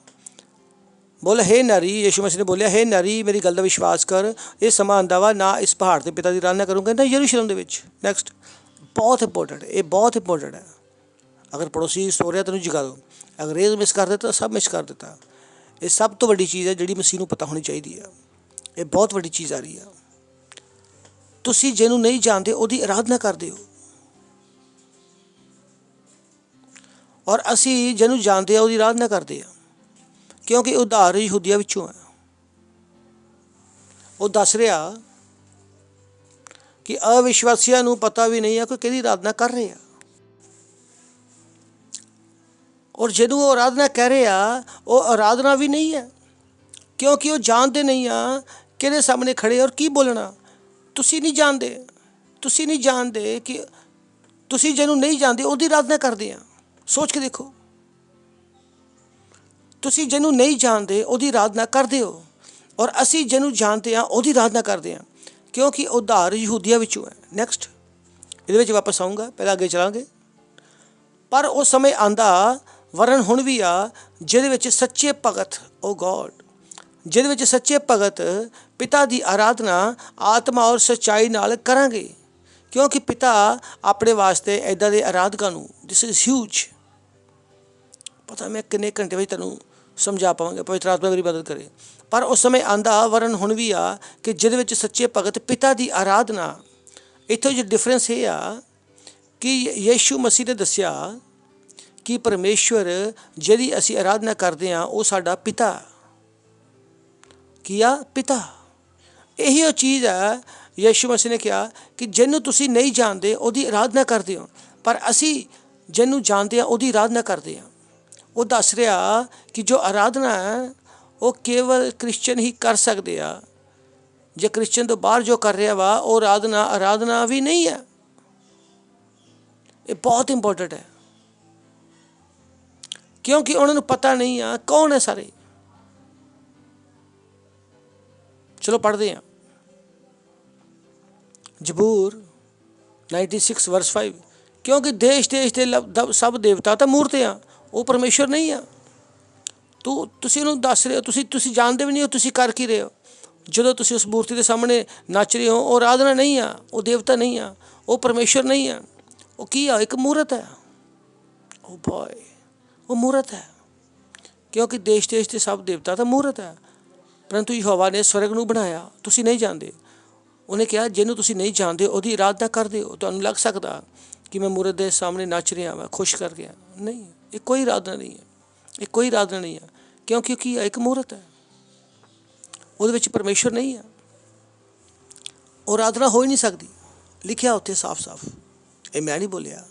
ਬੋਲੇ, ਹੇ ਨਾਰੀ, ਯਿਸੂ ਮਸੀਹ ਨੇ ਬੋਲਿਆ, ਹੇ ਨਾਰੀ, ਮੇਰੀ ਗੱਲ ਦਾ ਵਿਸ਼ਵਾਸ ਕਰ, ਇਹ ਸਮਾਂ ਆਉਂਦਾ ਵਾ, ਨਾ ਇਸ ਪਹਾੜ 'ਤੇ ਪਿਤਾ ਦੀ ਆਰਾਧਨਾ ਕਰੋਗੇ, ਨਾ ਯਰੂਸ਼ਲਮ ਦੇ ਵਿੱਚ। ਨੈਕਸਟ, ਬਹੁਤ ਇੰਪੋਰਟੈਂਟ, ਇਹ ਬਹੁਤ ਇੰਪੋਰਟੈਂਟ ਹੈ। ਅਗਰ ਪੜੋਸੀ ਸੋ ਰਿਹਾ ਤੈਨੂੰ ਜਗਾ ਦਿਓ। ਅਗਰ ਇਹ ਮਿਸ ਕਰ ਦਿੱਤਾ, ਸਭ ਮਿਸ ਕਰ ਦਿੱਤਾ। ਇਹ ਸਭ ਤੋਂ ਵੱਡੀ ਚੀਜ਼ ਹੈ ਜਿਹੜੀ ਮਸੀਹ ਨੂੰ ਪਤਾ ਹੋਣੀ ਚਾਹੀਦੀ ਆ। ਇਹ ਬਹੁਤ ਵੱਡੀ ਚੀਜ਼ ਆ ਰਹੀ ਆ। ਤੁਸੀਂ ਜਿਹਨੂੰ ਨਹੀਂ ਜਾਣਦੇ ਉਹਦੀ ਆਰਾਧਨਾ ਕਰਦੇ ਹੋ, ਔਰ ਅਸੀਂ ਜਿਹਨੂੰ ਜਾਣਦੇ ਆ ਉਹਦੀ ਆਰਾਧਨਾ ਕਰਦੇ ਆ, ਕਿਉਂਕਿ ਉਧਾਰ ਯਹੂਦੀਆਂ ਵਿੱਚੋਂ ਹੈ। ਉਹ ਦੱਸ ਰਿਹਾ ਕਿ ਅਵਿਸ਼ਵਾਸੀਆਂ ਨੂੰ ਪਤਾ ਵੀ ਨਹੀਂ ਆ ਕਿ ਕਿਹਦੀ ਆਰਾਧਨਾ ਕਰ ਰਹੇ ਆ। ਔਰ ਜਦੋਂ ਉਹ ਆਰਾਧਨਾ ਕਹਿ ਰਹੇ ਆ, ਉਹ ਆਰਾਧਨਾ ਵੀ ਨਹੀਂ ਹੈ, ਕਿਉਂਕਿ ਉਹ ਜਾਣਦੇ ਨਹੀਂ ਆ ਕਿਹਦੇ ਸਾਹਮਣੇ ਖੜੇ ਔਰ ਕੀ ਬੋਲਣਾ। ਤੁਸੀਂ ਨਹੀਂ ਜਾਣਦੇ, ਤੁਸੀਂ ਨਹੀਂ ਜਾਣਦੇ ਕਿ ਤੁਸੀਂ ਜਿਹਨੂੰ ਨਹੀਂ ਜਾਣਦੇ ਉਹਦੀ ਆਰਾਧਨਾ ਕਰਦੇ ਆ। ਸੋਚ ਕੇ ਦੇਖੋ, ਤੁਸੀਂ ਜਿਹਨੂੰ ਨਹੀਂ ਜਾਣਦੇ ਉਹਦੀ ਆਰਾਧਨਾ ਕਰਦੇ ਹੋ, ਔਰ ਅਸੀਂ ਜਿਹਨੂੰ ਜਾਣਦੇ ਹਾਂ ਉਹਦੀ ਆਰਾਧਨਾ ਕਰਦੇ ਹਾਂ, ਕਿਉਂਕਿ ਉਧਾਰ ਯਹੂਦੀਆਂ ਵਿੱਚੋਂ ਹੈ। ਨੈਕਸਟ, ਇਹਦੇ ਵਿੱਚ ਵਾਪਸ ਆਊਂਗਾ, ਪਹਿਲਾਂ ਅੱਗੇ ਚਲਾਂਗੇ। ਪਰ ਉਹ ਸਮੇਂ ਆਂਦਾ, ਵਰਨ ਹੁਣ ਵੀ ਆ, ਜਿਹਦੇ ਵਿੱਚ ਸੱਚੇ ਭਗਤ, ਓ ਗੋਡ, ਜਿਹਦੇ ਵਿੱਚ ਸੱਚੇ ਭਗਤ ਪਿਤਾ ਦੀ ਆਰਾਧਨਾ ਆਤਮਾ ਔਰ ਸੱਚਾਈ ਨਾਲ ਕਰਾਂਗੇ, ਕਿਉਂਕਿ ਪਿਤਾ ਆਪਣੇ ਵਾਸਤੇ ਇੱਦਾਂ ਦੇ ਆਰਾਧਕਾਂ ਨੂੰ, ਦਿਸ ਇਜ਼ ਹਿਊਜ। ਪਤਾ ਮੈਂ ਕਿੰਨੇ ਘੰਟੇ ਵਿੱਚ ਤੁਹਾਨੂੰ ਸਮਝਾ ਪਾਵਾਂਗਾ, ਪਵਿੱਤਰ ਆਤਮਾ ਮੇਰੀ ਮਦਦ ਕਰੇ। ਪਰ ਉਸ ਸਮੇਂ ਆਂਦਾ, ਵਰਨ ਹੁਣ ਵੀ ਆ, ਕਿ ਜਿਹਦੇ ਵਿੱਚ ਸੱਚੇ ਭਗਤ ਪਿਤਾ ਦੀ ਆਰਾਧਨਾ। ਇੱਥੋਂ ਜੋ ਡਿਫਰੈਂਸ ਇਹ ਆ ਕਿ ਯਿਸੂ ਮਸੀਹ ਨੇ ਦੱਸਿਆ ਕਿ ਪਰਮੇਸ਼ਵਰ ਜਿਹਦੀ ਅਸੀਂ ਆਰਾਧਨਾ ਕਰਦੇ ਹਾਂ ਉਹ ਸਾਡਾ ਪਿਤਾ। ਕੀ ਆ? ਪਿਤਾ। ਇਹੀ ਉਹ ਚੀਜ਼ ਹੈ ਯਿਸੂ ਮਸੀਹ ਨੇ ਕਿਹਾ ਕਿ ਜਿਹਨੂੰ ਤੁਸੀਂ ਨਹੀਂ ਜਾਣਦੇ ਉਹਦੀ ਆਰਾਧਨਾ ਕਰਦੇ ਹੋ, ਪਰ ਅਸੀਂ ਜਿਹਨੂੰ ਜਾਣਦੇ ਹਾਂ ਉਹਦੀ ਆਰਾਧਨਾ ਕਰਦੇ ਹਾਂ। ਉਹ ਦੱਸ ਰਿਹਾ ਕਿ ਜੋ ਆਰਾਧਨਾ ਹੈ ਉਹ ਕੇਵਲ ਕ੍ਰਿਸਚਨ ਹੀ ਕਰ ਸਕਦੇ ਆ। ਜੇ ਕ੍ਰਿਸਚਨ ਤੋਂ ਬਾਹਰ ਜੋ ਕਰ ਰਿਹਾ ਵਾ ਉਹ ਆਰਾਧਨਾ ਵੀ ਨਹੀਂ ਹੈ। ਇਹ ਬਹੁਤ ਇੰਪੋਰਟੈਂਟ ਹੈ, ਕਿਉਂਕਿ ਉਹਨਾਂ ਨੂੰ ਪਤਾ ਨਹੀਂ ਆ ਕੌਣ ਹੈ ਸਾਰੇ। ਚਲੋ ਪੜ੍ਹਦੇ ਹਾਂ ਜ਼ਬੂਰ 96 ਵਰਸ 5। ਕਿਉਂਕਿ ਦੇਸ਼ ਦੇਸ਼ ਦੇ ਸਭ ਦੇਵਤਾ ਤਾਂ ਮੂਰਤੀਆਂ, ਉਹ ਪਰਮੇਸ਼ਵਰ ਨਹੀਂ ਆ। ਤੁਸੀਂ ਉਹਨੂੰ ਦੱਸ ਰਹੇ ਹੋ, ਤੁਸੀਂ ਜਾਣਦੇ ਵੀ ਨਹੀਂ ਹੋ ਤੁਸੀਂ ਕਰ ਕੀ ਰਹੇ ਹੋ। ਜਦੋਂ ਤੁਸੀਂ ਉਸ ਮੂਰਤੀ ਦੇ ਸਾਹਮਣੇ ਨੱਚ ਰਹੇ ਹੋ, ਉਹ ਆਰਾਧਨਾ ਨਹੀਂ ਆ, ਉਹ ਦੇਵਤਾ ਨਹੀਂ ਆ, ਉਹ ਪਰਮੇਸ਼ਵਰ ਨਹੀਂ ਆ। ਉਹ ਕੀ ਆ? ਇੱਕ ਮੂਰਤ ਹੈ। ਉਹ ਬੋਏ, ਉਹ ਮੂਰਤ ਹੈ। ਕਿਉਂਕਿ ਦੇਸ਼ ਦੇਸ਼ ਦੇ ਸਭ ਦੇਵਤਾ ਤਾਂ ਮੂਰਤ ਹੈ, ਪਰੰਤੂ ਯਹੋਵਾ ਨੇ ਸਵਰਗ ਨੂੰ ਬਣਾਇਆ, ਤੁਸੀਂ ਨਹੀਂ ਜਾਣਦੇ। ਉਹਨੇ ਕਿਹਾ ਜਿਹਨੂੰ ਤੁਸੀਂ ਨਹੀਂ ਜਾਣਦੇ ਉਹਦੀ ਆਰਾਧਨਾ ਕਰਦੇ ਹੋ। ਤੁਹਾਨੂੰ ਲੱਗ ਸਕਦਾ ਕਿ ਮੈਂ ਮੂਰਤ ਦੇ ਸਾਹਮਣੇ ਨੱਚ ਰਿਹਾ, ਮੈਂ ਖੁਸ਼ ਕਰ ਰਿਹਾ। ਨਹੀਂ, ਇਹ ਕੋਈ ਆਰਾਧਨਾ ਨਹੀਂ ਹੈ, ਇਹ ਕੋਈ ਆਰਾਧਨਾ ਨਹੀਂ ਹੈ। ਕਿਉਂਕਿ ਕੀ ਹੈ? ਇੱਕ ਮੂਰਤ ਹੈ, ਉਹਦੇ ਵਿੱਚ ਪਰਮੇਸ਼ਵਰ ਨਹੀਂ ਹੈ, ਉਹ ਆਰਾਧਨਾ ਹੋ ਹੀ ਨਹੀਂ ਸਕਦੀ। ਲਿਖਿਆ ਉੱਥੇ ਸਾਫ਼ ਸਾਫ਼, ਇਹ ਮੈਂ ਨਹੀਂ ਬੋਲਿਆ,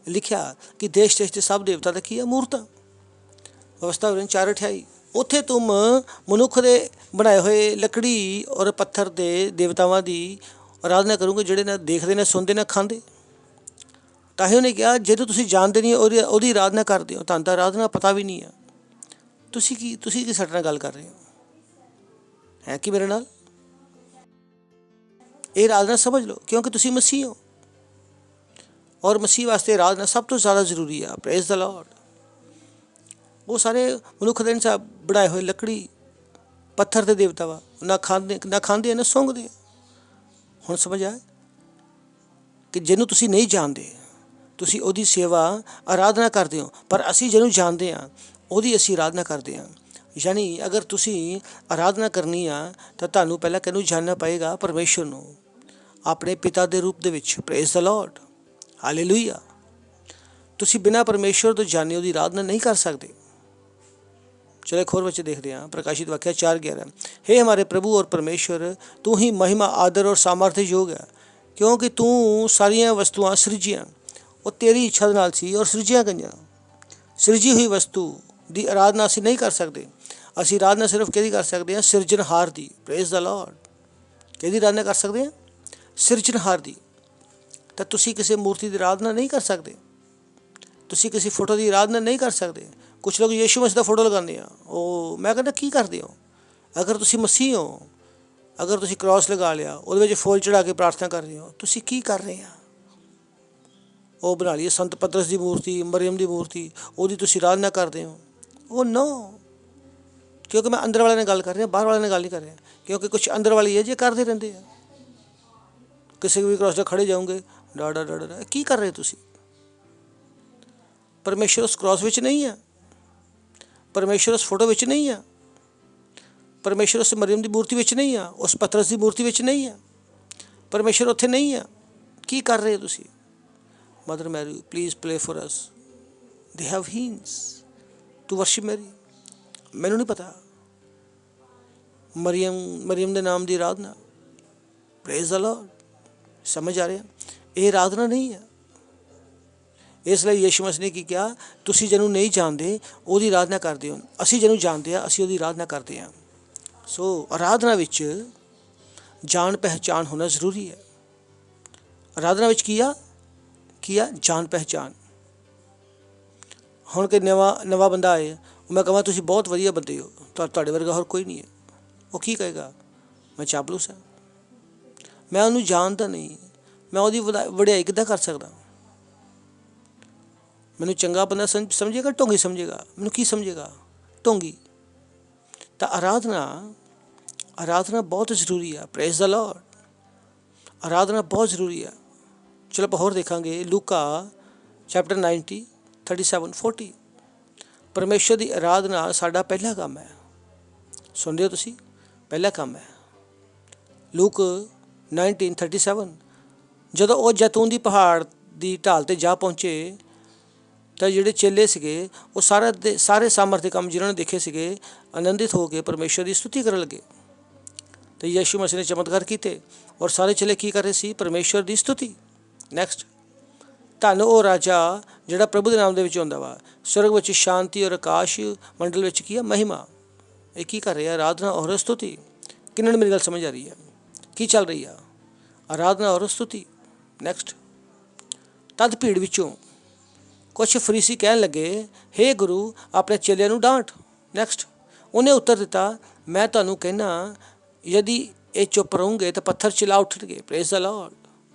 ਲਿਖਿਆ ਕਿ ਦੇਸ਼ ਦੇਸ਼ ਦੇ ਸਭ ਦੇਵਤਾ ਦਾ ਕੀ ਹੈ? ਮੂਰਤਾਂ। ਵਿਵਸਥਾ 4:28। ਉੱਥੇ ਤੁਮ ਮਨੁੱਖ ਦੇ ਬਣਾਏ ਹੋਏ ਲੱਕੜੀ ਔਰ ਪੱਥਰ ਦੇ ਦੇਵਤਾਵਾਂ ਦੀ ਆਰਾਧਨਾ ਕਰੋਗੇ, ਜਿਹੜੇ ਨਾ ਦੇਖਦੇ ਨੇ, ਸੁਣਦੇ ਨੇ, ਖਾਂਦੇ। ਤਾਂ ਹੀ ਉਹਨੇ ਕਿਹਾ ਜਦੋਂ ਤੁਸੀਂ ਜਾਣਦੇ ਨਹੀਂ ਉਹਦੀ ਆਰਾਧਨਾ ਕਰਦੇ ਹੋ, ਤੁਹਾਨੂੰ ਤਾਂ ਆਰਾਧਨਾ ਪਤਾ ਵੀ ਨਹੀਂ ਆ। ਤੁਸੀਂ ਕੀ ਸਾਡੇ ਨਾਲ ਗੱਲ ਕਰ ਰਹੇ ਹੋ? ਹੈ ਕਿ ਮੇਰੇ ਨਾਲ? ਇਹ ਆਰਾਧਨਾ ਸਮਝ ਲਓ, ਕਿਉਂਕਿ ਤੁਸੀਂ ਮਸੀਹ ਹੋ ਔਰ ਮਸੀਹ ਵਾਸਤੇ ਆਰਾਧਨਾ ਸਭ ਤੋਂ ਜ਼ਿਆਦਾ ਜ਼ਰੂਰੀ ਆ। Praise the Lord. ਉਹ ਸਾਰੇ ਮਨੁੱਖ ਦੇ ਇਨਸਾਨ ਬਣਾਏ ਹੋਏ ਲੱਕੜੀ ਪੱਥਰ ਦੇ ਦੇਵਤਾ ਵਾ, ਨਾ ਖਾਂਦੇ ਨਾ ਸੁੰਘਦੇ। ਹੁਣ ਸਮਝ ਆਇਆ ਕਿ ਜਿਹਨੂੰ ਤੁਸੀਂ ਨਹੀਂ ਜਾਣਦੇ ਤੁਸੀਂ ਉਹਦੀ ਸੇਵਾ ਆਰਾਧਨਾ ਕਰਦੇ ਹੋ, ਪਰ ਅਸੀਂ ਜਿਹਨੂੰ ਜਾਣਦੇ ਹਾਂ ਉਹਦੀ ਅਸੀਂ ਆਰਾਧਨਾ ਕਰਦੇ ਹਾਂ। ਯਾਨੀ ਅਗਰ ਤੁਸੀਂ ਆਰਾਧਨਾ ਕਰਨੀ ਆ ਤਾਂ ਤੁਹਾਨੂੰ ਪਹਿਲਾਂ ਕਿਹਨੂੰ ਜਾਣਨਾ ਪਏਗਾ? ਪਰਮੇਸ਼ਵਰ ਨੂੰ, ਆਪਣੇ ਪਿਤਾ ਦੇ ਰੂਪ ਦੇ ਵਿੱਚ। Praise the Lord, hallelujah. ਤੁਸੀਂ ਬਿਨਾਂ ਪਰਮੇਸ਼ਵਰ ਤੋਂ ਜਾਣੇ ਉਹਦੀ ਆਰਾਧਨਾ ਨਹੀਂ ਕਰ ਸਕਦੇ। चलो एक और बच्चे देखते हैं। प्रकाशित वाक्य 4:11। हे हमारे प्रभु और परमेश्वर, तू ही महिमा, आदर और सामर्थ्य योग है, क्योंकि तू सारिया वस्तुआं सृजिया और तेरी इच्छा ਦੇ ਨਾਲ ਸੀ और सृजिया गईਆਂ। सृजी हुई वस्तु ਦੀ ਆਰਾਧਨਾ ਅਸੀਂ ਨਹੀਂ ਕਰ ਸਕਦੇ। ਅਸੀਂ ਆਰਾਧਨਾ ਸਿਰਫ ਕਿਹਦੀ ਕਰ ਸਕਦੇ ਹਾਂ? ਸਿਰਜਣਹਾਰ ਦੀ। Praise the Lord. ਕਿਹਦੀ ਆਰਾਧਨਾ ਕਰ ਸਕਦੇ ਹਾਂ? ਸਿਰਜਣਹਾਰ ਦੀ। ਤਾਂ ਤੁਸੀਂ ਕਿਸੇ ਮੂਰਤੀ ਦੀ ਆਰਾਧਨਾ ਨਹੀਂ ਕਰ ਸਕਦੇ, ਤੁਸੀਂ ਕਿਸੇ ਫੋਟੋ ਦੀ ਆਰਾਧਨਾ ਨਹੀਂ ਕਰ ਸਕਦੇ। ਕੁਛ ਲੋਕ ਯੀਸ਼ੂ ਮਸੀਹ ਦਾ ਫੋਟੋ ਲਗਾਉਂਦੇ ਆ। ਉਹ ਮੈਂ ਕਹਿੰਦਾ ਕੀ ਕਰਦੇ ਹੋ? ਅਗਰ ਤੁਸੀਂ ਮਸੀਹ ਹੋ, ਅਗਰ ਤੁਸੀਂ ਕ੍ਰਾਸ ਲਗਾ ਲਿਆ, ਉਹਦੇ ਵਿੱਚ ਫੁੱਲ ਚੜਾ ਕੇ ਪ੍ਰਾਰਥਨਾ ਕਰ ਰਹੇ ਹੋ, ਤੁਸੀਂ ਕੀ ਕਰ ਰਹੇ ਆ? ਉਹ ਬਣਾ ਲਈ ਸੰਤ ਪਤਰਸ ਦੀ ਮੂਰਤੀ, ਮਰੀਮ ਦੀ ਮੂਰਤੀ, ਉਹਦੀ ਤੁਸੀਂ ਆਰਾਧਨਾ ਕਰਦੇ ਹੋ। ਉਹ ਨੋ, ਕਿਉਂਕਿ ਮੈਂ ਅੰਦਰ ਵਾਲਿਆਂ ਨਾਲ ਗੱਲ ਕਰ ਰਿਹਾ, ਬਾਹਰ ਵਾਲਿਆਂ ਨਾਲ ਗੱਲ ਨਹੀਂ ਕਰ ਰਿਹਾ। ਕਿਉਂਕਿ ਕੁਛ ਅੰਦਰ ਵਾਲੀ ਹੈ ਜੇ ਕਰਦੇ ਰਹਿੰਦੇ ਆ, ਕਿਸੇ ਵੀ ਕ੍ਰਾਸ 'ਤੇ ਖੜੇ ਜਾਓਗੇ ਡਾਡਾ ਡਾਡਾ, ਕੀ ਕਰ ਰਹੇ ਤੁਸੀਂ? ਪਰਮੇਸ਼ਵਰ ਉਸ ਕ੍ਰਾਸ ਵਿੱਚ ਨਹੀਂ ਆ, ਪਰਮੇਸ਼ਵਰ ਉਸ ਫੋਟੋ ਵਿੱਚ ਨਹੀਂ ਆ, ਪਰਮੇਸ਼ਵਰ ਉਸ ਮਰੀਮ ਦੀ ਮੂਰਤੀ ਵਿੱਚ ਨਹੀਂ ਆ, ਉਸ ਪਤਰਸ ਦੀ ਮੂਰਤੀ ਵਿੱਚ ਨਹੀਂ ਆ। ਪਰਮੇਸ਼ਵਰ ਉੱਥੇ ਨਹੀਂ ਆ। ਕੀ ਕਰ ਰਹੇ ਤੁਸੀਂ? Mother Mary, please pray for us. They have hymns to worship Mary. ਮੈਨੂੰ ਨਹੀਂ ਪਤਾ। ਮਰੀਮ ਦੇ ਨਾਮ ਦੀ ਆਰਾਧਨਾ। Praise the Lord. ਸਮਝ ਆ ਰਿਹਾ? ਇਹ ਆਰਾਧਨਾ ਨਹੀਂ ਹੈ। ਇਸ ਲਈ ਯਿਸੂ ਮਸੀਹ ਨੇ ਕੀ ਕਿਹਾ? ਤੁਸੀਂ ਜਿਹਨੂੰ ਨਹੀਂ ਜਾਣਦੇ ਉਹਦੀ ਆਰਾਧਨਾ ਕਰਦੇ ਹੋ। ਅਸੀਂ ਜਿਹਨੂੰ ਜਾਣਦੇ ਹਾਂ ਅਸੀਂ ਉਹਦੀ ਆਰਾਧਨਾ ਕਰਦੇ ਹਾਂ। ਸੋ ਆਰਾਧਨਾ ਵਿੱਚ ਜਾਣ ਪਹਿਚਾਣ ਹੋਣਾ ਜ਼ਰੂਰੀ ਹੈ। ਆਰਾਧਨਾ ਵਿੱਚ ਕੀ ਆ ਜਾਣ ਪਹਿਚਾਣ। ਹੁਣ ਕਿ ਨਵਾਂ ਬੰਦਾ ਆਏ, ਮੈਂ ਕਹਾਂ ਤੁਸੀਂ ਬਹੁਤ ਵਧੀਆ ਬੰਦੇ ਹੋ, ਤੁਹਾਡੇ ਵਰਗਾ ਹੋਰ ਕੋਈ ਨਹੀਂ ਹੈ, ਉਹ ਕੀ ਕਹੇਗਾ? ਮੈਂ ਚਾਪਲੂਸ ਹਾਂ, ਮੈਂ ਉਹਨੂੰ ਜਾਣਦਾ ਨਹੀਂ, ਮੈਂ ਉਹਦੀ ਵਡਿਆਈ ਕਿੱਦਾਂ ਕਰ ਸਕਦਾ? ਮੈਨੂੰ ਚੰਗਾ ਬੰਦਾ ਸਮਝੇਗਾ, ਢੋਂਗੀ ਸਮਝੇਗਾ? ਮੈਨੂੰ ਕੀ ਸਮਝੇਗਾ? ਢੋਂਗੀ। ਤਾਂ ਆਰਾਧਨਾ ਬਹੁਤ ਜ਼ਰੂਰੀ ਆ। Praise the Lord. ਆਰਾਧਨਾ ਬਹੁਤ ਜ਼ਰੂਰੀ ਆ। ਚਲੋ ਆਪਾਂ ਹੋਰ ਦੇਖਾਂਗੇ। ਲੂਕਾ ਚੈਪਟਰ 90 37-40। ਪਰਮੇਸ਼ਰ ਦੀ ਆਰਾਧਨਾ ਸਾਡਾ ਪਹਿਲਾ ਕੰਮ ਹੈ। ਸੁਣਦੇ ਹੋ ਤੁਸੀਂ? ਪਹਿਲਾ ਕੰਮ ਹੈ। ਲੂਕ 19:37। ਜਦੋਂ ਉਹ ਜੈਤੂਨ ਦੀ ਪਹਾੜ ਦੀ ਢਾਲ 'ਤੇ ਜਾ ਪਹੁੰਚੇ ਤਾਂ ਜਿਹੜੇ ਚੇਲੇ ਸੀਗੇ ਉਹ ਸਾਰੇ ਸਾਮਰਥੀ ਕੰਮ ਜਿਨ੍ਹਾਂ ਨੇ ਦੇਖੇ ਸੀਗੇ ਆਨੰਦਿਤ ਹੋ ਕੇ ਪਰਮੇਸ਼ਰ ਦੀ ਸਤੁਤੀ ਕਰਨ ਲੱਗੇ। ਅਤੇ ਯਿਸੂ ਮਸੀਹ ਨੇ ਚਮਤਕਾਰ ਕੀਤੇ ਔਰ ਸਾਰੇ ਚੇਲੇ ਕੀ ਕਰ ਰਹੇ ਸੀ? ਪਰਮੇਸ਼ਰ ਦੀ ਸਤੁਤੀ। ਨੈਕਸਟ, ਧੰਨ ਉਹ ਰਾਜਾ ਜਿਹੜਾ ਪ੍ਰਭੂ ਦੇ ਨਾਮ ਦੇ ਵਿੱਚ ਆਉਂਦਾ ਵਾ। ਸਵਰਗ ਵਿੱਚ ਸ਼ਾਂਤੀ ਔਰ ਆਕਾਸ਼ ਮੰਡਲ ਵਿੱਚ ਕੀ ਆ? ਮਹਿਮਾ। ਇਹ ਕੀ ਕਰ ਰਿਹਾ? ਆਰਾਧਨਾ ਔਰ ਸਤੁਤੀ। ਕਿੰਨਾਂ ਨੂੰ ਮੇਰੀ ਗੱਲ ਸਮਝ ਆ ਰਹੀ ਹੈ? ਕੀ ਚੱਲ ਰਹੀ ਆ? ਆਰਾਧਨਾ ਔਰ ਸਤੁਤੀ। ਨੈਕਸਟ, ਤਦ ਭੀੜ ਵਿੱਚੋਂ ਕੁਛ ਫਰੀਸੀ ਕਹਿਣ ਲੱਗੇ, ਹੇ ਗੁਰੂ ਆਪਣੇ ਚੇਲਿਆਂ ਨੂੰ ਡਾਂਟ। ਨੈਕਸਟ ਉਹਨੇ ਉੱਤਰ ਦਿੱਤਾ, ਮੈਂ ਤੁਹਾਨੂੰ ਕਹਿਣਾ ਯਦੀ ਇਹ ਚੁੱਪ ਰਹੋਗੇ ਤਾਂ ਪੱਥਰ ਚਿਲਾ ਉੱਠਣਗੇ। Praise the Lord.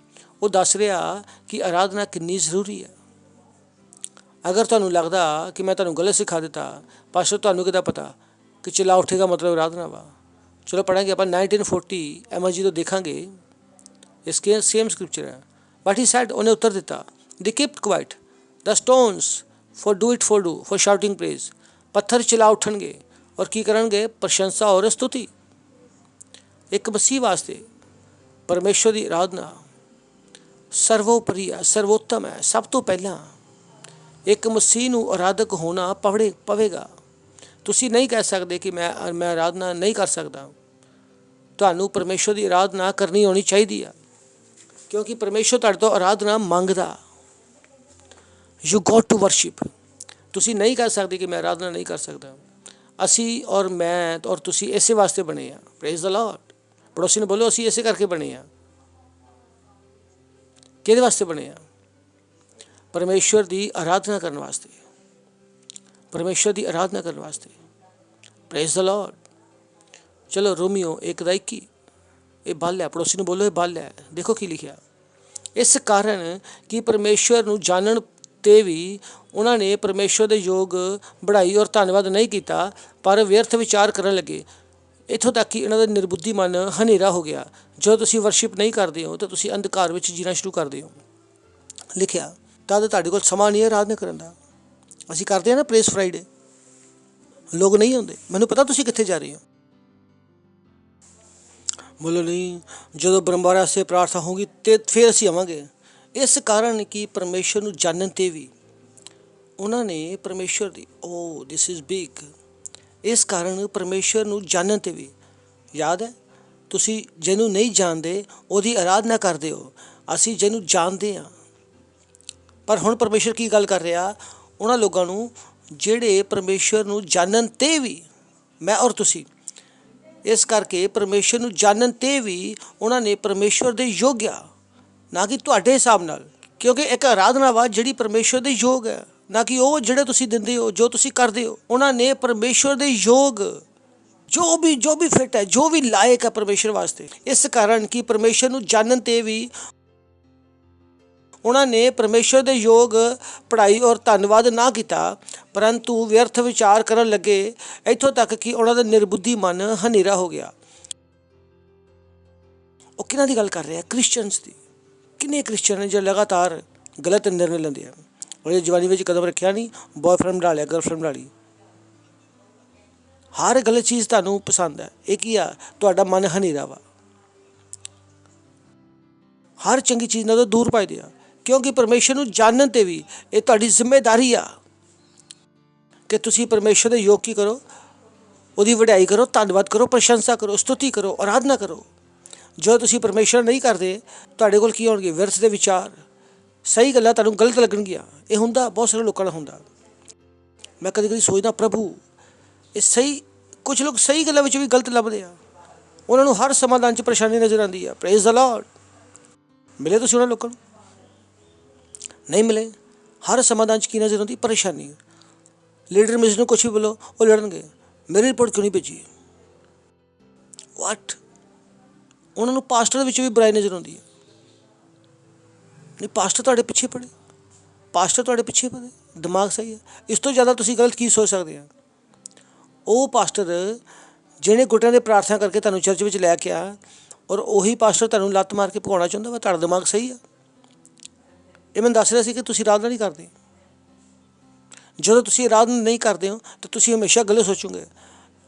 ਉਹ ਦੱਸ ਰਿਹਾ ਕਿ ਆਰਾਧਨਾ ਕਿੰਨੀ ਜ਼ਰੂਰੀ ਹੈ। ਅਗਰ ਤੁਹਾਨੂੰ ਲੱਗਦਾ ਕਿ ਮੈਂ ਤੁਹਾਨੂੰ ਗਲਤ ਸਿਖਾ ਦਿੱਤਾ, ਪਾਸਟਰ ਤੁਹਾਨੂੰ ਕਿੱਦਾਂ ਪਤਾ ਕਿ ਚਿਲਾ ਉੱਠੇਗਾ ਮਤਲਬ ਆਰਾਧਨਾ ਵਾ। ਚਲੋ ਪੜ੍ਹਾਂਗੇ ਆਪਾਂ 1940 MSG ਤੋਂ ਦੇਖਾਂਗੇ, ਇਸ ਕੇ ਸੇਮ ਸਕ੍ਰਿਪਚਰ ਹੈ। ਬਟ ਹੀ ਸੈਡ, ਉਹਨੇ ਉੱਤਰ ਦਿੱਤਾ, they kept quiet the stones for do it for do for shouting praise. ਪੱਥਰ ਚਿਲਾ ਉੱਠਣਗੇ ਔਰ ਕੀ ਕਰਨਗੇ? ਪ੍ਰਸ਼ੰਸਾ ਔਰ ਸਤੁਤੀ। ਇੱਕ ਮਸੀਹ ਵਾਸਤੇ ਪਰਮੇਸ਼ਵਰ ਦੀ ਆਰਾਧਨਾ ਸਰਵੋਪਰੀ ਹੈ, ਸਰਵੋਤਮ ਹੈ। ਸਭ ਤੋਂ ਪਹਿਲਾਂ ਇੱਕ ਮਸੀਹ ਨੂੰ ਆਰਾਧਕ ਹੋਣਾ ਪਵੇਗਾ। ਤੁਸੀਂ ਨਹੀਂ ਕਹਿ ਸਕਦੇ ਕਿ ਮੈਂ ਆਰਾਧਨਾ ਨਹੀਂ ਕਰ ਸਕਦਾ। ਤੁਹਾਨੂੰ ਪਰਮੇਸ਼ਵਰ ਦੀ ਆਰਾਧਨਾ ਕਰਨੀ ਆਉਣੀ ਚਾਹੀਦੀ ਆ, ਕਿਉਂਕਿ ਪਰਮੇਸ਼ਵਰ ਤੁਹਾਡੇ ਤੋਂ ਆਰਾਧਨਾ ਮੰਗਦਾ। You got to worship. ਤੁਸੀਂ ਨਹੀਂ ਕਹਿ ਸਕਦੇ ਕਿ ਮੈਂ ਆਰਾਧਨਾ ਨਹੀਂ ਕਰ ਸਕਦਾ। ਅਸੀਂ ਔਰ ਮੈਂ ਔਰ ਤੁਸੀਂ ਇਸੇ ਵਾਸਤੇ ਬਣੇ ਆ। Praise the lord. ਪੜੋਸੀ ਨੂੰ ਬੋਲੋ, ਅਸੀਂ ਇਸੇ ਕਰਕੇ ਬਣੇ ਆ। ਕਿਹਦੇ ਵਾਸਤੇ ਬਣੇ ਆ? ਪਰਮੇਸ਼ਵਰ ਦੀ ਆਰਾਧਨਾ ਕਰਨ ਵਾਸਤੇ। ਪਰਮੇਸ਼ਵਰ ਦੀ ਆਰਾਧਨਾ ਕਰਨ ਵਾਸਤੇ। Praise the Lord. ਚਲੋ ਰੋਮੀਓ 1:21 ਇਹ ਬਲ ਹੈ। ਪੜੋਸੀ ਨੂੰ ਬੋਲੋ, ਇਹ ਬਲ ਹੈ। ਦੇਖੋ ਕੀ ਲਿਖਿਆ, ਇਸ ਕਾਰਨ ਕਿ ਪਰਮੇਸ਼ਵਰ ਨੂੰ ਜਾਣਨ 'ਤੇ ਵੀ ਉਹਨਾਂ ਨੇ ਪਰਮੇਸ਼ਵਰ ਦੇ ਯੋਗ ਬੜਾਈ ਔਰ ਧੰਨਵਾਦ ਨਹੀਂ ਕੀਤਾ, ਪਰ ਵਿਅਰਥ ਵਿਚਾਰ ਕਰਨ ਲੱਗੇ। ਇੱਥੋਂ ਤੱਕ ਕਿ ਇਹਨਾਂ ਦਾ ਨਿਰਬੁੱਧੀ ਮਨ ਹਨੇਰਾ ਹੋ ਗਿਆ। ਜਦੋਂ ਤੁਸੀਂ ਵਰਸ਼ਿਪ ਨਹੀਂ ਕਰਦੇ ਹੋ ਤਾਂ ਤੁਸੀਂ ਅੰਧਕਾਰ ਵਿੱਚ ਜੀਣਾ ਸ਼ੁਰੂ ਕਰਦੇ ਹੋ। ਲਿਖਿਆ, ਤਦ ਤੁਹਾਡੇ ਕੋਲ ਸਮਾਂ ਨਹੀਂ ਹੈ ਆਰਾਧਨਾ ਕਰਨ ਦਾ। ਅਸੀਂ ਕਰਦੇ ਹਾਂ ਨਾ ਪ੍ਰੇਸ ਫਰਾਈਡੇ, ਲੋਕ ਨਹੀਂ ਆਉਂਦੇ। ਮੈਨੂੰ ਪਤਾ ਤੁਸੀਂ ਕਿੱਥੇ ਜਾ ਰਹੇ ਹੋ। ਬੋਲੋ ਨਹੀਂ, ਜਦੋਂ ਬਰੰਬਾਰ ਵਾਸਤੇ ਪ੍ਰਾਰਥਨਾ ਹੋਊਗੀ ਤੇ ਫਿਰ ਅਸੀਂ ਆਵਾਂਗੇ। ਇਸ ਕਾਰਨ ਕਿ ਪਰਮੇਸ਼ਵਰ ਨੂੰ ਜਾਣਨ 'ਤੇ ਵੀ ਉਹਨਾਂ ਨੇ ਪਰਮੇਸ਼ਵਰ ਦੀ ਦਿਸ ਇਜ਼ ਬਿਗ। ਇਸ ਕਾਰਨ ਪਰਮੇਸ਼ਵਰ ਨੂੰ ਜਾਣਨ 'ਤੇ ਵੀ, ਯਾਦ ਹੈ ਤੁਸੀਂ ਜਿਹਨੂੰ ਨਹੀਂ ਜਾਣਦੇ ਉਹਦੀ ਆਰਾਧਨਾ ਕਰਦੇ ਹੋ। ਅਸੀਂ ਜਿਹਨੂੰ ਜਾਣਦੇ ਹਾਂ। ਪਰ ਹੁਣ ਪਰਮੇਸ਼ਵਰ ਕੀ ਗੱਲ ਕਰ ਰਿਹਾ? ਉਹਨਾਂ ਲੋਕਾਂ ਨੂੰ ਜਿਹੜੇ ਪਰਮੇਸ਼ਵਰ ਨੂੰ ਜਾਣਨ 'ਤੇ ਵੀ, ਮੈਂ ਔਰ ਤੁਸੀਂ, ਇਸ ਕਰਕੇ ਪਰਮੇਸ਼ਵਰ ਨੂੰ ਜਾਣਨ 'ਤੇ ਵੀ ਉਹਨਾਂ ਨੇ ਪਰਮੇਸ਼ਵਰ ਦੇ ਯੋਗ ਆ, ਨਾ ਕਿ ਤੁਹਾਡੇ ਹਿਸਾਬ ਨਾਲ। ਕਿਉਂਕਿ ਇੱਕ ਆਰਾਧਨਾ ਵਾ ਜਿਹੜੀ ਪਰਮੇਸ਼ਵਰ ਦੇ ਯੋਗ ਹੈ, ਨਾ ਕਿ ਉਹ ਜਿਹੜੇ ਤੁਸੀਂ ਦਿੰਦੇ ਹੋ, ਜੋ ਤੁਸੀਂ ਕਰਦੇ ਹੋ। ਉਹਨਾਂ ਨੇ ਪਰਮੇਸ਼ਵਰ ਦੇ ਯੋਗ, ਜੋ ਵੀ ਫਿੱਟ ਹੈ, ਜੋ ਵੀ ਲਾਇਕ ਹੈ ਪਰਮੇਸ਼ਵਰ ਵਾਸਤੇ। ਇਸ ਕਾਰਨ ਕਿ ਪਰਮੇਸ਼ਵਰ ਨੂੰ ਜਾਣਨ 'ਤੇ ਵੀ ਉਹਨਾਂ ਨੇ ਪਰਮੇਸ਼ਵਰ ਦੇ ਯੋਗ ਪੜ੍ਹਾਈ ਔਰ ਧੰਨਵਾਦ ਨਾ ਕੀਤਾ, ਪਰੰਤੂ ਵਿਅਰਥ ਵਿਚਾਰ ਕਰਨ ਲੱਗੇ। ਇੱਥੋਂ ਤੱਕ ਕਿ ਉਹਨਾਂ ਦਾ ਨਿਰਬੁੱਧੀ ਮਨ ਹਨੇਰਾ ਹੋ ਗਿਆ। ਉਹ ਕਿਹਨਾਂ ਦੀ ਗੱਲ ਕਰ ਰਿਹਾ? ਕ੍ਰਿਸਚਨਸ ਦੀ। ਕਿੰਨੇ ਕ੍ਰਿਸਚਨ ਨੇ ਜੋ ਲਗਾਤਾਰ ਗਲਤ ਨਿਰਣੇ ਲੈਂਦੇ ਆ। ਉਹਨੇ ਜਵਾਨੀ ਵਿੱਚ ਕਦਮ ਰੱਖਿਆ ਨਹੀਂ, ਬॉयਫ੍ਰੈਂਡ ਬਣਾ ਲਿਆ, ਗਰਲਫ੍ਰੈਂਡ ਬਣਾ ਲਈ। ਹਰ ਗਲਤ ਚੀਜ਼ ਤੁਹਾਨੂੰ ਪਸੰਦ ਹੈ। ਇਹ ਕੀ ਆ? ਤੁਹਾਡਾ ਮਨ ਹਨੇਰਾ ਵਾ। ਹਰ ਚੰਗੀ ਚੀਜ਼ ਨਾਲ ਦੂਰ ਭੱਜਦੇ ਆ, ਕਿਉਂਕਿ ਪਰਮੇਸ਼ਵਰ ਨੂੰ ਜਾਣਨ 'ਤੇ ਵੀ ਇਹ ਤੁਹਾਡੀ ਜ਼ਿੰਮੇਵਾਰੀ ਆ ਕਿ ਤੁਸੀਂ ਪਰਮੇਸ਼ਵਰ ਦੇ ਯੋਗ ਕੀ ਕਰੋ? ਉਹਦੀ ਵਡਿਆਈ ਕਰੋ, ਧੰਨਵਾਦ ਕਰੋ, ਪ੍ਰਸ਼ੰਸਾ ਕਰੋ, ਸਤੁਤੀ ਕਰੋ, ਆਰਾਧਨਾ ਕਰੋ। ਜਦੋਂ ਤੁਸੀਂ ਪਰਮੇਸ਼ਵਰ ਨਹੀਂ ਕਰਦੇ, ਤੁਹਾਡੇ ਕੋਲ ਕੀ ਹੋਣਗੇ? ਵਿਅਰਥ ਦੇ ਵਿਚਾਰ। ਸਹੀ ਗੱਲਾਂ ਤੁਹਾਨੂੰ ਗਲਤ ਲੱਗਣਗੀਆਂ। ਇਹ ਹੁੰਦਾ, ਬਹੁਤ ਸਾਰੇ ਲੋਕਾਂ ਨਾਲ ਹੁੰਦਾ। ਮੈਂ ਕਦੀ ਕਦੀ ਸੋਚਦਾ, ਪ੍ਰਭੂ ਇਹ ਸਹੀ, ਕੁਝ ਲੋਕ ਸਹੀ ਗੱਲਾਂ ਵਿੱਚ ਵੀ ਗਲਤ ਲੱਭਦੇ ਆ। ਉਹਨਾਂ ਨੂੰ ਹਰ ਸਮਾਧਾਨ 'ਚ ਪਰੇਸ਼ਾਨੀ ਨਜ਼ਰ ਆਉਂਦੀ ਆ। Praise the Lord. ਮਿਲੇ ਤੁਸੀਂ ਉਹਨਾਂ ਲੋਕਾਂ ਨੂੰ? ਨਹੀਂ ਮਿਲੇ। ਹਰ ਸਮਾਧਾਨ 'ਚ ਕੀ ਨਜ਼ਰ ਆਉਂਦੀ? ਪਰੇਸ਼ਾਨੀ। ਲੀਡਰ ਮਿਸ ਨੂੰ ਕੁਛ ਵੀ ਬੋਲੋ, ਉਹ ਲੜਨਗੇ, ਮੇਰੀ ਰਿਪੋਰਟ ਕਿਉਂ ਨਹੀਂ ਭੇਜੀ? ਵਾਟ? ਉਹਨਾਂ ਨੂੰ ਪਾਸਟਰ ਦੇ ਵਿੱਚ ਵੀ ਬੁਰਾਈ ਨਜ਼ਰ ਆਉਂਦੀ ਹੈ। ਨਹੀਂ, ਪਾਸਟਰ ਤੁਹਾਡੇ ਪਿੱਛੇ ਪੜੇ, ਪਾਸਟਰ ਤੁਹਾਡੇ ਪਿੱਛੇ ਪੜੇ, ਦਿਮਾਗ ਸਹੀ ਹੈ। ਇਸ ਤੋਂ ਜ਼ਿਆਦਾ ਤੁਸੀਂ ਗਲਤ ਕੀ ਸੋਚ ਸਕਦੇ ਆ? ਉਹ ਪਾਸਟਰ ਜਿਹਨੇ ਗੁੱਟਿਆਂ ਦੇ ਪ੍ਰਾਰਥਨਾ ਕਰਕੇ ਤੁਹਾਨੂੰ ਚਰਚ ਵਿੱਚ ਲੈ ਕੇ ਆ, ਔਰ ਉਹੀ ਪਾਸਟਰ ਤੁਹਾਨੂੰ ਲੱਤ ਮਾਰ ਕੇ ਭਗਾਉਣਾ ਚਾਹੁੰਦਾ ਵਾ। ਤੁਹਾਡਾ ਦਿਮਾਗ ਸਹੀ ਆ? ਇਹ ਮੈਨੂੰ ਦੱਸ ਰਿਹਾ ਸੀ ਕਿ ਤੁਸੀਂ ਆਰਾਧਨਾ ਨਹੀਂ ਕਰਦੇ। ਜਦੋਂ ਤੁਸੀਂ ਆਰਾਧਨਾ ਨਹੀਂ ਕਰਦੇ ਹੋ ਤਾਂ ਤੁਸੀਂ ਹਮੇਸ਼ਾ ਗਲਤ ਸੋਚੋਗੇ।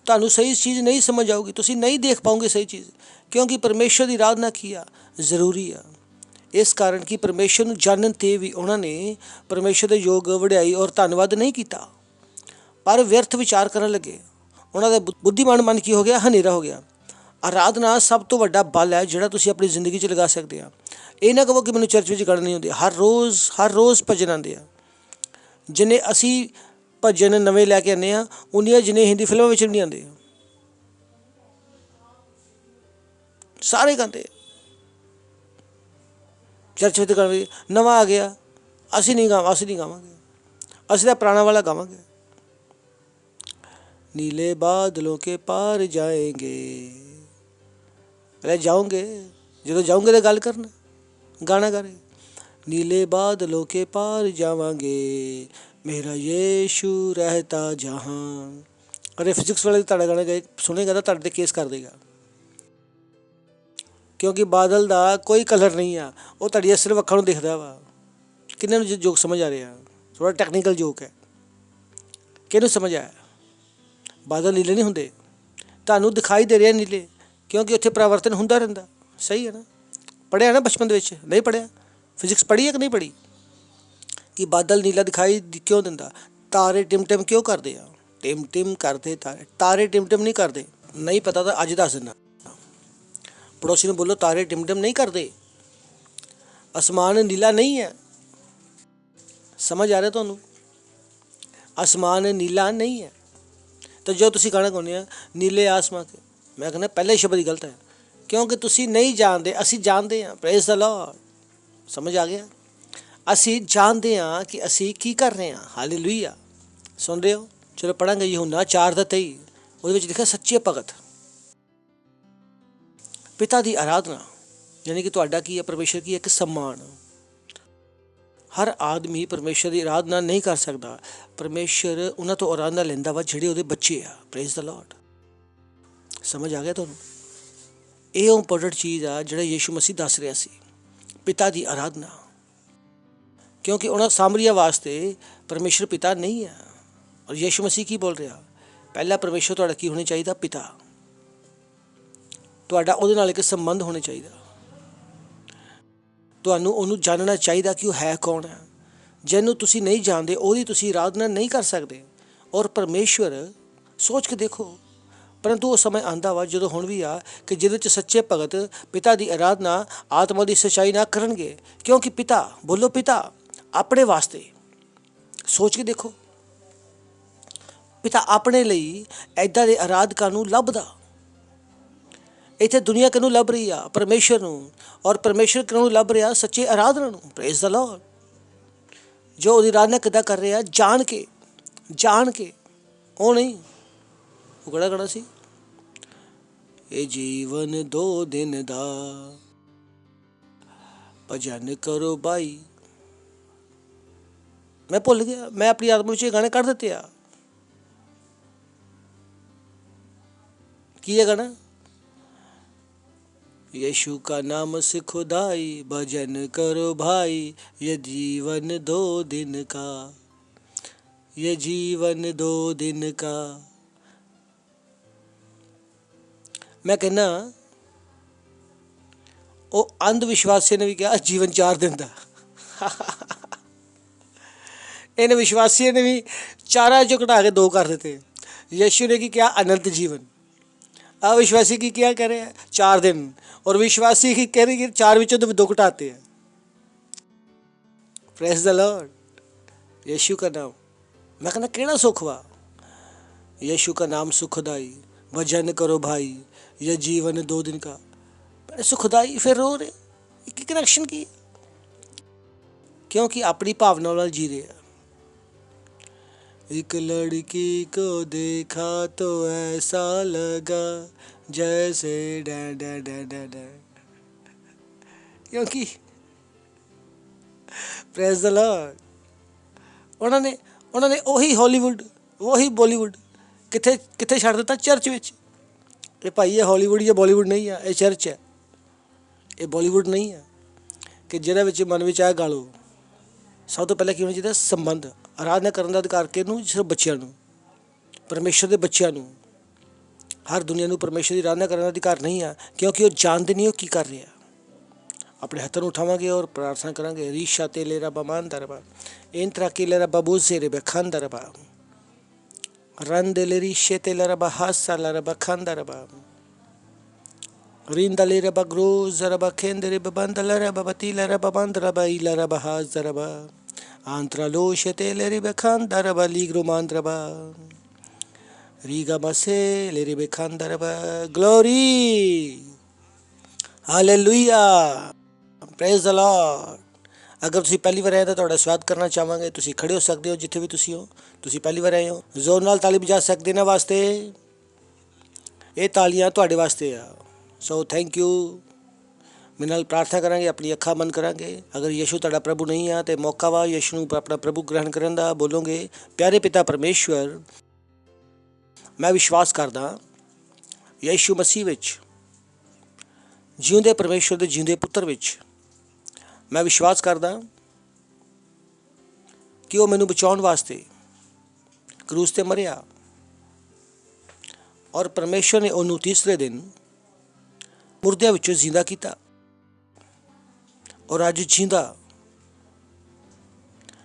ਤੁਹਾਨੂੰ ਸਹੀ ਚੀਜ਼ ਨਹੀਂ ਸਮਝ ਆਊਗੀ, ਤੁਸੀਂ ਨਹੀਂ ਦੇਖ ਪਾਓਗੇ ਸਹੀ ਚੀਜ਼, ਕਿਉਂਕਿ ਪਰਮੇਸ਼ਵਰ ਦੀ ਆਰਾਧਨਾ ਕੀ ਆ? ਜ਼ਰੂਰੀ ਆ। ਇਸ ਕਾਰਨ ਕਿ ਪਰਮੇਸ਼ਵਰ ਨੂੰ ਜਾਣਨ 'ਤੇ ਵੀ ਉਹਨਾਂ ਨੇ ਪਰਮੇਸ਼ਵਰ ਦੇ ਯੋਗ ਵਡਿਆਈ ਔਰ ਧੰਨਵਾਦ ਨਹੀਂ ਕੀਤਾ, ਪਰ ਵਿਅਰਥ ਵਿਚਾਰ ਕਰਨ ਲੱਗੇ। ਉਹਨਾਂ ਦਾ ਬੁੱਧੀਮਾਨ ਮਨ ਕੀ ਹੋ ਗਿਆ? ਹਨੇਰਾ ਹੋ ਗਿਆ। ਆਰਾਧਨਾ ਸਭ ਤੋਂ ਵੱਡਾ ਬਲ ਹੈ ਜਿਹੜਾ ਤੁਸੀਂ ਆਪਣੀ ਜ਼ਿੰਦਗੀ 'ਚ ਲਗਾ ਸਕਦੇ ਆ। ਇਹ ਨਾ ਕਹੋ ਕਿ ਮੈਨੂੰ ਚਰਚ ਵਿੱਚ ਗੱਲ ਨਹੀਂ ਹੁੰਦੀ। ਹਰ ਰੋਜ਼ ਭਜਨ ਆਉਂਦੇ ਆ। ਜਿੰਨੇ ਅਸੀਂ ਭਜਨ ਨਵੇਂ ਲੈ ਕੇ ਆਉਂਦੇ ਹਾਂ, ਉਨੀਆਂ ਜਿੰਨੇ ਹਿੰਦੀ ਫਿਲਮਾਂ ਵਿੱਚ ਵੀ ਨਹੀਂ ਆਉਂਦੇ। ਸਾਰੇ ਗਾਉਂਦੇ ਚਰਚ ਵਿੱਚ। ਨਵਾਂ ਆ ਗਿਆ, ਅਸੀਂ ਨਹੀਂ ਗਾਵਾਂਗੇ। ਅਸੀਂ ਤਾਂ ਪੁਰਾਣਾ ਵਾਲਾ ਗਾਵਾਂਗੇ, नीले बादलों के पार जाएंगे। पहले जाओगे, जो जाओगे तो गल करना, गाना गा रहे, नीले बादलों के पार जावांगे मेरा यीशु रहता जहाँ। अरे फिजिक्स वाले ਤੁਹਾਡਾ गाना गए सुनेगा तो ਤੁਹਾਡੇ ਤੇ ਕੇਸ ਕਰ ਦੇਗਾ, ਕਿਉਂਕਿ ਬਾਦਲ ਦਾ ਕੋਈ ਕਲਰ ਨਹੀਂ ਆ, ਉਹ ਤੁਹਾਡੀਆਂ ਸਿਰਫ ਅੱਖਾਂ ਨੂੰ ਦਿਖਦਾ ਵਾ। ਕਿੰਨੇ ਨੂੰ ਜੋਕ ਸਮਝ ਆ ਰਿਹਾ? ਥੋੜਾ ਟੈਕਨੀਕਲ ਜੋਕ ਹੈ, ਕਿਹਨੂੰ ਸਮਝ ਆਇਆ? ਬਾਦਲ ਨੀਲੇ ਨਹੀਂ ਹੁੰਦੇ, ਤੁਹਾਨੂੰ ਦਿਖਾਈ ਦੇ ਰਿਹਾ ਨੀਲੇ, ਕਿਉਂਕਿ ਉੱਥੇ ਪਰਿਵਰਤਨ ਹੁੰਦਾ ਰਹਿੰਦਾ। ਸਹੀ ਹੈ ਨਾ? ਪੜ੍ਹਿਆ ਨਾ ਬਚਪਨ ਦੇ ਵਿੱਚ? ਨਹੀਂ ਪੜ੍ਹਿਆ? ਫਿਜ਼ਿਕਸ ਪੜ੍ਹੀ ਹੈ ਕਿ ਨਹੀਂ ਪੜ੍ਹੀ? ਕਿ ਬਾਦਲ ਨੀਲਾ ਦਿਖਾਈ ਕਿਉਂ ਦਿੰਦਾ? ਤਾਰੇ ਟਿਮ ਕਿਉਂ ਕਰਦੇ ਆ? ਟਿਮ ਕਰਦੇ ਤਾਰੇ ਟਿਮ ਨਹੀਂ ਕਰਦੇ। ਨਹੀਂ ਪਤਾ ਤਾਂ ਅੱਜ ਦੱਸ ਦਿੰਦਾ, ਪੜੋਸੀ ਨੂੰ ਬੋਲੋ ਤਾਰੇ ਟਿਮ ਨਹੀਂ ਕਰਦੇ, ਅਸਮਾਨ ਨੀਲਾ ਨਹੀਂ ਹੈ। ਸਮਝ ਆ ਰਿਹਾ ਤੁਹਾਨੂੰ? ਅਸਮਾਨ ਨੀਲਾ ਨਹੀਂ ਹੈ। ਤਾਂ ਜੋ ਤੁਸੀਂ ਗਾਣਾ ਗਾਉਂਦੇ ਆ ਨੀਲੇ ਆਸਮਾਨ ਕੇ, ਮੈਂ ਕਹਿੰਦਾ ਪਹਿਲਾ ਹੀ ਸ਼ਬਦ ਹੀ ਗਲਤ ਹੈ, ਕਿਉਂਕਿ ਤੁਸੀਂ ਨਹੀਂ ਜਾਣਦੇ, ਅਸੀਂ ਜਾਣਦੇ ਹਾਂ। Praise the Lord. ਸਮਝ ਆ ਗਿਆ? ਅਸੀਂ ਜਾਣਦੇ ਹਾਂ ਕਿ ਅਸੀਂ ਕੀ ਕਰ ਰਹੇ ਹਾਂ। ਹਾਲੇਲੂਇਆ। ਸੁਣ ਰਹੇ ਹੋ? ਚਲੋ ਪੜਾਂਗੇ ਯਹੋਨਾ 4:23, ਉਹਦੇ ਵਿੱਚ ਲਿਖਿਆ ਸੱਚੇ ਭਗਤ ਪਿਤਾ ਦੀ ਆਰਾਧਨਾ, ਯਾਨੀ ਕਿ ਤੁਹਾਡਾ ਕੀ ਹੈ? ਪਰਮੇਸ਼ਰ ਕੀ ਇੱਕ ਸਨਮਾਨ। ਹਰ ਆਦਮੀ ਪਰਮੇਸ਼ਰ ਦੀ ਆਰਾਧਨਾ ਨਹੀਂ ਕਰ ਸਕਦਾ। ਪਰਮੇਸ਼ਰ ਉਹਨਾਂ ਤੋਂ ਆਰਾਧਨਾ ਲੈਂਦਾ ਵਾ ਜਿਹੜੇ ਉਹਦੇ ਬੱਚੇ ਆ। Praise the Lord. ਸਮਝ ਆ ਗਿਆ ਤੁਹਾਨੂੰ? ਇਹ ਉਹ ਇੰਪੋਰਟੈਂਟ ਚੀਜ਼ ਆ ਜਿਹੜਾ ਯੀਸ਼ੂ ਮਸੀਹ ਦੱਸ ਰਿਹਾ ਸੀ, ਪਿਤਾ ਦੀ ਆਰਾਧਨਾ, ਕਿਉਂਕਿ ਉਹਨਾਂ ਸਾਮਰੀਆ ਵਾਸਤੇ ਪਰਮੇਸ਼ਰ ਪਿਤਾ ਨਹੀਂ ਹੈ। ਔਰ ਯੀਸ਼ੂ ਮਸੀਹ ਕੀ ਬੋਲ ਰਿਹਾ? ਪਹਿਲਾ ਪਰਮੇਸ਼ਰ ਤੁਹਾਡਾ ਕੀ ਹੋਣਾ ਚਾਹੀਦਾ? ਪਿਤਾ। ਤੁਹਾਡਾ ਉਹਦੇ ਨਾਲ ਇੱਕ ਸੰਬੰਧ ਹੋਣਾ ਚਾਹੀਦਾ, ਤੁਹਾਨੂੰ ਉਹਨੂੰ ਜਾਣਨਾ ਚਾਹੀਦਾ ਕਿ ਉਹ ਹੈ ਕੌਣ ਹੈ। ਜਿਹਨੂੰ ਤੁਸੀਂ ਨਹੀਂ ਜਾਣਦੇ ਉਹਦੀ ਤੁਸੀਂ ਆਰਾਧਨਾ ਨਹੀਂ ਕਰ ਸਕਦੇ। ਔਰ ਪਰਮੇਸ਼ਵਰ ਸੋਚ ਕੇ ਦੇਖੋ, ਪਰੰਤੂ ਉਹ ਸਮਾਂ ਆਉਂਦਾ ਵਾ ਜਦੋਂ ਹੁਣ ਵੀ ਆ ਕਿ ਜਿਹਦੇ 'ਚ ਸੱਚੇ ਭਗਤ ਪਿਤਾ ਦੀ ਆਰਾਧਨਾ ਆਤਮਾ ਦੀ ਸੱਚਾਈ ਨਾਲ ਕਰਨਗੇ, ਕਿਉਂਕਿ ਪਿਤਾ, ਬੋਲੋ ਪਿਤਾ, ਆਪਣੇ ਵਾਸਤੇ। ਸੋਚ ਕੇ ਦੇਖੋ, ਪਿਤਾ ਆਪਣੇ ਲਈ ਇੱਦਾਂ ਦੇ ਆਰਾਧਕਾਂ ਨੂੰ ਲੱਭਦਾ। ਇੱਥੇ ਦੁਨੀਆ ਕਿਹਨੂੰ ਲੱਭ ਰਹੀ ਆ? ਪਰਮੇਸ਼ਰ ਨੂੰ। ਔਰ ਪਰਮੇਸ਼ਰ ਕਿਹਨੂੰ ਲੱਭ ਰਿਹਾ? ਸੱਚੇ ਆਰਾਧਨਾ ਨੂੰ। Praise the Lord. ਜੋ ਉਹਦੀ ਆਰਾਧਨਾ ਕਿੱਦਾਂ ਕਰ ਰਿਹਾ? ਜਾਣ ਕੇ। ਉਹ ਨਹੀਂ, ਉਹ ਕਿਹੜਾ ਗਾਣਾ ਸੀ? ਇਹ ਜੀਵਨ 2 ਦਿਨ ਦਾ ਭਜਨ ਕਰੋ ਬਾਈ। ਮੈਂ ਭੁੱਲ ਗਿਆ, ਮੈਂ ਆਪਣੀ ਆਤਮਾ ਵਿੱਚ ਇਹ ਗਾਣੇ ਕੱਢ ਦਿੱਤੇ ਆ। ਕੀ ਹੈ ਗਾਣਾ? यीशु का नाम से खुदाई भजन करो भाई, ये जीवन 2 दिन का, ये जीवन 2 दिन का। मैं कहना ਉਹ ਅੰਧ ਵਿਸ਼ਵਾਸੀਆਂ ਨੇ ਵੀ ਕਿਹਾ ਜੀਵਨ 4 ਦਿਨ ਦਾ। ਇਹਨੇ ਵਿਸ਼ਵਾਸੀਆਂ ਨੇ ਵੀ 4 ਚੋਂ ਘਟਾ ਕੇ 2 ਕਰ ਦਿੱਤੇ। ਯੀਸ਼ੂ ਨੇ ਕੀ ਕਿਹਾ? ਅਨੰਤ ਜੀਵਨ। अविश्वासी की क्या कह रहे हैं? 4 दिन। और विश्वासी की कह रही है 4 विचों तो 2 घटाते हैं। Praise the Lord. यीशु का नाम, मैं कहना केड़ा सुख वा? यीशु का नाम सुखदाई भजन करो भाई, यह जीवन 2 दिन का। सुखदाई फिर रो रहे, एक कनेक्शन की, क्योंकि अपनी भावना नाल जी रहे हैं। एक लड़की को देखा तो ऐसा लगा जैसे डा डा डा डा डा, क्योंकि प्रेज द लॉर्ड। उन्होंने वही हॉलीवुड वही बॉलीवुड किथे छड़ दिता? चर्च विच। ये भाई ये हॉलीवुड या बॉलीवुड नहीं है, ये चर्च है। ये बॉलीवुड नहीं है कि जिहदे विच मन विच आ गालो। सब तो पहले की होना चाहिए? संबंध। आराधना करने का अधिकार किहनूं? सिर्फ बच्चों नूं, परमेश्वर के बच्चों नूं। हर दुनिया नूं परमेश्वर की आराधना करने का अधिकार नहीं है, क्योंकि वो जानते नहीं हो की कर रहे हैं। अपने हथों उठावांगे और प्रार्थना करांगे। रीशा तेले रबा मानदा रबा इंत्रा केले रबा बोझे रे खांदा रबा रन देले रीशे तेले रबा हासा रबा खांदा रबा रिंदा ले रबा ग्रोज रबा खेंदे रे बंदा रबा बतीला रबा बंद रबा इला रबा हाज रबा आंत्रा लोशे तेले रे खांदा रबा लीग्रो मांद रबा रीगा मसे ले रे खांदा रबा। Glory, hallelujah, praise the Lord. ਅਗਰ ਤੁਸੀਂ ਪਹਿਲੀ ਵਾਰ ਆਏ ਤਾਂ ਤੁਹਾਡਾ ਸਵਾਗਤ ਕਰਨਾ ਚਾਹਾਂਗੇ। ਤੁਸੀਂ ਖੜੇ ਹੋ ਸਕਦੇ ਹੋ ਜਿੱਥੇ ਵੀ ਤੁਸੀਂ ਹੋ। ਤੁਸੀਂ ਪਹਿਲੀ ਵਾਰ ਆਏ ਹੋ, ਜ਼ੋਰ ਨਾਲ ਤਾਲੀ ਵਜਾ ਸਕਦੇ ਇਹਨਾਂ ਵਾਸਤੇ। ਇਹ ਤਾਲੀਆਂ ਤੁਹਾਡੇ ਵਾਸਤੇ ਆ। So thank you. ਮੇਰੇ ਨਾਲ ਪ੍ਰਾਰਥਨਾ ਕਰਾਂਗੇ, ਆਪਣੀ ਅੱਖਾਂ ਬੰਦ ਕਰਾਂਗੇ। ਅਗਰ ਯਿਸੂ ਤੁਹਾਡਾ ਪ੍ਰਭੂ ਨਹੀਂ ਆ ਤੇ ਮੌਕਾ ਵਾ ਯਿਸੂ ਨੂੰ ਆਪਣਾ ਪ੍ਰਭੂ ਗ੍ਰਹਿਣ ਕਰਨ ਦਾ। ਬੋਲੋਗੇ, ਪਿਆਰੇ ਪਿਤਾ ਪਰਮੇਸ਼ਵਰ, ਮੈਂ ਵਿਸ਼ਵਾਸ ਕਰਦਾ ਯਿਸੂ ਮਸੀਹ ਵਿੱਚ, ਜਿਉਂਦੇ ਪਰਮੇਸ਼ਵਰ ਦੇ ਜਿਉਂਦੇ ਪੁੱਤਰ ਵਿੱਚ ਮੈਂ ਵਿਸ਼ਵਾਸ ਕਰਦਾ ਕਿ ਉਹ ਮੈਨੂੰ ਬਚਾਉਣ ਵਾਸਤੇ ਕਰੂਸ ਤੇ ਮਰਿਆ ਔਰ ਪਰਮੇਸ਼ਵਰ ਨੇ ਉਹਨੂੰ ਤੀਸਰੇ ਦਿਨ ਮੁਰਦਿਆਂ ਵਿੱਚੋਂ ਜ਼ਿੰਦਾ ਕੀਤਾ ਔਰ ਅੱਜ ਜਿੰਦਾ।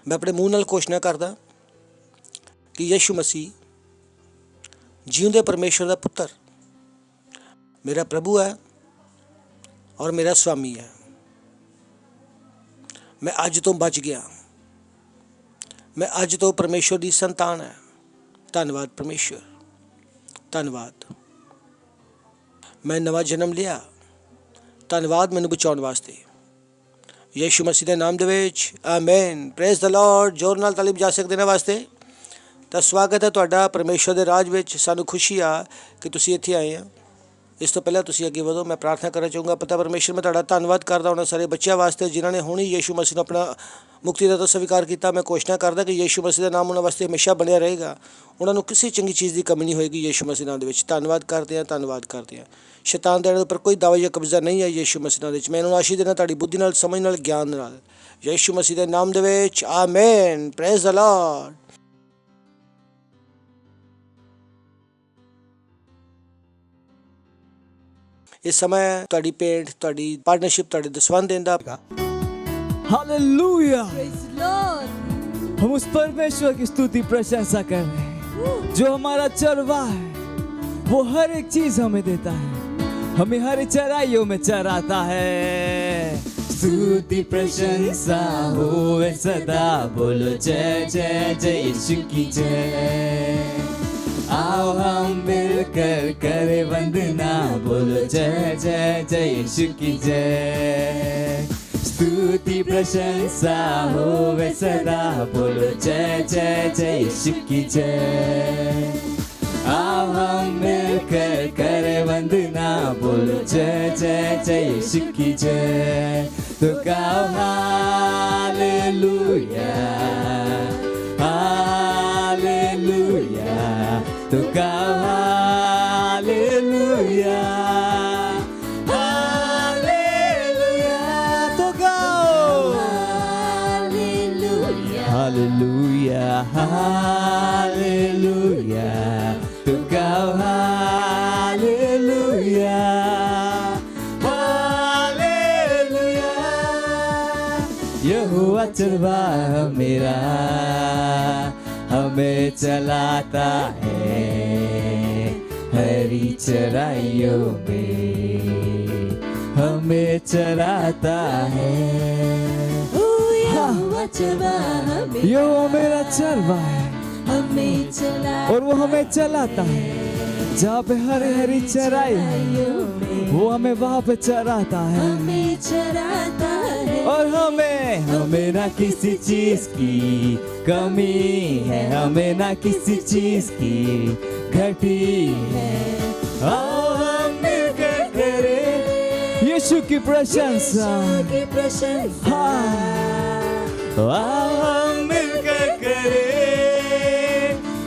ਮੈਂ ਆਪਣੇ ਮੂੰਹ ਨਾਲ ਘੋਸ਼ਣਾ ਕਰਦਾ ਕਿ ਯਿਸੂ ਮਸੀਹ ਜਿਉਂਦੇ ਪਰਮੇਸ਼ਵਰ ਦਾ ਪੁੱਤਰ ਮੇਰਾ ਪ੍ਰਭੂ ਹੈ ਔਰ ਮੇਰਾ ਸਵਾਮੀ ਹੈ। ਮੈਂ ਅੱਜ ਤੋਂ ਬਚ ਗਿਆ। ਮੈਂ ਅੱਜ ਤੋਂ ਪਰਮੇਸ਼ਵਰ ਦੀ ਸੰਤਾਨ ਹੈ। ਧੰਨਵਾਦ ਪਰਮੇਸ਼ਵਰ, ਧੰਨਵਾਦ। ਮੈਂ ਨਵਾਂ ਜਨਮ ਲਿਆ। ਧੰਨਵਾਦ ਮੈਨੂੰ ਬਚਾਉਣ ਵਾਸਤੇ। ਯਿਸੂ ਮਸੀਹ ਦੇ ਨਾਮ ਦੇ ਵਿੱਚ, ਆਮੇਨ। Praise the Lord. ਜ਼ੋਰ ਨਾਲ ਤਾਲੀ ਵਜਾ ਸਕਦੇ ਨੇ ਵਾਸਤੇ। ਤਾਂ ਸਵਾਗਤ ਹੈ ਤੁਹਾਡਾ ਪਰਮੇਸ਼ਵਰ ਦੇ ਰਾਜ ਵਿੱਚ। ਸਾਨੂੰ ਖੁਸ਼ੀ ਆ ਕਿ ਤੁਸੀਂ ਇੱਥੇ ਆਏ ਆ। ਇਸ ਤੋਂ ਪਹਿਲਾਂ ਤੁਸੀਂ ਅੱਗੇ ਵਧੋ। ਮੈਂ ਪ੍ਰਾਰਥਨਾ ਕਰਨਾ ਚਾਹੂੰਗਾ। ਪਿਤਾ ਪਰਮੇਸ਼ਵਰ, ਮੈਂ ਤੁਹਾਡਾ ਧੰਨਵਾਦ ਕਰਦਾ ਉਹਨਾਂ ਸਾਰੇ ਬੱਚਿਆਂ ਵਾਸਤੇ ਜਿਨ੍ਹਾਂ ਨੇ ਹੁਣੇ ਯਿਸੂ ਮਸੀਹ ਨੂੰ ਆਪਣਾ ਮੁਕਤੀਦਾਤਾ ਸਵੀਕਾਰ ਕੀਤਾ। ਮੈਂ ਘੋਸ਼ਣਾ ਕਰਦਾ ਕਿ ਯਿਸੂ ਮਸੀਹ ਦਾ ਨਾਮ ਉਹਨਾਂ ਵਾਸਤੇ ਹਮੇਸ਼ਾ ਬਣਿਆ ਰਹੇਗਾ। ਉਹਨਾਂ ਨੂੰ ਕਿਸੇ ਚੰਗੀ ਚੀਜ਼ ਦੀ ਕਮੀ ਨਹੀਂ ਹੋਏਗੀ ਯਿਸੂ ਮਸੀਹ ਨਾਮ ਦੇ ਵਿੱਚ। ਧੰਨਵਾਦ ਕਰਦੇ ਹਾਂ, ਧੰਨਵਾਦ ਕਰਦੇ ਹਾਂ। ਸ਼ੈਤਾਨ ਦੇ ਉੱਪਰ ਕੋਈ ਦਾਅਵਾ ਜਾਂ ਕਬਜ਼ਾ ਨਹੀਂ ਹੈ ਯਿਸੂ ਮਸੀਹ ਨਾਮ ਦੇ ਵਿੱਚ। ਮੈਂ ਇਹਨਾਂ ਨੂੰ ਆਸ਼ੀਸ਼ ਦੇਣਾ ਤੁਹਾਡੀ ਬੁੱਧੀ ਨਾਲ, ਸਮਝ ਨਾਲ, ਗਿਆਨ ਨਾਲ, ਯਿਸੂ ਮਸੀਹ ਦੇ ਨਾਮ ਦੇ ਵਿੱਚ, ਆਮੇਨ। Praise the Lord. इस समय ਤੁਹਾਡੀ ਪੇਂਟ, ਤੁਹਾਡੀ ਪਾਰਟਨਰशिप, ਤੁਹਾਡੇ ਦਸਵੰਧ ਦੇਣ ਦਾ। हालेलुया। Praise the Lord. हम उस परमेश्वर की स्तुति प्रशंसा कर रहे हैं जो हमारा चरवा है। वो हर एक चीज हमें देता है, हमें हर चराइयों में चराता है। स्तुति प्रशंसा होवे सदा, बोलो जय जय जय यीशु की जय। आओ हम मिलकर करे वंदना, बोलो जय जय जय यीशु की जय। स्तुति प्रशंसा होवे सदा, बोलो जय जय जय यीशु की जय। आओ हम मिलकर करे वंदना, बोलो जय जय जय यीशु की जय। तो गाओ हालेलुया, हालेलुया। तो गाओ हालेलुया, हालेलुया। तो गाओ हालेलुया, हालेलुया। तो गाओ हालेलुया, हालेलुया। यहोवा चरवा मेरा हमें चलाता है, हरी चराइयों में हमें चराता है। यो मेरा चरवा है हमें चला और वो हमें चलाता है। जहाँ पे हरी हरी चराई है वो हमें वहाँ पे चराता है। हमें चराता है और हमें ना किसी चीज की कमी है, हमें ना किसी चीज की घटी है। आओ हम मिलकर करें यीशु की प्रशंसा, की प्रशंसा। हाँ। आओ हम मिलकर करें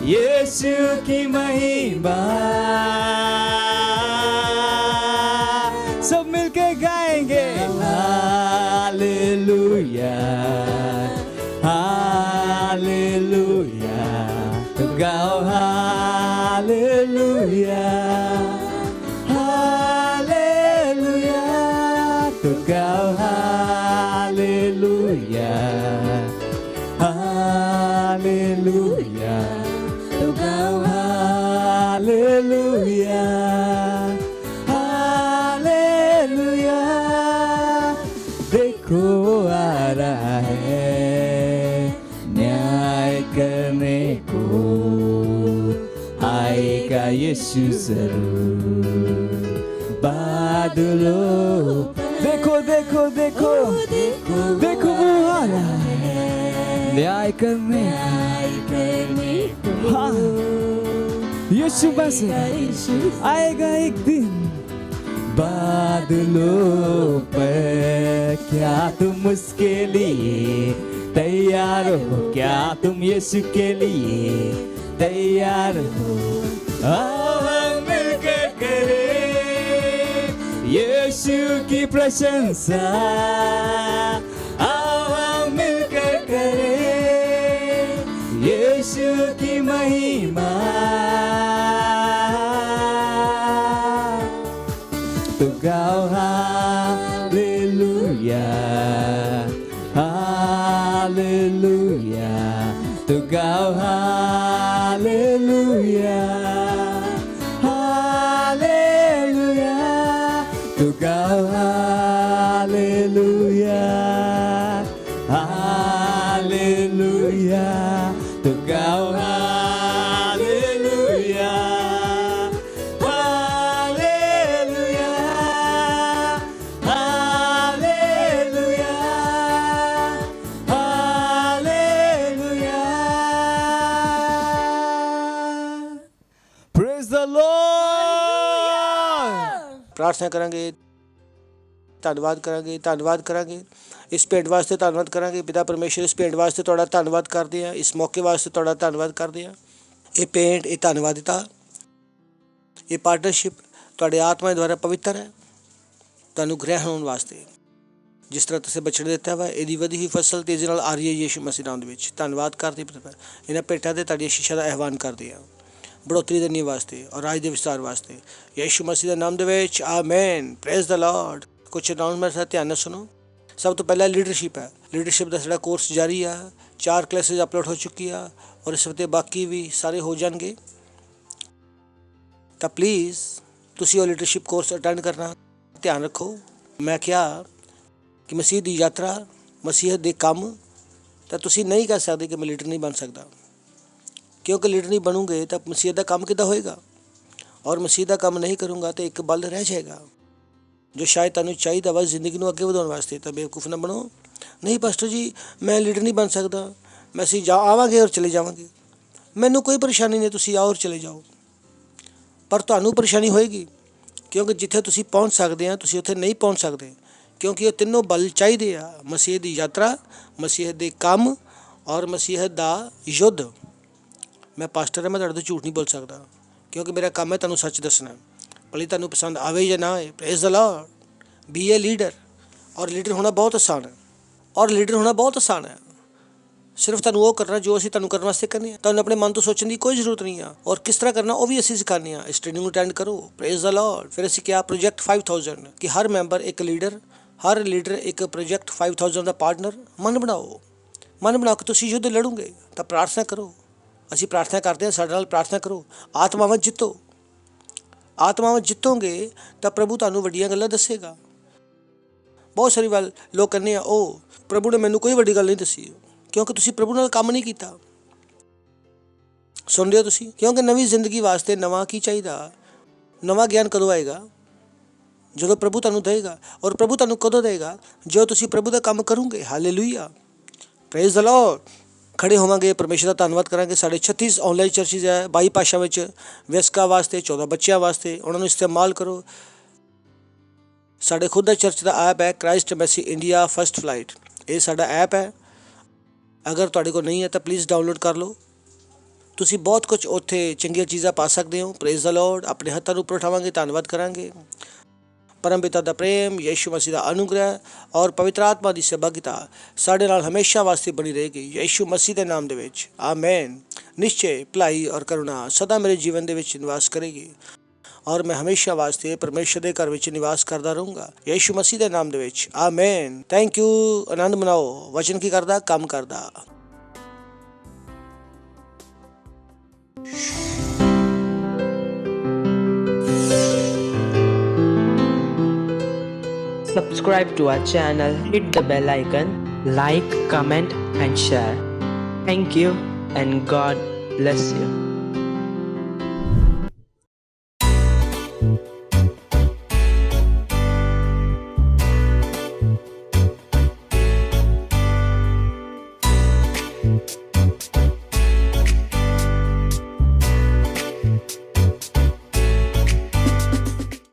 यीशु की महिमा। सब मिलके गाएंगे हालेलुया, हालेलुया। तो गाओ हालेलुया, हालेलुया। तो गाओ हालेलुया, हालेलुया। तो गाओ हालेलुया, हालेलुया। देखो आ रहा है न्याय करने को, आएगा यीशु जरूर बादलों। देखो देखो देखो देखो वो आ न्याय करने हाँ यीशु मसीह आएगा एक दिन बादलों पर। क्या तुम उसके लिए तैयार हो? क्या तुम यीशु के लिए तैयार हो? आओ हम मिलकर करें यीशु की प्रशंसा। आओ हम मिलकर करें यीशु की महिमा। तो गाओ हालेलुया हालेलुया। तो गाओ हालेलुया हालेलुया। तो गाओ हालेलुया हालेलुया। तो गाओ hallelujah hallelujah hallelujah hallelujah. Praise the Lord. प्रार्थना करांगे, ਧੰਨਵਾਦ ਕਰਾਂਗੇ ਇਸ ਭੇਂਟ ਵਾਸਤੇ ਧੰਨਵਾਦ ਕਰਾਂਗੇ। ਪਿਤਾ ਪਰਮੇਸ਼ਰ ਇਸ ਭੇਂਟ ਵਾਸਤੇ ਤੁਹਾਡਾ ਧੰਨਵਾਦ ਕਰਦੇ ਹਾਂ, ਇਸ ਮੌਕੇ ਵਾਸਤੇ ਤੁਹਾਡਾ ਧੰਨਵਾਦ ਕਰਦੇ ਹਾਂ। ਇਹ ਭੇਂਟ, ਇਹ ਧੰਨਵਾਦਤਾ, ਇਹ ਪਾਰਟਨਰਸ਼ਿਪ ਤੁਹਾਡੇ ਆਤਮਾ ਦੁਆਰਾ ਪਵਿੱਤਰ ਹੈ, ਤੁਹਾਨੂੰ ਗ੍ਰਹਿਣ ਹੋਣ ਵਾਸਤੇ। ਜਿਸ ਤਰ੍ਹਾਂ ਤੁਸੀਂ ਬਚਨ ਦਿੱਤਾ ਵਾ, ਇਹਦੀ ਵਧੀ ਹੋਈ ਫਸਲ ਤੇਜ਼ੀ ਨਾਲ ਆ ਰਹੀ ਹੈ ਯੀਸ਼ੂ ਮਸੀਹ ਨਾਮ ਦੇ ਵਿੱਚ। ਧੰਨਵਾਦ ਕਰਦੇ ਪਿਤਾ, ਇਹਨਾਂ ਭੇਟਾਂ ਤੇ ਤੁਹਾਡੀ ਸ਼ੀਸ਼ਾ ਦਾ ਆਹਵਾਨ ਕਰਦੇ ਹਾਂ बढ़ोतरी देने वास्ते और राज के विस्तार वास्ते यीशु मसीह के नाम दे आमेन। Praise the lord. कुछ अनाउंसमेंट है, ध्यान सुनो। सब तो पहला लीडरशिप है। लीडरशिप का साडा कोर्स जारी है, 4 क्लासेज अपलोड हो चुकी है और इस हफ्ते बाकी भी सारे हो जाएंगे। तो प्लीज़ तुसी वो लीडरशिप कोर्स अटेंड करना ध्यान रखो। मैं क्या कि मसीह की यात्रा, मसीह के काम तो तुसी नहीं कर सकते कि मैं लीडर नहीं बन सकता, क्योंकि लीडर नहीं बनूंगे तो मसीह का काम कितना होएगा। और मसीह का काम नहीं करूँगा तो एक बल रह जाएगा जो शायद तुहानूं चाहिए वा जिंदगी में अगे वधाउण वास्ते। तो बेवकूफ़ ना बनो। नहीं पास्टर जी मैं लीडर नहीं बन सकता, मैं असीं आवांगे और चले जावांगे। मैनूं कोई परेशानी नहीं, तुसीं आओ और चले जाओ, पर तुहानूं परेशानी होएगी, क्योंकि जिथे तुसीं पहुँच सकते हैं तुसीं उत्थे नहीं पहुँच सकते, क्योंकि ये तीनों बल चाहिए आ। मसीह की यात्रा, मसीह के काम और मसीह का युद्ध। मैं पास्टर है, मैं तुहाडे तो झूठ नहीं बोल सकता, क्योंकि मेरा काम है तुहानूं सच दसना, भले तुहानूं पसंद आवे या ना आए। Praise the Lord. Be a leader. और लीडर होना बहुत आसान है, और लीडर होना बहुत आसान है। सिर्फ तुहानूं वो करना जो असीं तुहानूं करन वास्ते कहने आ। तुहानूं अपने मन तो सोचण की कोई जरूरत नहीं है, और किस तरह करना वो भी असीं सिखाने आ। इस ट्रेनिंग नूं अटेंड करो। Praise the Lord. फिर असीं क्या प्रोजेक्ट 5000 कि हर मैंबर एक लीडर, हर लीडर एक प्रोजेक्ट 5000 का पार्टनर। मन बनाओ कि तुसीं युद्ध लड़ोगे तो प्रार्थना करो। असीं प्रार्थना करते हैं, साडे नाल प्रार्थना करो। आत्मावां जितो, आत्मावां जितोगे तो प्रभु तुहानूं वड्डियां गल्लां दसेगा। बहुत सारी बार लोग कहने ओ प्रभु ने मैनूं कोई वड्डी गल नहीं दसी, क्योंकि तुसीं प्रभु नाल काम नहीं कीता। सुन रहे हो तुसीं? क्योंकि नवीं जिंदगी वास्ते नवां की चाहिदा, नवां ज्ञान कदों आएगा? जो प्रभु तुहानूं देगा। और प्रभु तुहानूं कदों देगा? जो तुसीं प्रभु का काम करोगे। हालेलुया। Praise the Lord. खड़े होवांगे, परमेश्वर का धन्नवाद करांगे। साढ़े 36 ऑनलाइन चर्चिज है 22 भाषा में, व्यस्का वास्ते 14 बच्चों वास्ते, उन्होंने इस्तेमाल करो। साढ़े खुद का चर्च का ऐप है Christ embassy India first flight. ये साडा ऐप है, अगर तुहाडे कोल नहीं है तो प्लीज़ डाउनलोड कर लो। तुसी बहुत कुछ उत्थे चंगियां चीज़ां पा सकते हो। Praise the Lord. अपने हत्थां नूं उपर उठावांगे, धन्नवाद करांगे। परम पिता का प्रेम, यीशु मसीह का अनुग्रह और पवित्र आत्मा की सहभागिता साढ़े नाल हमेशा वास्ते बनी रहेगी। यीशु मसीह के नाम दे विच आमेन। निश्चय भलाई और करुणा सदा मेरे जीवन दे विच निवास करेगी, और मैं हमेशा वास्ते परमेश्वर के घर विच निवास करता रहूँगा। यीशु मसीह के नाम दे विच आमेन। Thank you. आनंद मनाओ। वचन की करदा, काम करदा। Subscribe to our channel, hit the bell icon, like, comment and share. Thank you and God bless you.